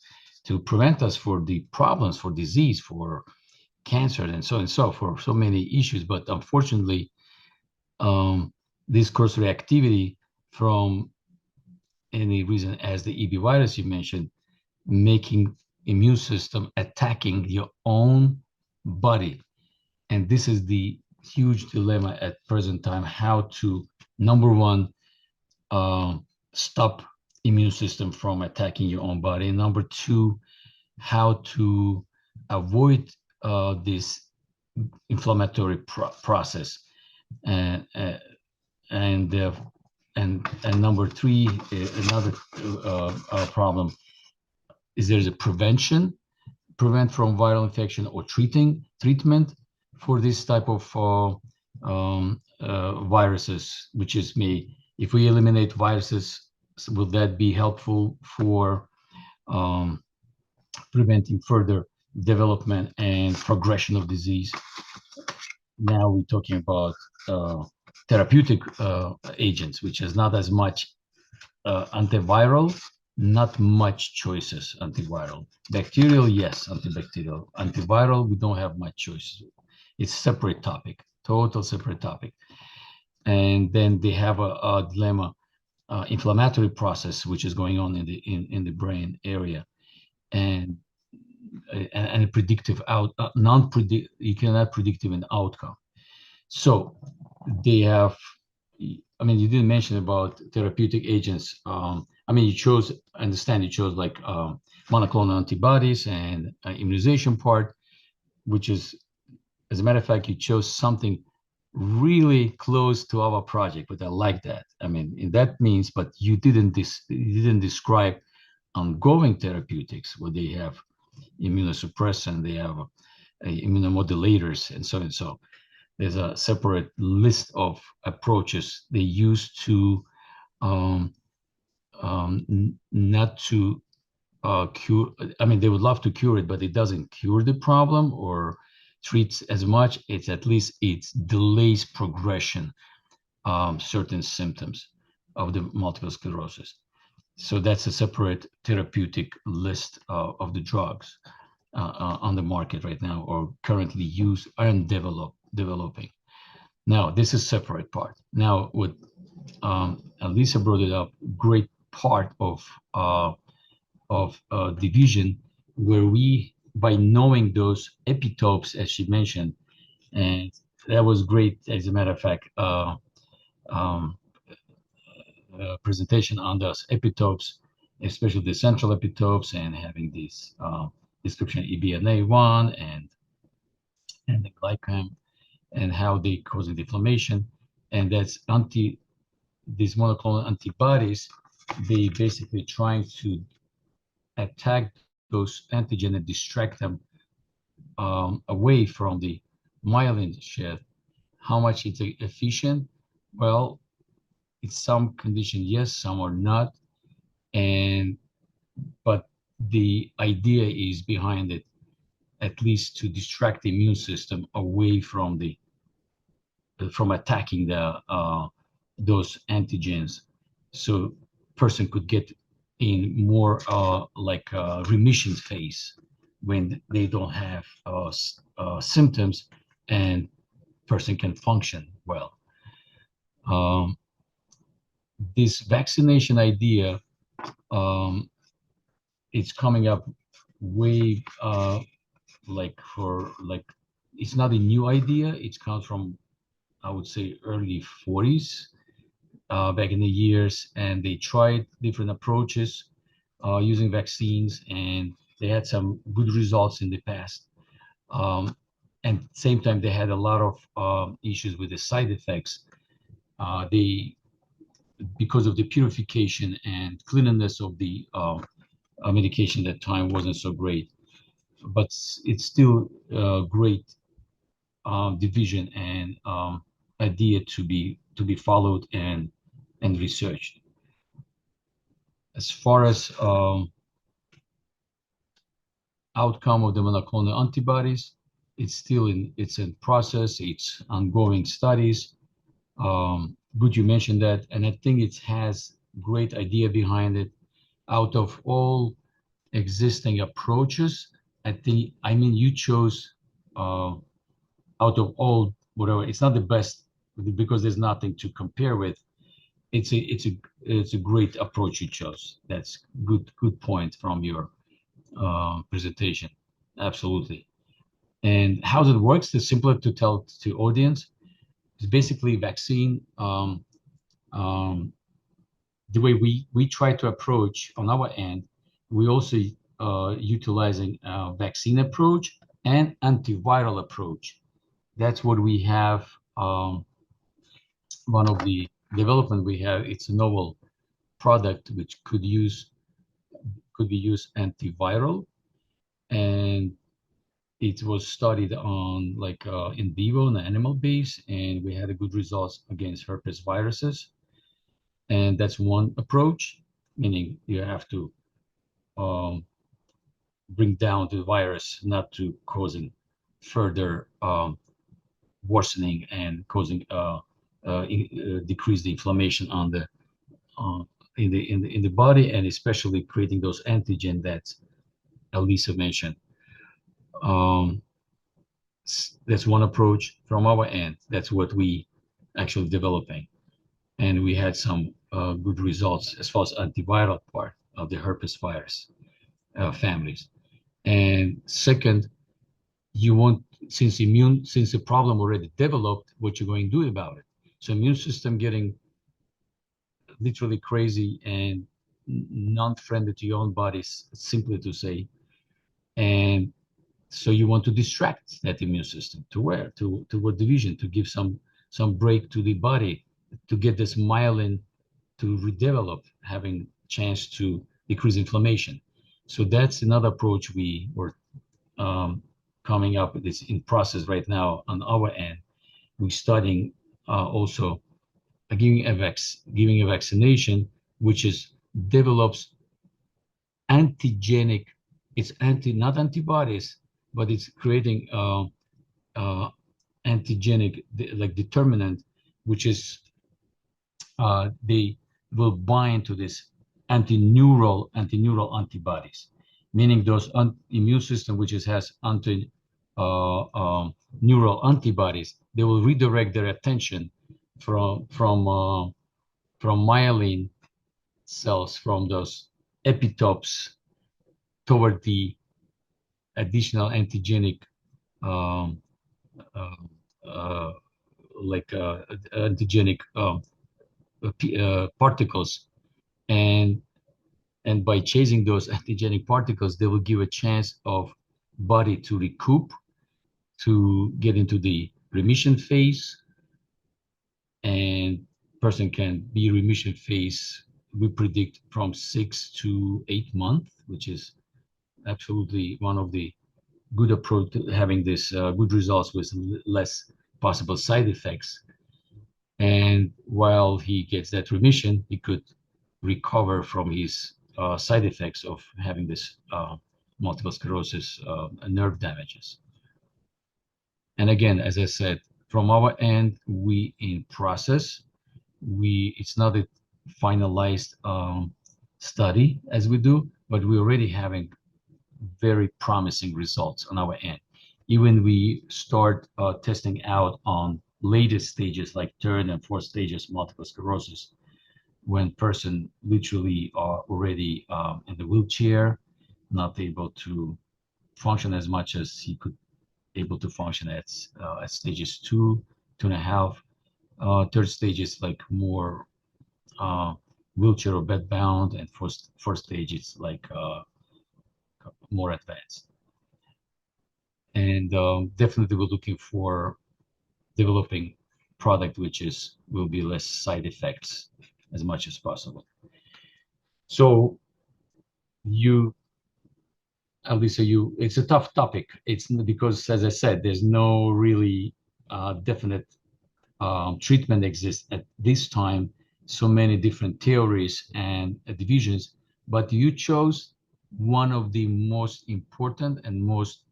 to prevent us for the problems, for disease, for cancer, and so for so many issues. But unfortunately, this cross reactivity from any reason, as the EB virus you mentioned, making immune system attacking your own body. And this is the huge dilemma at present time, how to, number one, stop immune system from attacking your own body. Number two, how to avoid this inflammatory process. And number three, another problem is there's a prevent from viral infection or treatment for this type of viruses, which is if we eliminate viruses, will that be helpful for preventing further development and progression of disease? Now we're talking about therapeutic agents, which is not as much antiviral, not much choices. Antiviral, bacterial, yes, antibacterial. Antiviral, we don't have much choices. It's separate topic, total separate topic. And then they have a dilemma, inflammatory process which is going on in the brain area, and a predictive you cannot predict an outcome. So they have, I mean, you didn't mention about therapeutic agents. I mean, I understand you chose like monoclonal antibodies and immunization part, which is, as a matter of fact, you chose something really close to our project, but I like that. I mean, in that means, but you didn't describe ongoing therapeutics where they have immunosuppressant, they have immunomodulators, and so and so. There's a separate list of approaches they use to not to cure. I mean, they would love to cure it, but it doesn't cure the problem or treats as much. It's at least it delays progression, certain symptoms of the multiple sclerosis. So that's a separate therapeutic list of the drugs on the market right now, or currently used and developing. Now, this is separate part. Now, what Lisa brought it up, great part of division, where we, by knowing those epitopes, as she mentioned, and that was great, as a matter of fact, presentation on those epitopes, especially the central epitopes, and having this description EBNA1 and the glycan, and how they cause inflammation. And that's these monoclonal antibodies, they basically trying to attack those antigen and distract them away from the myelin shed. How much it's efficient? Well, in some condition, yes, some are not. But the idea is behind it, at least to distract the immune system away from attacking those antigens, so person could get in more like a remission phase when they don't have symptoms, and person can function well. This vaccination idea, it's coming up way it's not a new idea. It comes from, I would say, early 40s, back in the years, and they tried different approaches using vaccines, and they had some good results in the past. and at the same time, they had a lot of issues with the side effects. Because of the purification and cleanliness of the medication at that time wasn't so great, but it's still a great division and idea to be followed and researched. As far as outcome of the monoclonal antibodies, it's in process. It's ongoing studies. Good you mentioned that, and I think it has great idea behind it. Out of all existing approaches, I mean you chose out of all whatever. It's not the best because there's nothing to compare with. It's a great approach you chose. That's good point from your presentation. Absolutely. And how it works is simpler to tell to audience. It's basically vaccine. The way we try to approach on our end, we also utilizing a vaccine approach and antiviral approach. That's what we have. One of the development we have, it's a novel product which could be used antiviral, and it was studied on like in vivo on the animal base, and we had a good results against herpes viruses. And that's one approach, meaning you have to bring down the virus, not to causing further worsening and causing decrease the inflammation on the in the body, and especially creating those antigen that Elisa mentioned. That's one approach from our end. That's what we actually developing, and we had some good results as far as antiviral part of the herpes virus families. And second, you want, since the problem already developed, what you're going to do about it. So immune system getting literally crazy and non-friendly to your own body, simply to say. And so you want to distract that immune system to where? To what division? To give some break to the body, to get this myelin to redevelop, having chance to decrease inflammation. So that's another approach we were coming up with. This in process right now on our end. We're studying also giving a vaccination, which develops antigenic. It's not antibodies, but it's creating antigenic like determinant, which is they will bind to this anti-neural antibodies, meaning those immune system which has neural antibodies, they will redirect their attention from myelin cells, from those epitopes, toward the additional antigenic antigenic particles, and by chasing those antigenic particles, they will give a chance of body to recoup, to get into the remission phase, and person can be remission phase, we predict, from 6 to 8 months, which is absolutely one of the good approach to having this good results with less possible side effects. And while he gets that remission, he could recover from his side effects of having this multiple sclerosis nerve damages. And again, as I said, from our end, we in process. It's not a finalized study as we do, but we're already having very promising results on our end. Even we start testing out on latest stages like third and fourth stages multiple sclerosis, when person literally are already in the wheelchair, not able to function as much as he could able to function at stages 2, 2.5. Third stage is like more wheelchair or bed bound, and first stage is like more advanced. And definitely we're looking for developing product which will be less side effects as much as possible. So Alisa, it's a tough topic. It's because, as I said, there's no really definite treatment exists at this time. So many different theories and divisions, but you chose one of the most important and most,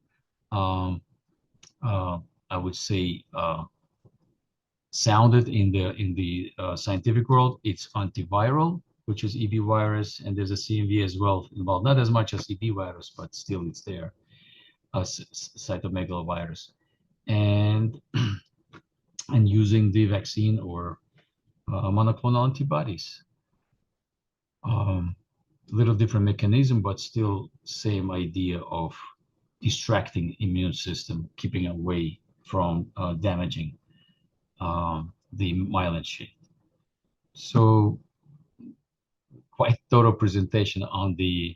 I would say, sounded in the scientific world. It's antiviral, which is EB virus, and there's a CMV as well involved. Not as much as EB virus, but still it's there. Cytomegalovirus, and and using the vaccine or monoclonal antibodies. Little different mechanism, but still same idea of distracting immune system, keeping away from damaging the myelin sheath. So quite thorough presentation on the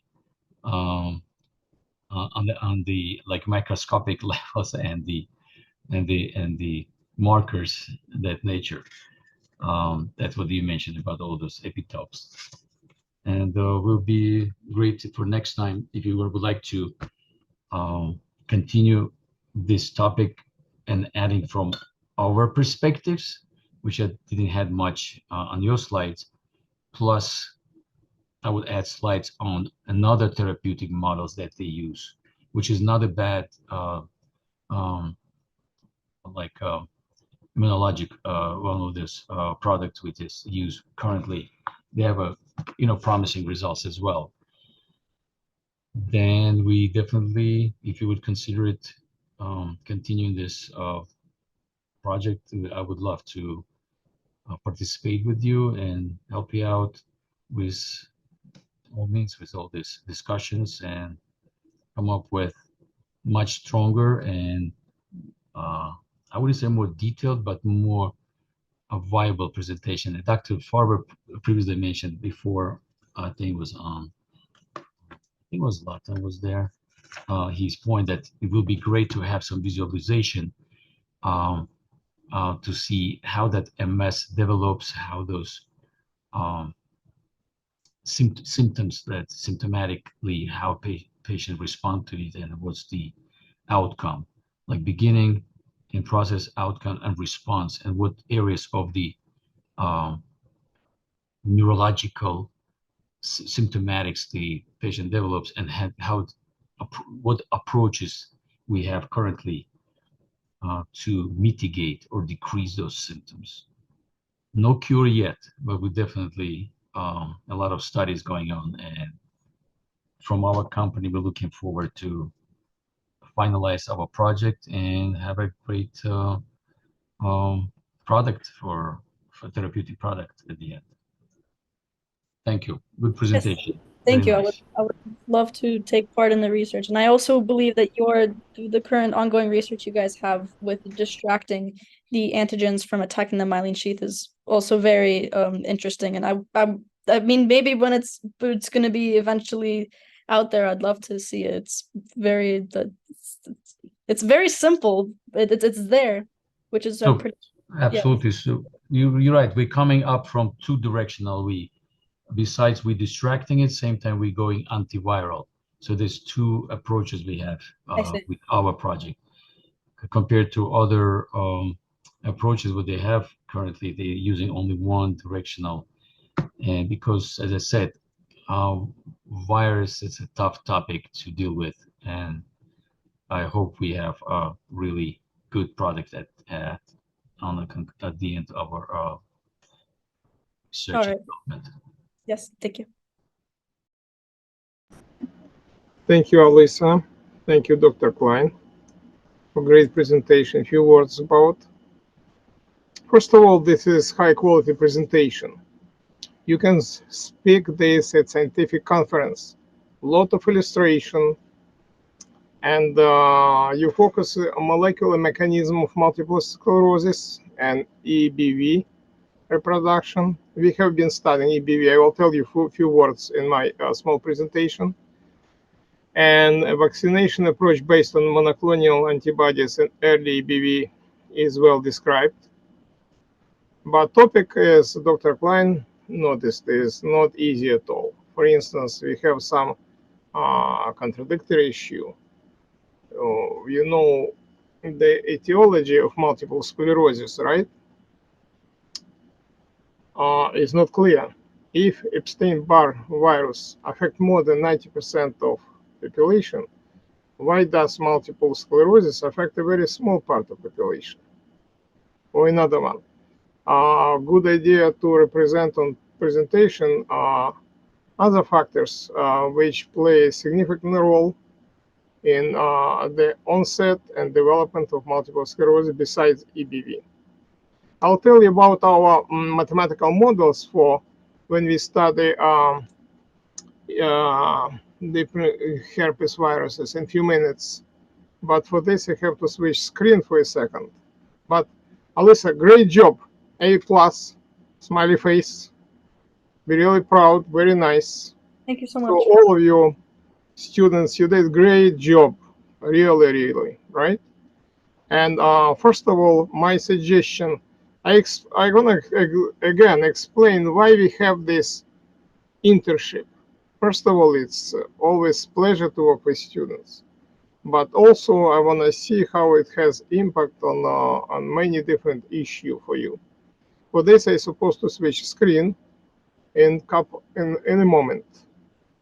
like microscopic levels and the markers that nature. That's what you mentioned about all those epitopes. And will be great for next time if you would like to continue this topic and adding from our perspectives, which I didn't have much on your slides. Plus, I would add slides on another therapeutic models that they use, which is not a bad immunologic one of this products which is used currently. They have a promising results as well. Then we definitely, if you would consider it, continuing this project, I would love to participate with you and help you out with all means, with all these discussions, and come up with much stronger and I wouldn't say more detailed, but more a viable presentation. And Dr. Farber previously mentioned before, I think it was Lata was there. His point that it will be great to have some visualization to see how that MS develops, how those symptoms that symptomatically how patient respond to it, and what's the outcome, like beginning in process, outcome, and response, and what areas of the neurological symptomatics the patient develops, and what approaches we have currently to mitigate or decrease those symptoms. No cure yet, but we definitely a lot of studies going on, and from our company, we're looking forward to finalize our project and have a great product for therapeutic product at the end. Thank you. Good presentation. Yes, thank you. Nice. I would love to take part in the research, and I also believe that the current ongoing research you guys have with distracting the antigens from attacking the myelin sheath is also very interesting. And I mean, maybe when it's going to be eventually out there, I'd love to see it. It's very simple. It's there, which is So, pretty. absolutely. Yeah. So you're right. We're coming up from two directional. Besides we distracting it, same time we going antiviral. So there's two approaches we have with our project compared to other approaches what they have currently. They're using only one directional, and because, as I said, virus is a tough topic to deal with, and I hope we have a really good product at the end of our research and development. Yes, thank you. Thank you, Alisa. Thank you, Dr. Klein, for great presentation. A few words about. First of all, this is high quality presentation. You can speak this at scientific conference. A lot of illustration, and you focus on molecular mechanism of multiple sclerosis and EBV reproduction. We have been studying EBV. I will tell you a few words in my small presentation. And a vaccination approach based on monoclonal antibodies and early EBV is well described. But topic, as Dr. Klein noticed, is not easy at all. For instance, we have some contradictory issue. You know the etiology of multiple sclerosis, right? Is not clear. If Epstein-Barr virus affects more than 90% of population, why does multiple sclerosis affect a very small part of population? Or another one, good idea to represent on presentation other factors which play a significant role in the onset and development of multiple sclerosis besides EBV. I'll tell you about our mathematical models for when we study the herpes viruses in a few minutes. But for this, I have to switch screen for a second. But Alyssa, great job. A+, smiley face. Be really proud, very nice. Thank you so much. So all of you students, you did great job. Really, right? And first of all, my suggestion, I'm gonna again explain why we have this internship. First of all, it's always pleasure to work with students, but also I want to see how it has impact on many different issues for you. For this, I'm supposed to switch screen in a moment.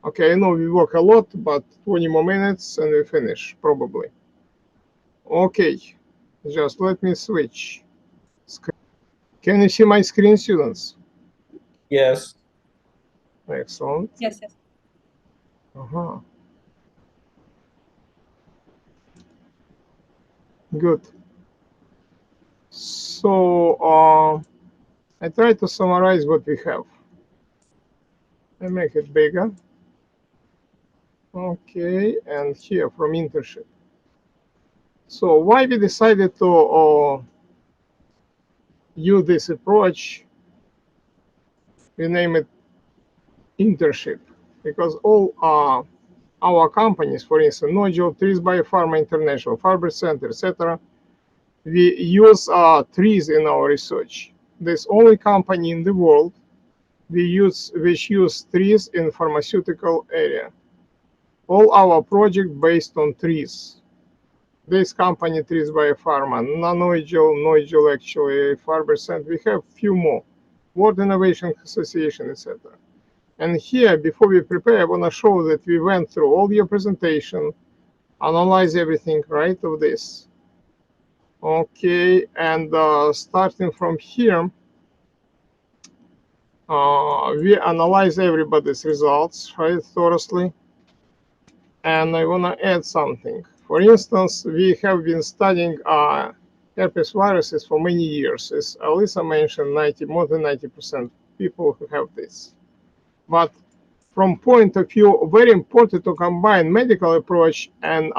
Okay, I know we work a lot, but 20 more minutes and we finish probably. Okay, just let me switch screen. Can you see my screen, students? Yes. Excellent. Yes. Good. So I try to summarize what we have. I make it bigger. Okay, and here from internship. So why we decided to use this approach? We name it internship because all our companies, for instance, Nodule, TRIZ Biopharma International, Farber'S Center, etc., we use TRIZ in our research. This only company in the world which use TRIZ in pharmaceutical area. All our project based on TRIZ. This company, TRIZ Biopharma, Nodule actually, Farber'S Center, we have few more. World Innovation Association, etc. And here, before we prepare, I want to show that we went through all your presentation, analyze everything, right, of this. Okay, and starting from here, we analyze everybody's results, right, thoroughly. And I want to add something. For instance, we have been studying herpes viruses for many years. As Alyssa mentioned, more than 90% people who have this. But from point of view, very important to combine medical approach and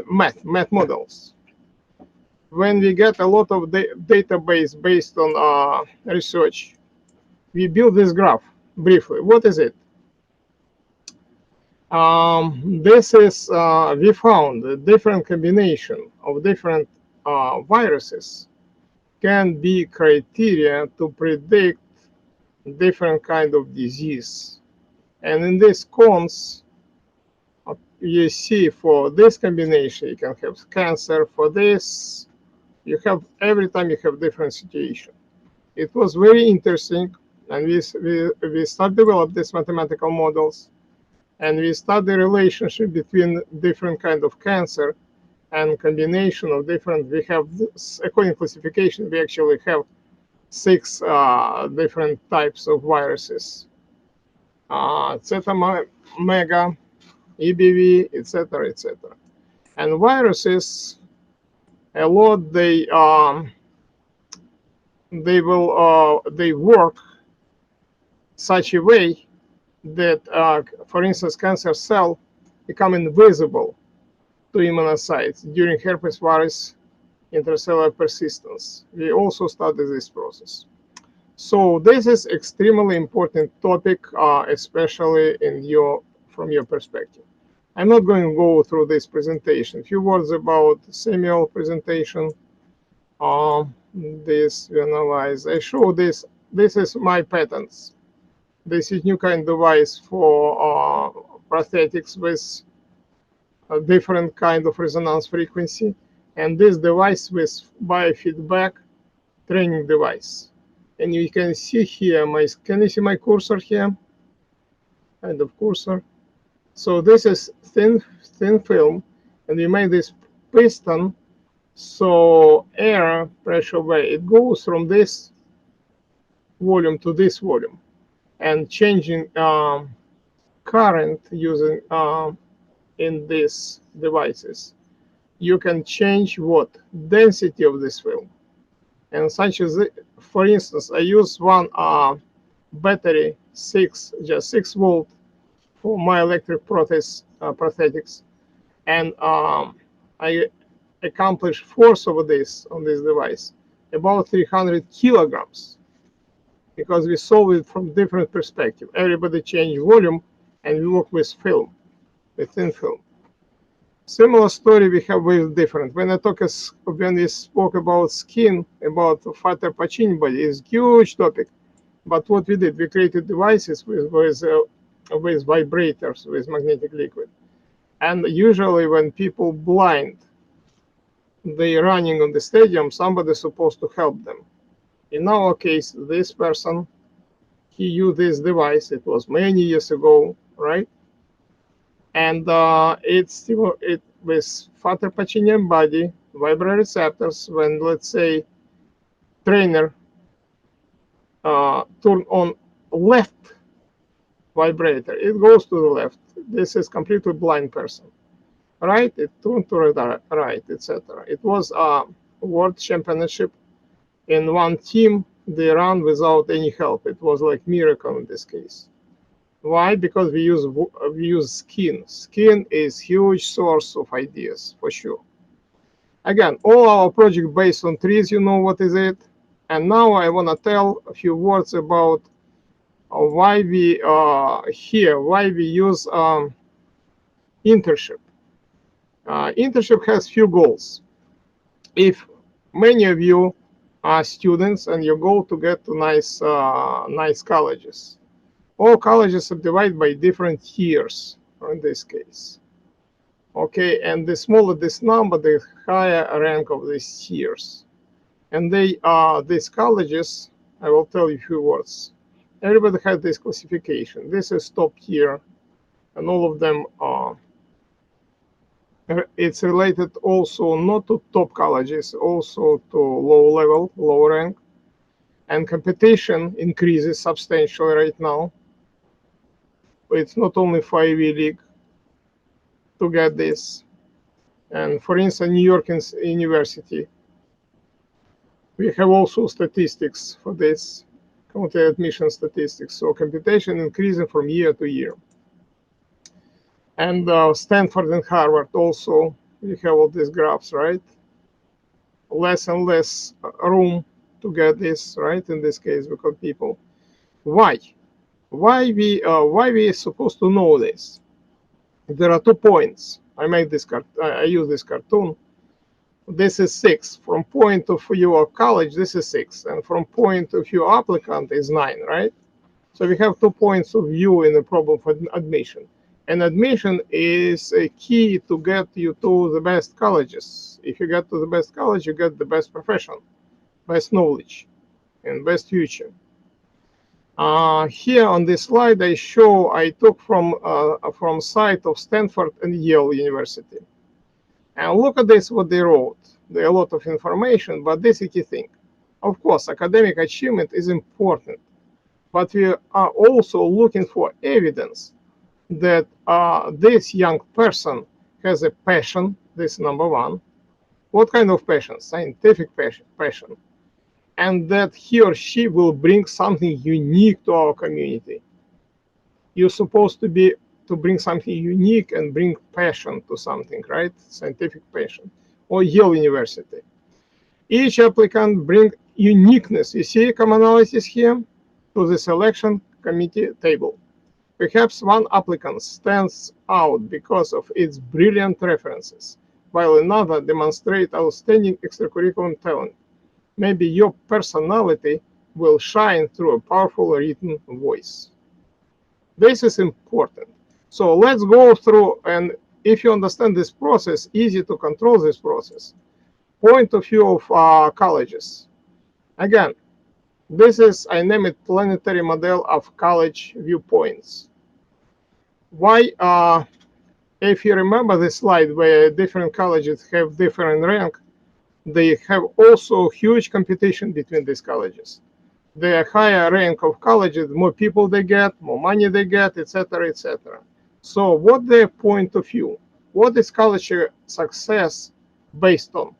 math models. When we get a lot of database based on research, we build this graph briefly. What is it? This is, we found a different combination of different viruses can be criteria to predict different kind of disease. And in this cons, you see for this combination, you can have cancer. For this, you have, every time you have different situation. It was very interesting, and we start develop these mathematical models, and we start the relationship between different kind of cancer and combination of different, we have, according to classification, we actually have 6 different types of viruses. Zeta mega, EBV, etc., etc. And viruses, a lot they work such a way that, for instance, cancer cell become invisible to immunocytes during herpes virus intracellular persistence. We also study this process. So this is extremely important topic, especially from your perspective. I'm not going to go through this presentation. A few words about Samuel presentation. This we analyze. I show this. This is my patents. This is new kind of device for prosthetics with a different kind of resonance frequency, and this device with biofeedback training device. And you can see here can you see my cursor here? Kind of cursor. So this is thin film, and we made this piston. So air pressure way, it goes from this volume to this volume, and changing current using in these devices. You can change what? Density of this film. And such as, for instance, I use one battery, just 6 volt for my electric prosthetics, and I accomplish force over this on this device about 300 kilograms, because we solve it from different perspective. Everybody change volume, and we work with film, with thin film. Similar story we have with different. When we spoke about skin, about Farber'S body, is huge topic. But what we did, we created devices with vibrators, with magnetic liquid. And usually when people blind, they running on the stadium, somebody's supposed to help them. In our case, this person, he used this device. It was many years ago, right? And it's with Farber'S body, vibroreceptors. When, let's say, trainer turn on left vibrator, it goes to the left. This is completely blind person, right? It turned to the right, etc. It was a world championship. In one team, they ran without any help. It was like miracle in this case. Why? Because we use skin. Skin is huge source of ideas, for sure. Again, all our project based on TRIZ, you know what is it. And now I want to tell a few words about why we why we use internship. Internship has few goals. If many of you are students and you go to get to nice colleges, all colleges are divided by different tiers in this case. Okay, and the smaller this number, the higher rank of these tiers. And these colleges, I will tell you a few words. Everybody has this classification. This is top tier, and all of them are. It's related also not to top colleges, also to low level, low rank. And competition increases substantially right now. It's not only for Ivy League to get this. And for instance, New York University, we have also statistics for this, county admission statistics. So competition increasing from year to year. And Stanford and Harvard also, we have all these graphs, right? Less and less room to get this, right? In this case, because people. Why? Why we supposed to know this? There are 2 points. I use this cartoon. This is 6. From point of view of college, this is 6, and from point of view applicant is 9, right? So we have 2 points of view in the problem for admission. And admission is a key to get you to the best colleges. If you get to the best college, you get the best profession, best knowledge, and best future. Here on this slide, I took from site of Stanford and Yale University. And look at this, what they wrote. There are a lot of information, but this is a key thing. Of course, academic achievement is important, but we are also looking for evidence that this young person has a passion. This is number 1. What kind of passion? Scientific passion. And that he or she will bring something unique to our community. You're supposed to bring something unique and bring passion to something, right? Scientific passion. Or Yale University. Each applicant bring uniqueness. You see commonalities here to the selection committee table. Perhaps one applicant stands out because of its brilliant references, while another demonstrates outstanding extracurricular talent. Maybe your personality will shine through a powerful written voice. This is important. So let's go through, and if you understand this process, easy to control this process. Point of view of colleges. Again, this is, I name it, planetary model of college viewpoints. Why, if you remember this slide where different colleges have different rank, they have also huge competition between these colleges. The higher rank of colleges, the more people they get, more money they get, etc., etc. So what their point of view? What is college success based on?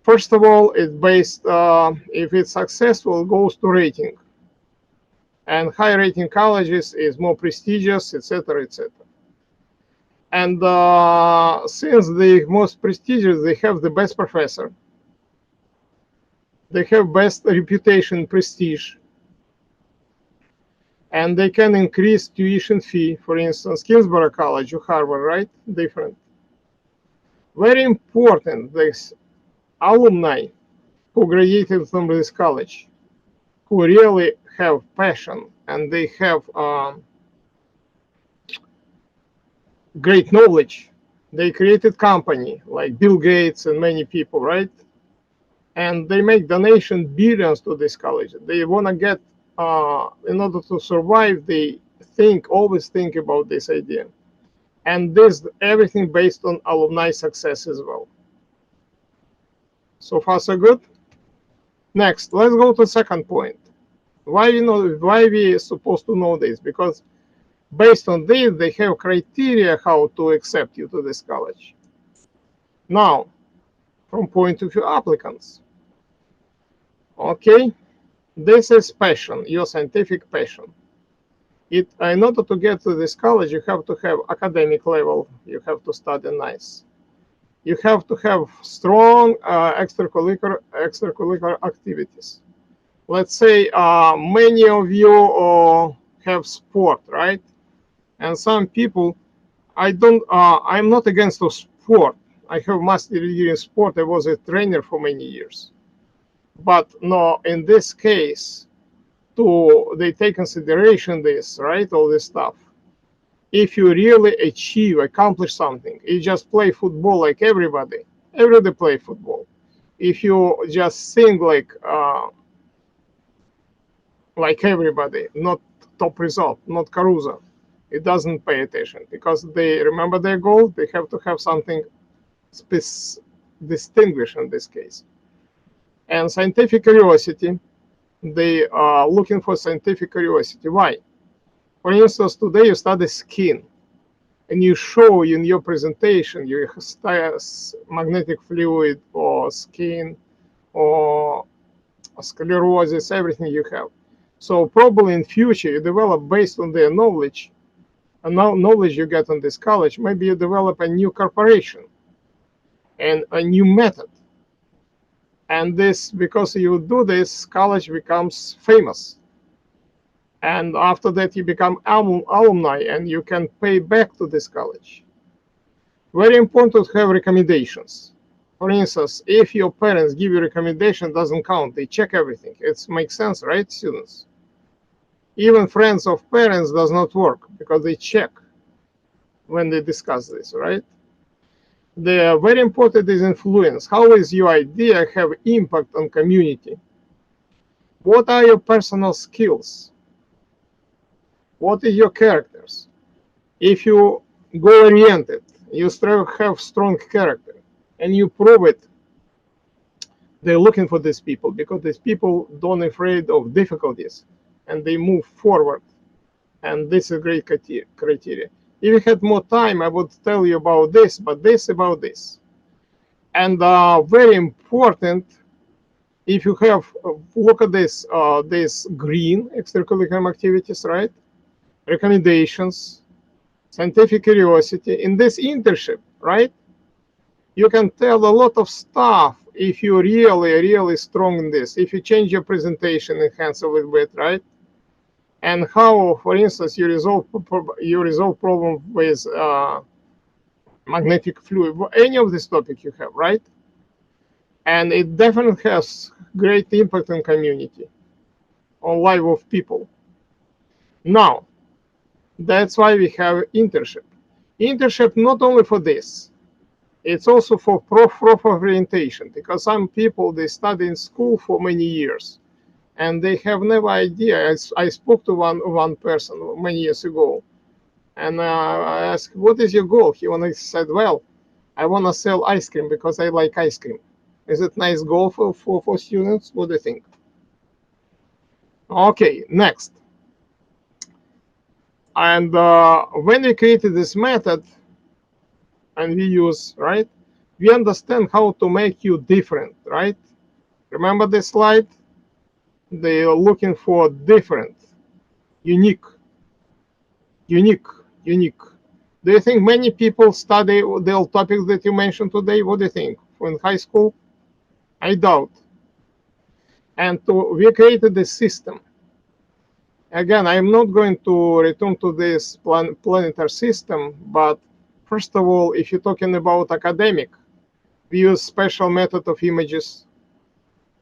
First of all, it's based, if it's successful, it goes to rating. And high rating colleges is more prestigious, etc., etc. And since the most prestigious, they have the best professor. They have best reputation, prestige. And they can increase tuition fee. For instance, Kingsborough College or Harvard, right? Different. Very important, this alumni who graduated from this college, who really have passion and they have great knowledge. They created company like Bill Gates and many people, right? And they make donation billions to this college. They want to get, in order to survive, they always think about this idea. And this, everything based on alumni success as well. So far, so good. Next, let's go to the second point. Why we supposed to know this? Because based on this, they have criteria how to accept you to this college. Now, from point of view applicants. Okay, this is passion, your scientific passion. In order to get to this college, you have to have academic level, you have to study nice. You have to have strong extracurricular activities. Let's say many of you have sport, right? And some people, I'm not against the sport. I have master degree in sport. I was a trainer for many years. But no, in this case, they take consideration this, right? All this stuff. If you really accomplish something, you just play football like everybody play football. If you just sing like everybody, not top result, not Caruso, it doesn't pay attention because they remember their goal. They have to have something distinguished in this case. And scientific curiosity, they are looking for scientific curiosity. Why? For instance, today you study skin, and you show in your presentation your magnetic fluid or skin or sclerosis, everything you have. So probably in future you develop based on their knowledge, and now knowledge you get on this college, maybe you develop a new corporation and a new method. And this, because you do this, college becomes famous. And after that, you become alumni, and you can pay back to this college. Very important to have recommendations. For instance, if your parents give you a recommendation, doesn't count. They check everything. It makes sense, right, students? Even friends of parents does not work because they check when they discuss this, right? The very important is influence. How is your idea have impact on community? What are your personal skills? What is your characters? If you goal-oriented, you have strong character, and you prove it, they're looking for these people because these people don't afraid of difficulties and they move forward. And this is great criteria. If you had more time, I would tell you about this, but this about this. And very important, if you have, look at this, this green extracurricular activities, right? Recommendations, scientific curiosity. In this internship, right? You can tell a lot of stuff if you're really strong in this. If you change your presentation, enhance a little bit, right? and how, for instance, you resolve problem with magnetic fluid, any of this topic you have, right? And it definitely has great impact on community, on life of people. Now, that's why we have internship. Internship not only for this, it's also for proper orientation, because some people, they study in school for many years and they have no idea. I spoke to one person many years ago, and I asked, what is your goal? He said, well, I want to sell ice cream because I like ice cream. Is it nice goal for students? What do you think? Okay, next. And when we created this method and we use, right, we understand how to make you different, right? Remember this slide? They are looking for different, unique. Do you think many people study the topics that you mentioned today? What do you think? In high school? I doubt. And we created this system. Again, I'm not going to return to this planetary system, but first of all, if you're talking about academic, we use special method of images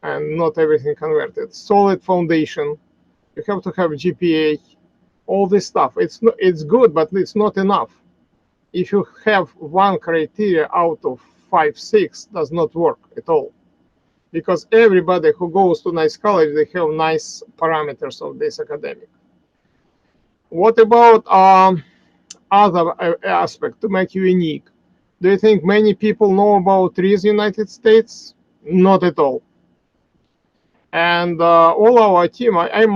and not everything converted. Solid foundation. You have to have GPA, all this stuff. It's good, but it's not enough. If you have one criteria out of 5, 6, does not work at all. Because everybody who goes to nice college, they have nice parameters of this academic. What about other aspect to make you unique? Do you think many people know about TRIZ United States? Not at all. And all our team, I have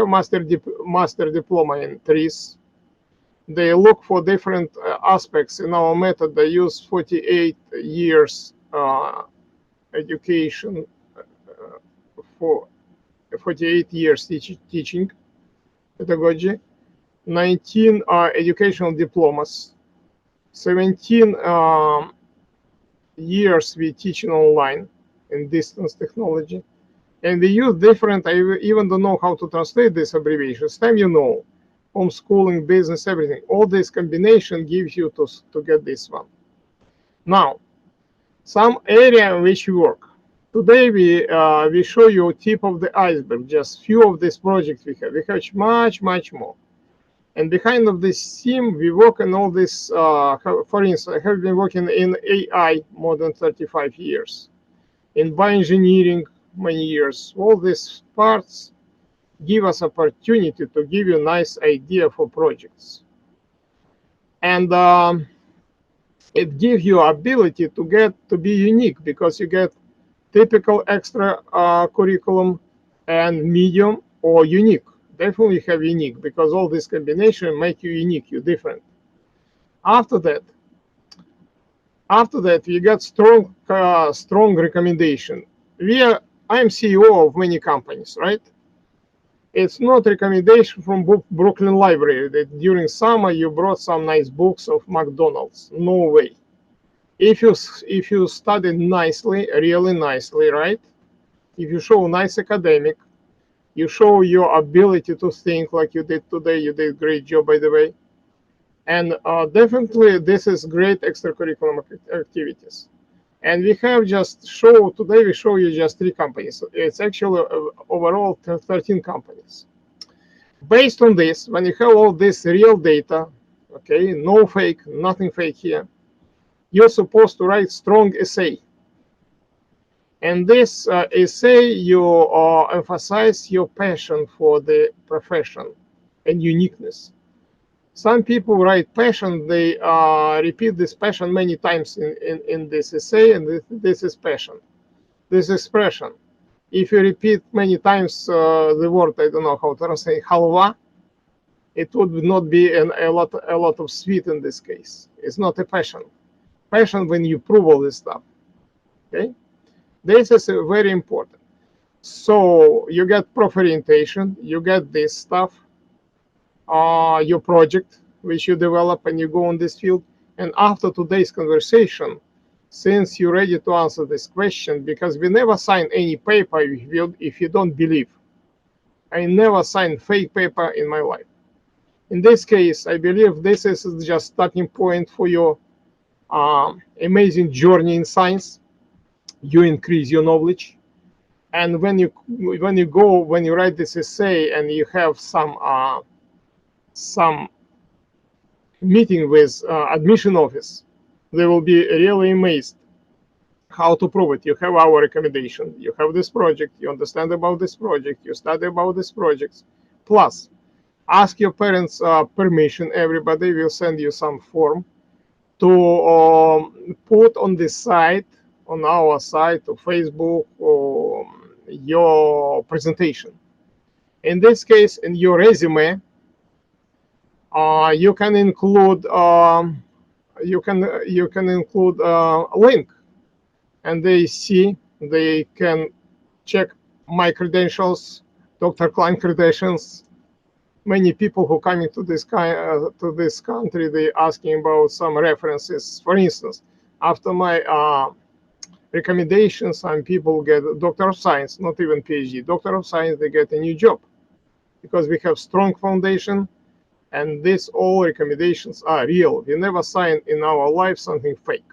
master diploma in TRIZ. They look for different aspects in our method. They use 48 years education for 48 years teaching pedagogy, 19 educational diplomas, 17 years we teaching online in distance technology. And we use different, I even don't know how to translate these abbreviations. STEM, you know, homeschooling, business, everything. All this combination gives you to get this one. Now, some area in which you work. Today we show you tip of the iceberg, just few of these projects we have. We have much more. And behind of this team, we work on all this, for instance, I have been working in AI more than 35 years. In bioengineering, many years. All these parts give us opportunity to give you a nice idea for projects. And it gives you ability to be unique, because you get typical extra curriculum and medium or unique. Definitely have unique, because all this combination make you unique, you different. After that you get strong recommendation. I'm CEO of many companies, right? It's not recommendation from Brooklyn Library that during summer you brought some nice books of McDonald's. No way. If you study nicely, really nicely, right? If you show nice academic, you show your ability to think like you did today. You did a great job, by the way. And definitely this is great extracurricular activities. And we have today we show you just 3 companies. It's actually overall 13 companies. Based on this, when you have all this real data, okay, no fake, nothing fake here, you're supposed to write strong essay. And this essay, you emphasize your passion for the profession and uniqueness. Some people write passion, they repeat this passion many times in this essay, and this is passion, this expression. If you repeat many times the word, I don't know how to translate, halva, it would not be a lot of sweet in this case. It's not a passion. Passion when you prove all this stuff, okay? This is very important. So you get proper orientation, you get this stuff, your project which you develop and you go on this field. And after today's conversation, since you're ready to answer this question, because we never sign any paper if you don't believe. I never signed fake paper in my life. In this case, I believe this is just starting point for your amazing journey in science. You increase your knowledge, and when you write this essay and you have some meeting with admission office, they will be really amazed how to prove it. You have our recommendation, you have this project, you understand about this project, you study about this project. Plus, ask your parents permission. Everybody will send you some form to put on the site, on our site, or Facebook, or your presentation. In this case, in your resume, you can include a link, and they can check my credentials, Dr. Klein credentials. Many people who coming to this country, they asking about some references. For instance, after my recommendations, some people get Doctor of Science, not even PhD, Doctor of Science, they get a new job because we have strong foundation, and these all recommendations are real. We never sign in our life something fake.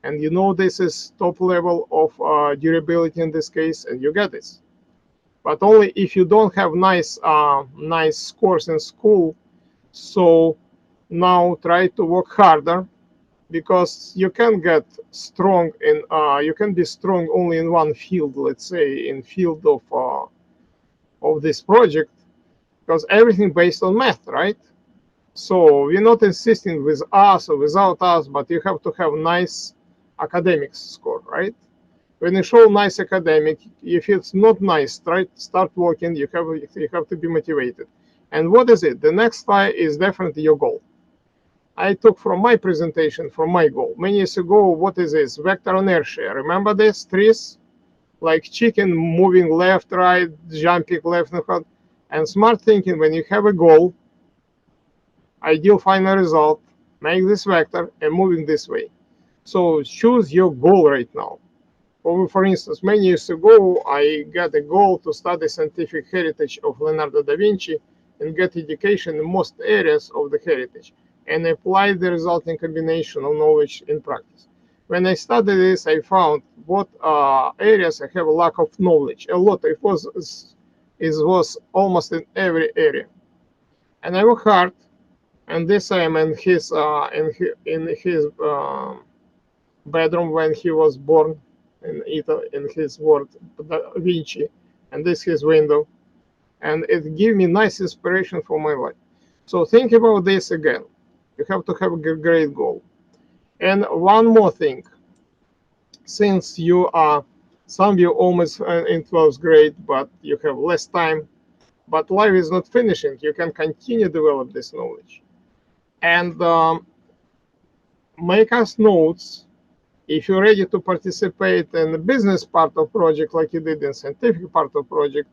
And you know this is top level of durability in this case, and you get this. But only if you don't have nice scores in school. So now try to work harder, because you can get strong in you can be strong only in one field. Let's say in field of this project, because everything based on math, right? So we're not insisting with us or without us, but you have to have nice academics score, right? When you show nice academic, if it's not nice, start working. You have to be motivated. And what is it? The next slide is definitely your goal. I took from my presentation, from my goal many years ago. What is this? Vector inertia. Remember this? TRIZ, like chicken moving left, right, jumping left and right. And smart thinking, when you have a goal, ideal final result, make this vector and moving this way. So choose your goal right now. For instance, many years ago, I got a goal to study scientific heritage of Leonardo da Vinci and get education in most areas of the heritage, and apply the resulting combination of knowledge in practice. When I studied this, I found what areas I have a lack of knowledge. A lot. It was almost in every area. And I work hard, and this I am in his bedroom when he was born in Italy, in his word Da Vinci, and this his window, and it gave me nice inspiration for my life. So think about this again. You have to have a great goal. And one more thing, since you are some of you almost in 12th grade, but you have less time, but life is not finishing. You can continue to develop this knowledge, and make us notes. If you're ready to participate in the business part of project like you did in scientific part of project,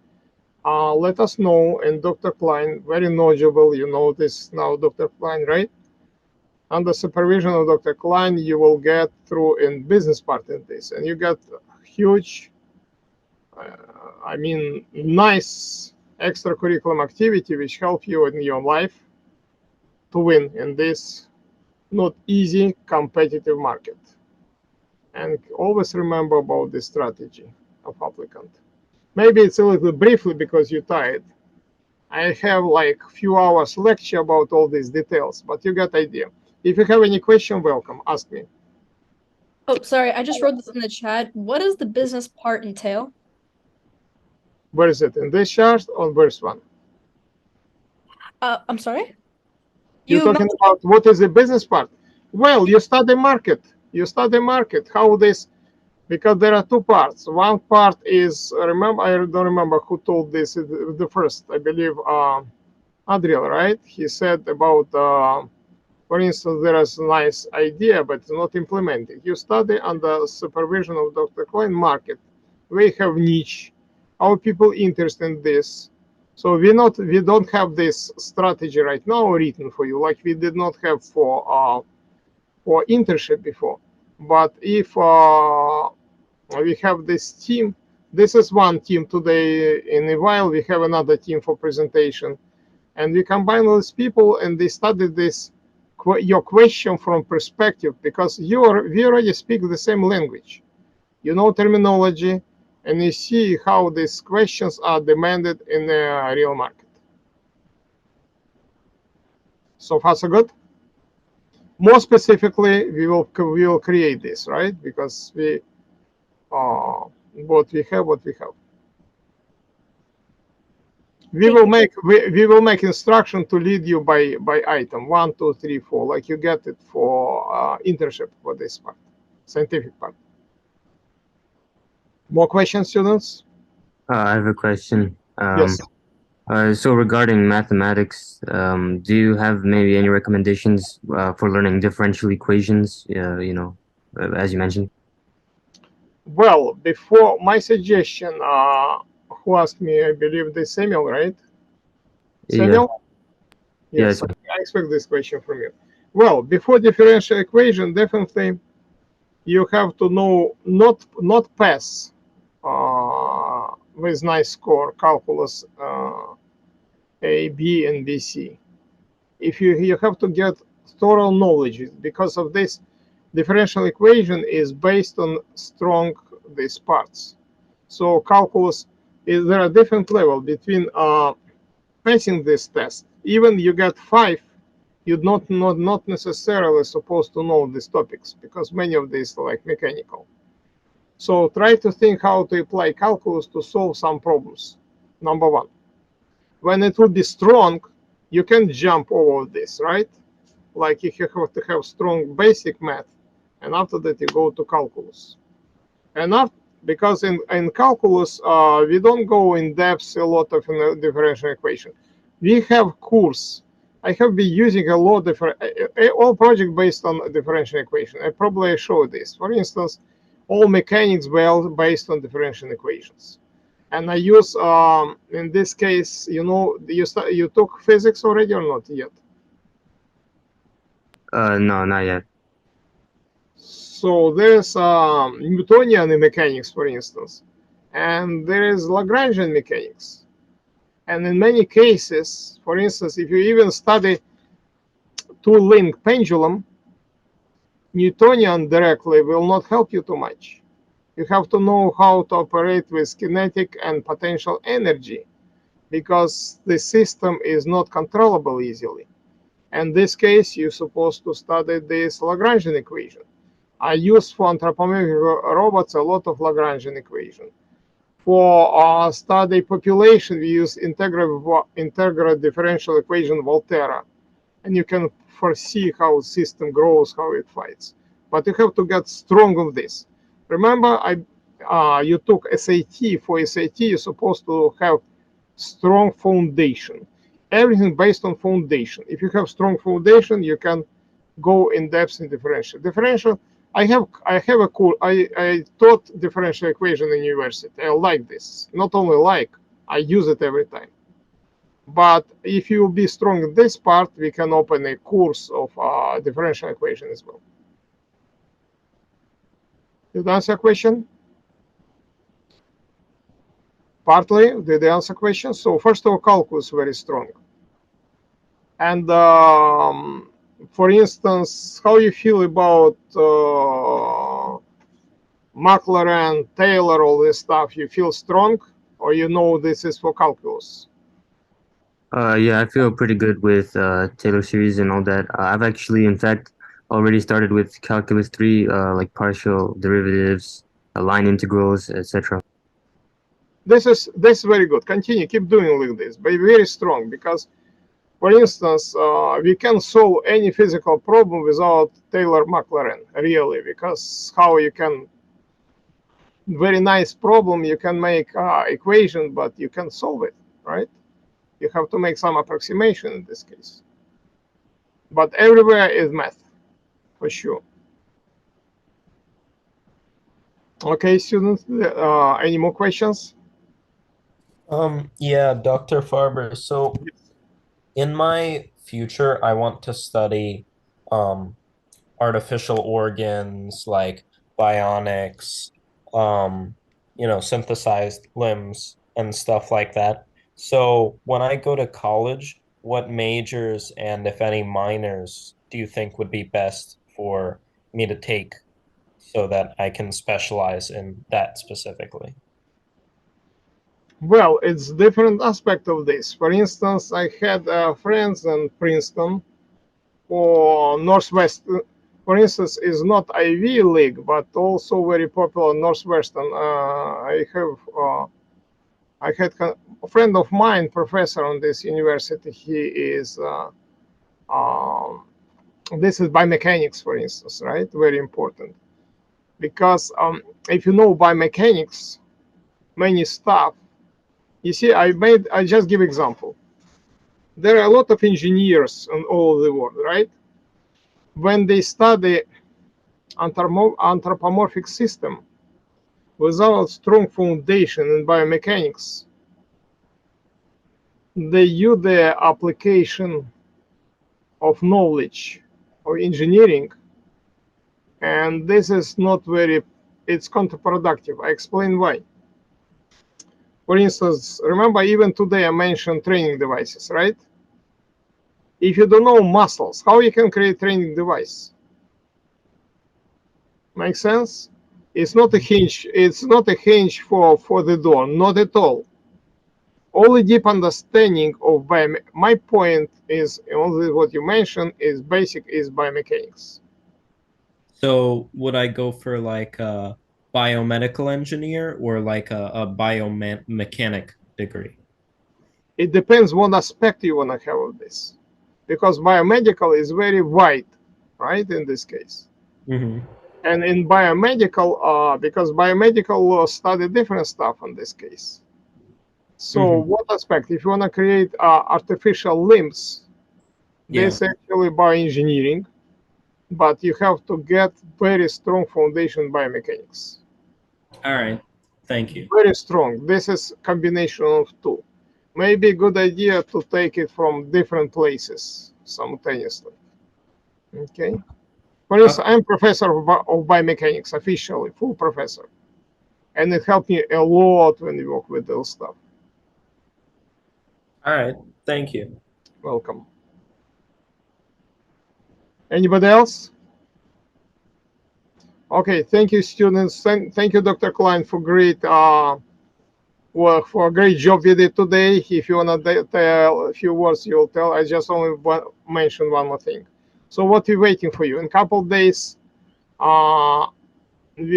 let us know. And Dr. Klein, very knowledgeable, you know this now, Dr. Klein, right? Under supervision of Dr. Klein, you will get through in business part in this, and you get huge, nice extracurricular activity which help you in your life to win in this not easy competitive market. And always remember about the strategy of applicant. Maybe it's a little briefly because you're tired. I have like few hours lecture about all these details, but you got idea. If you have any question, welcome, ask me. Oh, sorry, I just wrote this in the chat. What does the business part entail? Where is it? In this chart or verse 1? I'm sorry? You're talking about what is the business part? Well, you study market. You study market, how this, because there are two parts. One part is, remember, I don't remember who told this, the first, I believe, Adriel, right? He said about, for instance, there is a nice idea, but it's not implemented. You study under supervision of Dr. Klein market. We have niche. Our people interested in this. So we don't have this strategy right now written for you, like we did not have for internship before. But if we have this team, this is one team today. In a while, we have another team for presentation. And we combine all these people and they study this, your question from perspective, because we already speak the same language. You know terminology, and you see how these questions are demanded in the real market. So far, so good. More specifically, we will create this, right? Because what we have. We will make instruction to lead you by item 1, 2, 3, 4, like you get it for internship for this part, scientific part. More questions, students? I have a question. Yes. So regarding mathematics, do you have maybe any recommendations for learning differential equations? You know, as you mentioned. Well, before my suggestion, who asked me? I believe this Samuel, right? Samuel? Yes. Yeah. I expect this question from you. Well, before differential equation, definitely you have to know not pass with nice score calculus A, B, and BC. If you have to get thorough knowledge, because of this differential equation is based on strong these parts. So calculus there are different levels between passing this test. Even you get 5, you're not necessarily supposed to know these topics because many of these are like mechanical. So try to think how to apply calculus to solve some problems. Number one. When it will be strong, you can jump over this, right? Like if you have to have strong basic math, and after that you go to calculus. And because in calculus, we don't go in depth a lot of differential equation. We have course. I have been using a lot of all project based on differential equation. I probably show this. For instance, all mechanics based on differential equations. And I use in this case, you know, you took physics already or not yet? No, not yet. So there's Newtonian mechanics, for instance, and there is Lagrangian mechanics. And in many cases, for instance, if you even study two-link pendulum, Newtonian directly will not help you too much. You have to know how to operate with kinetic and potential energy because the system is not controllable easily. In this case, you're supposed to study this Lagrangian equation. I use for anthropomorphic robots a lot of Lagrangian equation. For study population, we use integral differential equation Volterra, and you can foresee how system grows, how it fights. But you have to get strong on this. Remember, you took SAT. For SAT, you're supposed to have strong foundation. Everything based on foundation. If you have strong foundation, you can go in depth in differential. Differential. I have a cool. I taught differential equation in university. I like this. Not only like, I use it every time. But if you will be strong in this part, we can open a course of differential equation as well. Did I answer your question? Partly, did I answer question? So first of all, calculus very strong. And for instance, how you feel about Maclaurin, Taylor, all this stuff? You feel strong, or you know this is for calculus? Yeah, I feel pretty good with Taylor series and all that. I've actually, in fact, already started with calculus 3, like partial derivatives, line integrals, etc. This is very good. Continue, keep doing like this. Be very strong because, for instance, we can solve any physical problem without Taylor-Maclaurin, really, because how you can very nice problem you can make equation, but you can solve it, right? You have to make some approximation in this case. But everywhere is math, for sure. Okay, students, any more questions? Yeah, Dr. Farber. So in my future, I want to study artificial organs like bionics, synthesized limbs and stuff like that. So when I go to college, what majors and if any minors do you think would be best for me to take so that I can specialize in that specifically? Well, it's different aspect of this. For instance, I had friends in Princeton or Northwest. For instance, is not Ivy League, but also very popular Northwestern. I had a friend of mine, professor on this university. He is this is biomechanics, for instance, right? Very important because if you know biomechanics, many stuff. You see, I just give example. There are a lot of engineers in all over the world, right? When they study anthropomorphic system without strong foundation in biomechanics, they use the application of knowledge or engineering, and this is not very, it's counterproductive. I explain why. For instance, remember even today I mentioned training devices, right? If you don't know muscles, how you can create training device? Make sense? It's not a hinge. It's not a hinge for the door. Not at all. Only deep understanding of my point is only what you mentioned is basic is biomechanics. So would I go for like a biomedical engineer or like a biomechanic degree? It depends what aspect you want to have of this, because biomedical is very wide, right? In this case. Mm-hmm. And in biomedical, because biomedical study different stuff in this case. So what aspect? If you want to create artificial limbs, this actually bioengineering, but you have to get very strong foundation biomechanics. All right. Thank you. Very strong. This is combination of two. Maybe a good idea to take it from different places simultaneously. Okay. For instance, I'm professor of biomechanics, officially, full professor. And it helped me a lot when we work with those stuff. All right. Thank you. Welcome. Anybody else? Okay, thank you, students. Thank you, Dr. Klein, for great work, for a great job you did today. If you want to tell a few words, you'll tell. I just only mention one more thing. So what we're waiting for you in a couple of days, we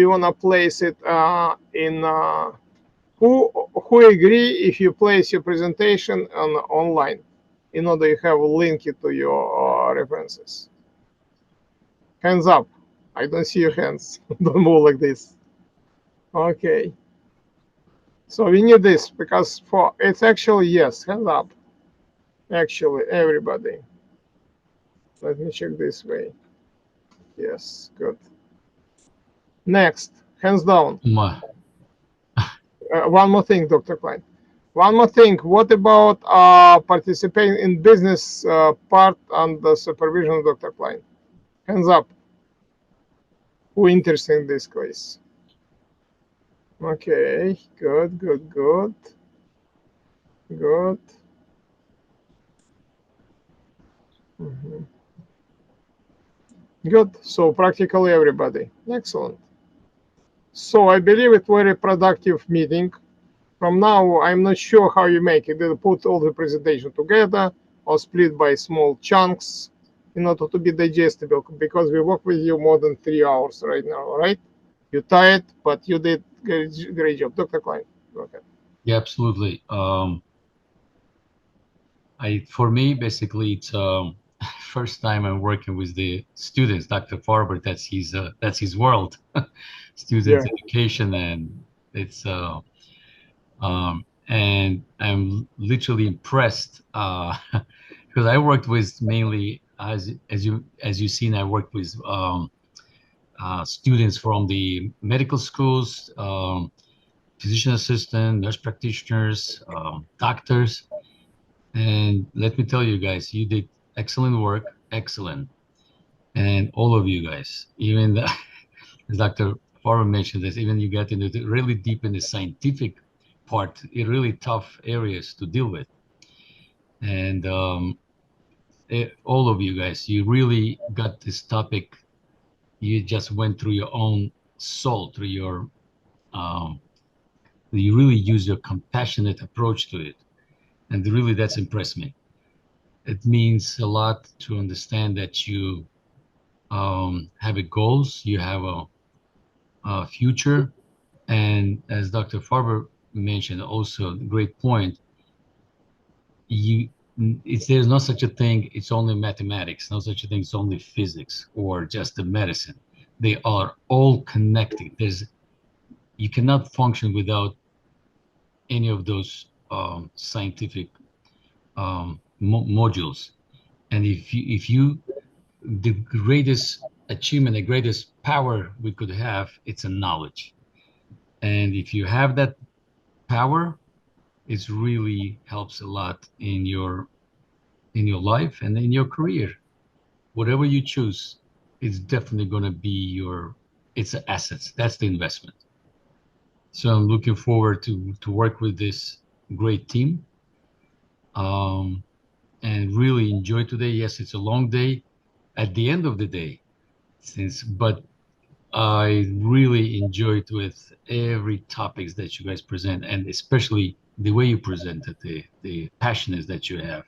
want to place it in who agree if you place your presentation online in order you have a link to your references. Hands up. I don't see your hands. Don't move like this. Okay. So we need this because for it's actually yes, hands up. Actually, everybody. Let me check this way. Yes, good. Next, hands down. One more thing, Dr. Klein. One more thing. What about participating in business part under supervision of Dr. Klein? Hands up. Who interested in this case? Okay, good, good, good. Good. Good. So practically everybody. Excellent. So I believe it's very productive meeting. From now, I'm not sure how you make it. Either put all the presentation together or split by small chunks in order to be digestible, because we work with you more than 3 hours right now, right? You're tired, but you did great job. Dr. Klein, go ahead. Yeah, absolutely. For me, basically, it's first time I'm working with the students. Dr. Farber, that's his world, students education, and it's and I'm literally impressed because I worked with mainly as you've seen, I worked with students from the medical schools, physician assistant, nurse practitioners, doctors. And let me tell you guys, you did excellent work, excellent. And all of you guys, even as Dr. Farber mentioned this, even you get into the really deep in the scientific part, really tough areas to deal with. And all of you guys, you really got this topic. You just went through your own soul, through your, you really use your compassionate approach to it. And really, that's impressed me. It means a lot to understand that you have a goals, you have a future. And as Dr. Farber mentioned, also great point, there's no such a thing, it's only mathematics, no such a thing, it's only physics or just the medicine. They are all connected. You cannot function without any of those scientific modules. And the greatest achievement, the greatest power we could have, it's a knowledge. And if you have that power, it really helps a lot in your life and in your career. Whatever you choose, it's definitely going to be it's assets. That's the investment. So I'm looking forward to work with this great team, and really enjoy today. Yes, it's a long day at the end of the day, but I really enjoyed with every topics that you guys present, and especially the way you presented, the passion that you have.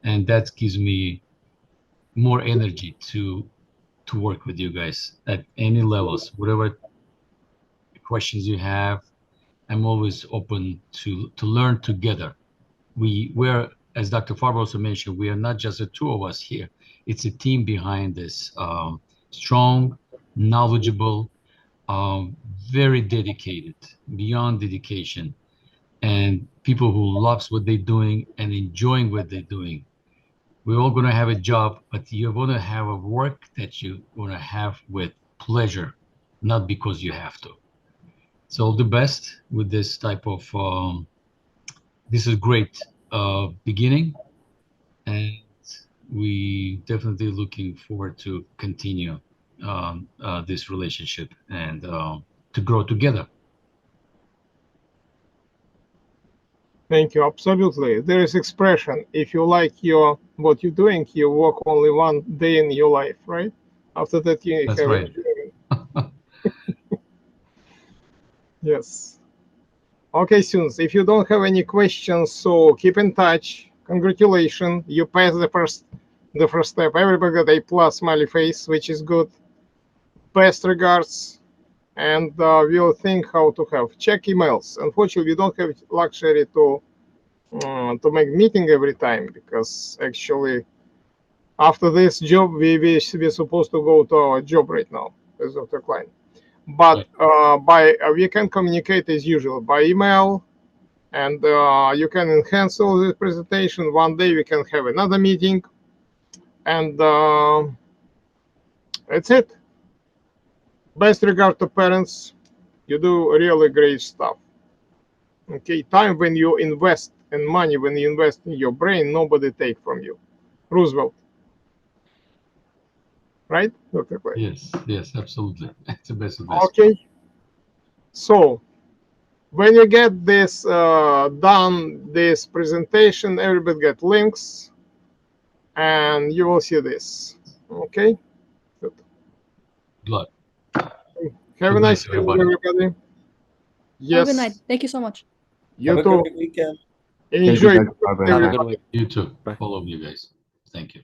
And that gives me more energy to work with you guys at any levels, whatever questions you have. I'm always open to learn together. We're, as Dr. Farber also mentioned, we are not just the two of us here. It's a team behind this, strong, knowledgeable, very dedicated, beyond dedication, and people who loves what they're doing and enjoying what they're doing. We're all going to have a job, but you're going to have a work that you're going to have with pleasure, not because you have to. So all the best with this type of, this is great beginning, and we definitely looking forward to continue this relationship and to grow together. Thank you. Absolutely. There is expression. If you like what you're doing, you work only one day in your life, right? After that, you That's have right. Yes. Okay, students. If you don't have any questions, so keep in touch. Congratulations, you passed the first step. Everybody got A+ smiley face, which is good. Best regards, and we'll think how to have check emails. Unfortunately, we don't have luxury to make meeting every time, because actually after this job we're supposed to go to our job right now as Dr. Klein. But we can communicate as usual by email, and you can enhance all the presentation. One day we can have another meeting, and that's it. Best regard to parents. You do really great stuff. Okay, time when you invest, and money when you invest in your brain, nobody take from you. Roosevelt. Right, Dr. Clay? Yes, absolutely. It's the best investment. Okay. So when you get this done, this presentation, everybody get links, and you will see this. Okay. Good. Good luck. Have a nice evening, everybody. Yes. Have a good night. Thank you so much. You Have too. a great weekend. Enjoy. Thank you, Dr. Farber. Have a good week. You too. Bye. All of you guys. Thank you.